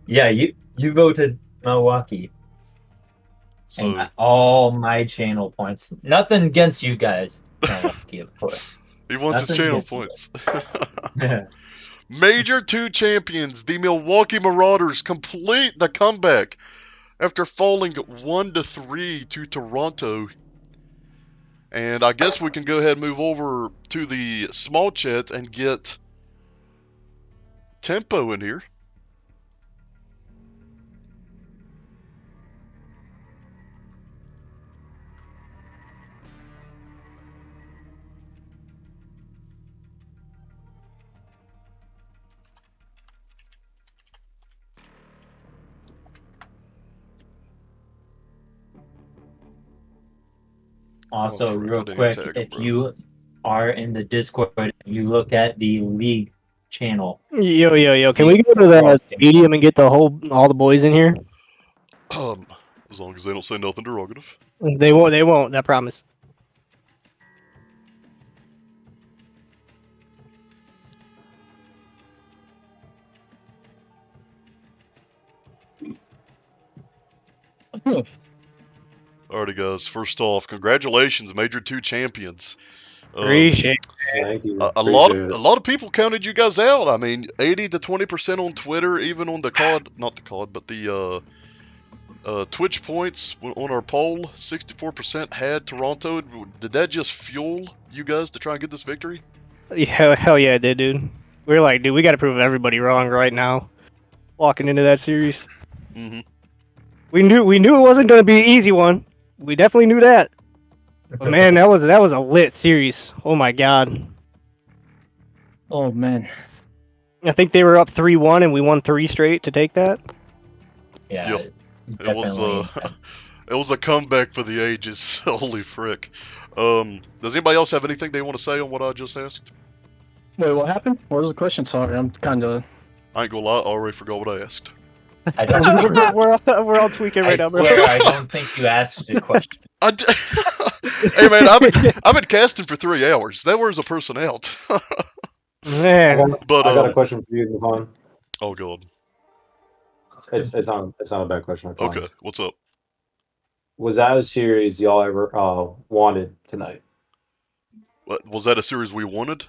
Yeah, you voted Milwaukee. So And all my channel points. Nothing against you guys. Milwaukee, of course. he wants his Nothing channel against points. Major 2 champions, the Milwaukee Marauders, complete the comeback after falling 1-3 to Toronto. And I guess we can go ahead and move over to the small chat and get Tempo in here. Also, Oh, real I didn't quick, tag him, if bro. you are in the Discord, you look at the league channel. Yo. Can we go to the stadium and get all the boys in here? As long as they don't say nothing derogative. They won't. They won't. I promise. Alrighty, guys. First off, congratulations, Major 2 champions. Appreciate. Thank you. A lot of people counted you guys out. I mean, 80 to 20% on Twitter, even on the COD, not the COD, but the Twitch points on our poll. 64% had Toronto. Did that just fuel you guys to try and get this victory? Yeah, hell yeah, it did, dude. We were like, dude, we got to prove everybody wrong right now. Walking into that series, Mm-hmm. we knew it wasn't going to be an easy one. We definitely knew that. But man, that was a lit series. Oh my god. Oh man. I think they were up 3-1 and we won 3 straight to take that. Yeah, Yep. It was definitely. it was a comeback for the ages. Holy frick. Does anybody else have anything they want to say on what I just asked? Wait, what happened? What was the question? Sorry, I'm kind of. I ain't gonna lie, I already forgot what I asked. I don't. we're all tweaking I right now, bro. swear, I don't think you asked the question. Hey man, I've been casting for 3 hours. That wears a person out. Man, But I got a question for you, Devon. oh god. It's not a bad question. I promise. Okay, what's up? Was that a series y'all ever wanted tonight? What, was that a series we wanted?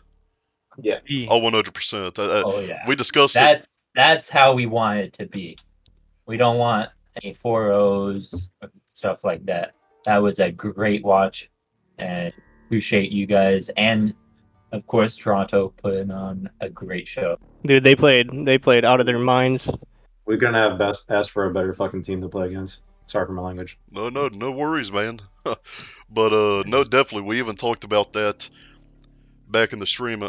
Yeah. Oh, 100%. Oh yeah. We discussed it. That's how we want it to be. We don't want any 4-0s, stuff like that. That was a great watch, and appreciate you guys, and of course Toronto putting on a great show. dude, they played out of their minds. We're gonna have ask for a better fucking team to play against. Sorry for my language. No worries, man. But no, definitely. We even talked about that back in the stream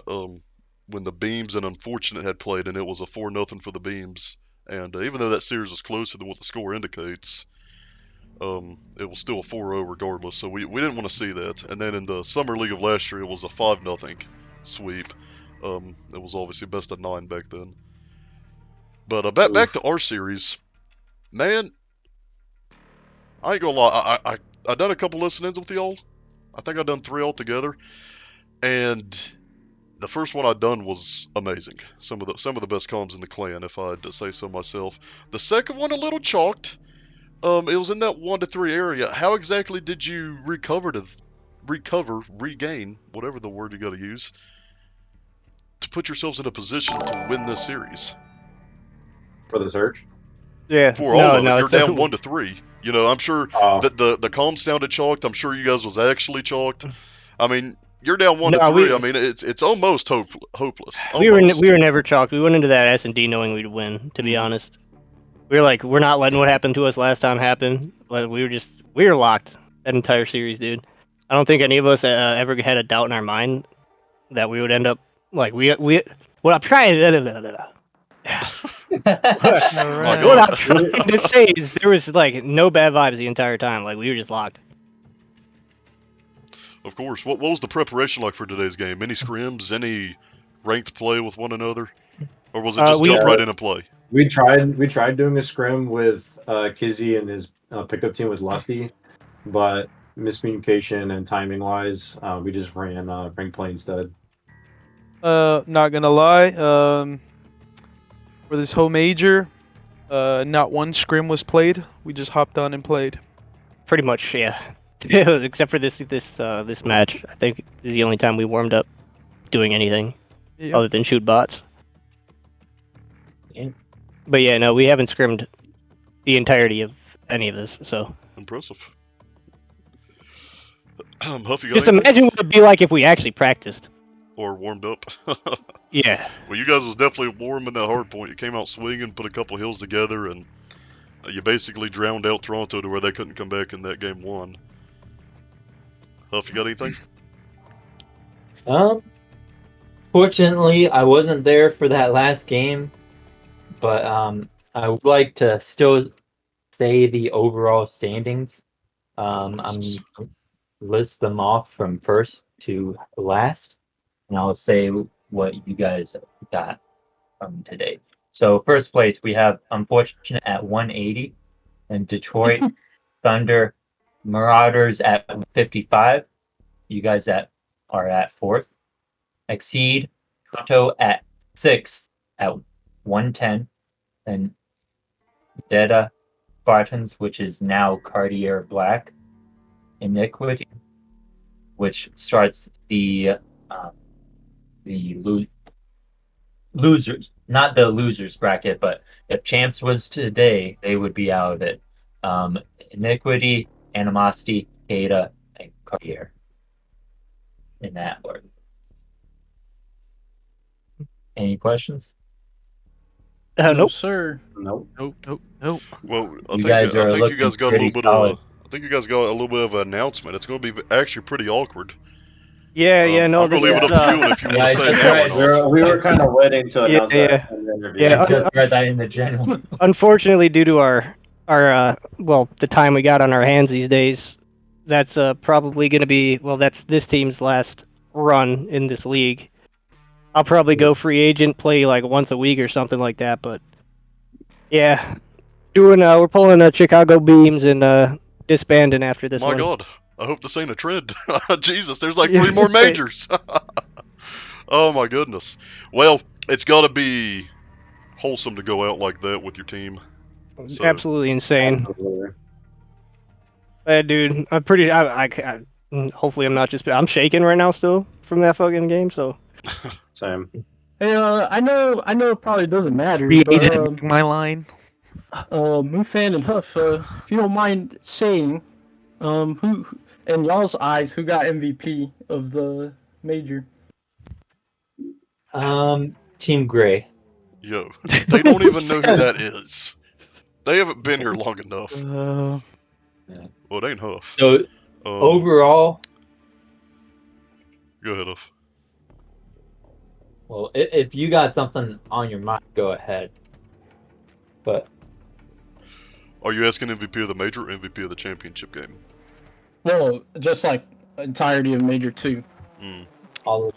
when the Beams and Unfortunate had played, and it was a 4-0 for the Beams. And even though that series was closer than what the score indicates, it was still a 4-0 regardless. So we didn't want to see that. And then in the Summer League of last year, it was a 5-0 sweep. It was obviously best of 9 back then. But back to our series, man. I ain't gonna lie. I done a couple listen-ins with y'all. I think I done 3 altogether, and the first one I done was amazing. Some of the best comms in the clan, if I had to say so myself. The second one a little chalked. It was in that 1 to 3 area. How exactly did you regain, whatever the word you got to use, to put yourselves in a position to win this series? For the search? Yeah. For all of it, you're down 1 to 3. You know, I'm sure that the comms sounded chalked. I'm sure you guys was actually chalked. I mean, you're down 1 to 3. I mean, it's almost hopeless. We were never chalked. We went into that S&D knowing we'd win. To be honest, we were like, we're not letting what happened to us last time happen. Like we were locked that entire series, dude. I don't think any of us ever had a doubt in our mind that we would end up like we. What I'm trying. What I'm trying to say is there was like no bad vibes the entire time. Like we were just locked. Of course. What was the preparation like for today's game? Any scrims? Any ranked play with one another? Or was it just jump right in and play? We tried doing a scrim with Kizzy and his pickup team with Lusty, but miscommunication and timing wise, we just ran ranked play instead. Not gonna lie. For this whole major, not one scrim was played. We just hopped on and played. Pretty much, yeah. Except for this match, I think this is the only time we warmed up doing anything other than shoot bots. Yeah. But yeah, no, we haven't scrimmed the entirety of any of this. So impressive. Huffy, just imagine what it'd be like if we actually practiced or warmed up. Yeah. Well, you guys was definitely warm in that hard point. You came out swinging, put a couple hills together, and you basically drowned out Toronto to where they couldn't come back in that game 1. Huff, you got anything? Fortunately, I wasn't there for that last game, but I would like to still say the overall standings. I'm list them off from first to last, and I'll say what you guys got. from today. So first place we have Unfortunate at 180, and Detroit Thunder Marauders at 55. You guys are at fourth. Exceed Toronto at 6th at 110, and Data Spartans, which is now Cartier Black, Iniquity, which starts the losers, not the losers bracket, but if Champs was today, they would be out of it. Iniquity, Animosity, Data, and Cartier. In that order. Any questions? Nope. sir. Nope. Nope. Well, I You think guys are you looking guys got a pretty little bit solid. of I think you guys got a little bit of an announcement. It's going to be actually pretty awkward. Yeah, no, I'm going this to leave it is, up to you if you want Yeah, to say that's it now right. or not. We were kind of waiting to announce Yeah. that in the interview. Yeah, I just read that in the general. Unfortunately, due to our the time we got on our hands these days, that's probably going to be that's this team's last run in this league. I'll probably go free agent, play like once a week or something like that. But yeah, we're pulling Chicago Beams and disbanding after this My one. God, I hope this ain't a trend. Jesus, there's like 3 more majors. Oh my goodness. Well, it's got to be wholesome to go out like that with your team. So, Absolutely insane. Absolutely. Dude, I'm pretty. Hopefully, I'm not just. I'm shaking right now still from that fucking game. So. Same. Hey, I know it probably doesn't matter, Free but agent, my line. Moofan and Huff, if you don't mind saying, who in y'all's eyes, who got MVP of the major? Team Gray. yo, they don't even know who that is. They haven't been here long enough. Well, it ain't Huff. So overall, Go ahead, Huff. well, if you got something on your mind, go ahead. But Are you asking MVP of the major or MVP of the championship game? No, just like entirety of major 2. all of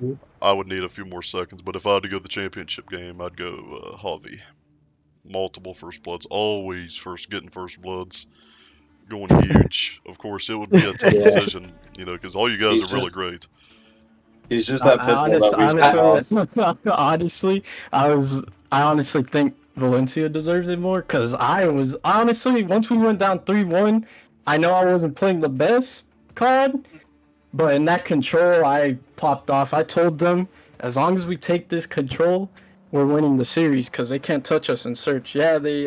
you, I would need a few more seconds, but if I had to go the championship game, I'd go Javi. Multiple first bloods, always getting first bloods, going huge. Of course, it would be a tough decision, because all you guys are really great. He's just that pitbull that we Honestly, I honestly think Valencia deserves it more because honestly, once we went down 3-1, I know I wasn't playing the best card, but in that control, I popped off. I told them, as long as we take this control, we're winning the series because they can't touch us in search. Yeah, they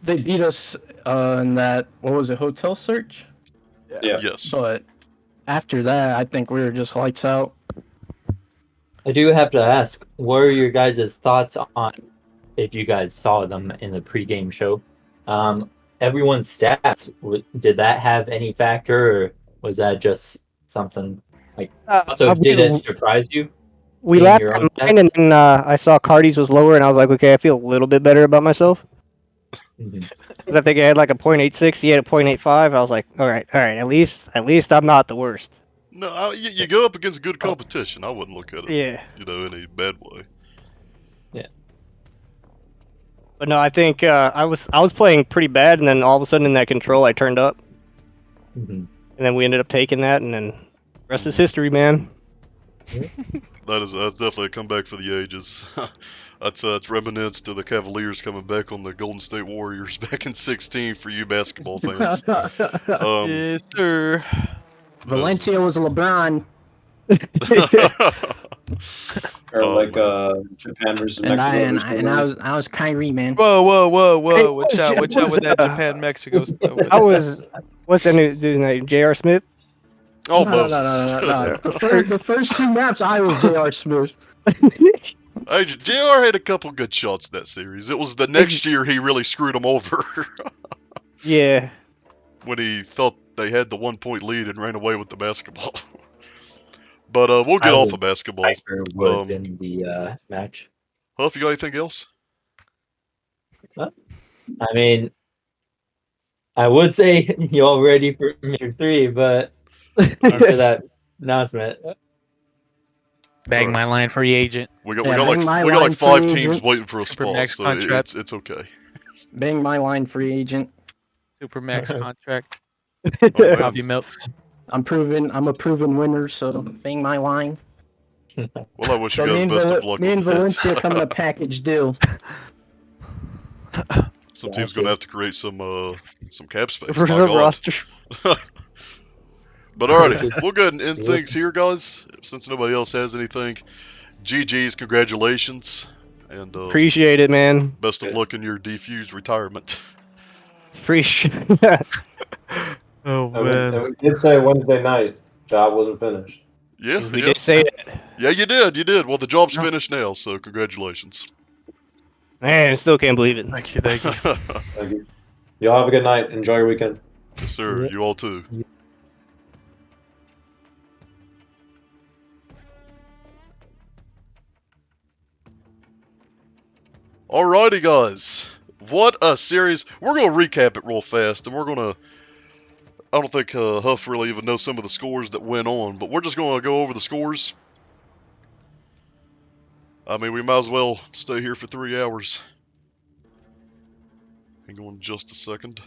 beat us in that, what was it, hotel search? Yeah. Yes. But after that, I think we were just lights out. I do have to ask, what are your guys' thoughts on, if you guys saw them in the pregame show, everyone's stats? Did that have any factor, or was that just something like? So did it surprise you? We seeing lapped your at own mine, and stats? then I saw Cardi's was lower, and I was like, okay, I feel a little bit better about myself. Mhm. 'Cause I think I had like a .86, he had a .85. I was like, all right, at least I'm not the worst. No, you go up against good competition. I wouldn't look at it, Yeah. in a bad way. But no, I think I was playing pretty bad, and then all of a sudden in that control, I turned up, Mhm. and then we ended up taking that, and then rest is history, man. That's definitely a comeback for the ages. It's reminiscent to the Cavaliers coming back on the Golden State Warriors back in '16 for you basketball fans. Yes, sir. Valencia was LeBron, Or Oh, like man. Japan versus and Mexico. I was Kyrie, man. Whoa. Hey, Watch out with that Japan Mexico stuff. I was what's that new dude's name? J.R. Smith. Oh, No. Moses. The first 2 maps, I was J.R. Smith. Hey, JR had a couple good shots that series. It was the next year he really screwed them over Yeah. when he thought they had the 1-point lead and ran away with the basketball. But we'll get off of basketball. Piper was in the match. Huff, you got anything else? I mean, I would say y'all ready for Major 3, but after that announcement, Bang alright. my line free agent. We got Yeah, we got bang my like line 5 free teams agent. waiting for a spot, max so contract. it's okay. Bang my line, free agent. Supermax contract. Oh man. Bobby Milks. I'm a proven winner, so bang my line. Well, I wish you But guys best of luck me with and that. Valencia come in a package deal. Some team's gonna have to create some cap space. For My the God. roster. But alrighty, we'll go ahead and end things here, guys. Since nobody else has anything, GG's, congratulations, and Appreciate it, man. best of luck in your defused retirement. Appreciate. Oh And we did say Wednesday night, job wasn't finished. Yeah, We yeah, did say it. yeah. You did. Well, the job's finished now, so congratulations. Man, I still can't believe it. Thank you. Thank you. Y'all have a good night. Enjoy your weekend. Yes, sir. You all too. Alrighty, guys. What a series. We're going to recap it real fast, and we're going to... I don't think Huff really even knows some of the scores that went on, but we're just going to go over the scores. I mean, we might as well stay here for 3 hours. Hang on just a second.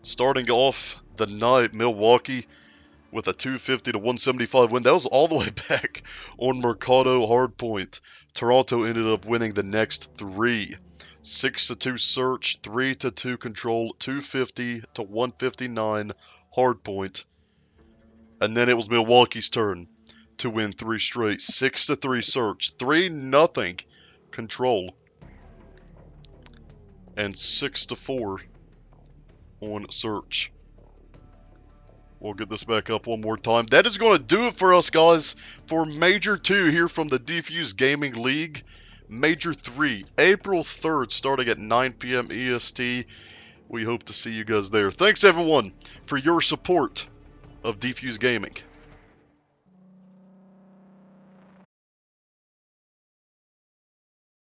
Starting off the night, Milwaukee with a 250 to 175 win. That was all the way back on Mercado Hardpoint. Toronto ended up winning the next 3. 6-2 search, 3-2 control, 250 to 159 Hardpoint. And then it was Milwaukee's turn to win 3 straight. 6-3 search, 3-0 control, and 6-4 on search. We'll get this back up one more time. That is going to do it for us, guys, for Major 2 here from the Defuse Gaming League. Major 3, April 3rd, starting at 9 p.m. EST. We hope to see you guys there. Thanks, everyone, for your support of Defuse Gaming.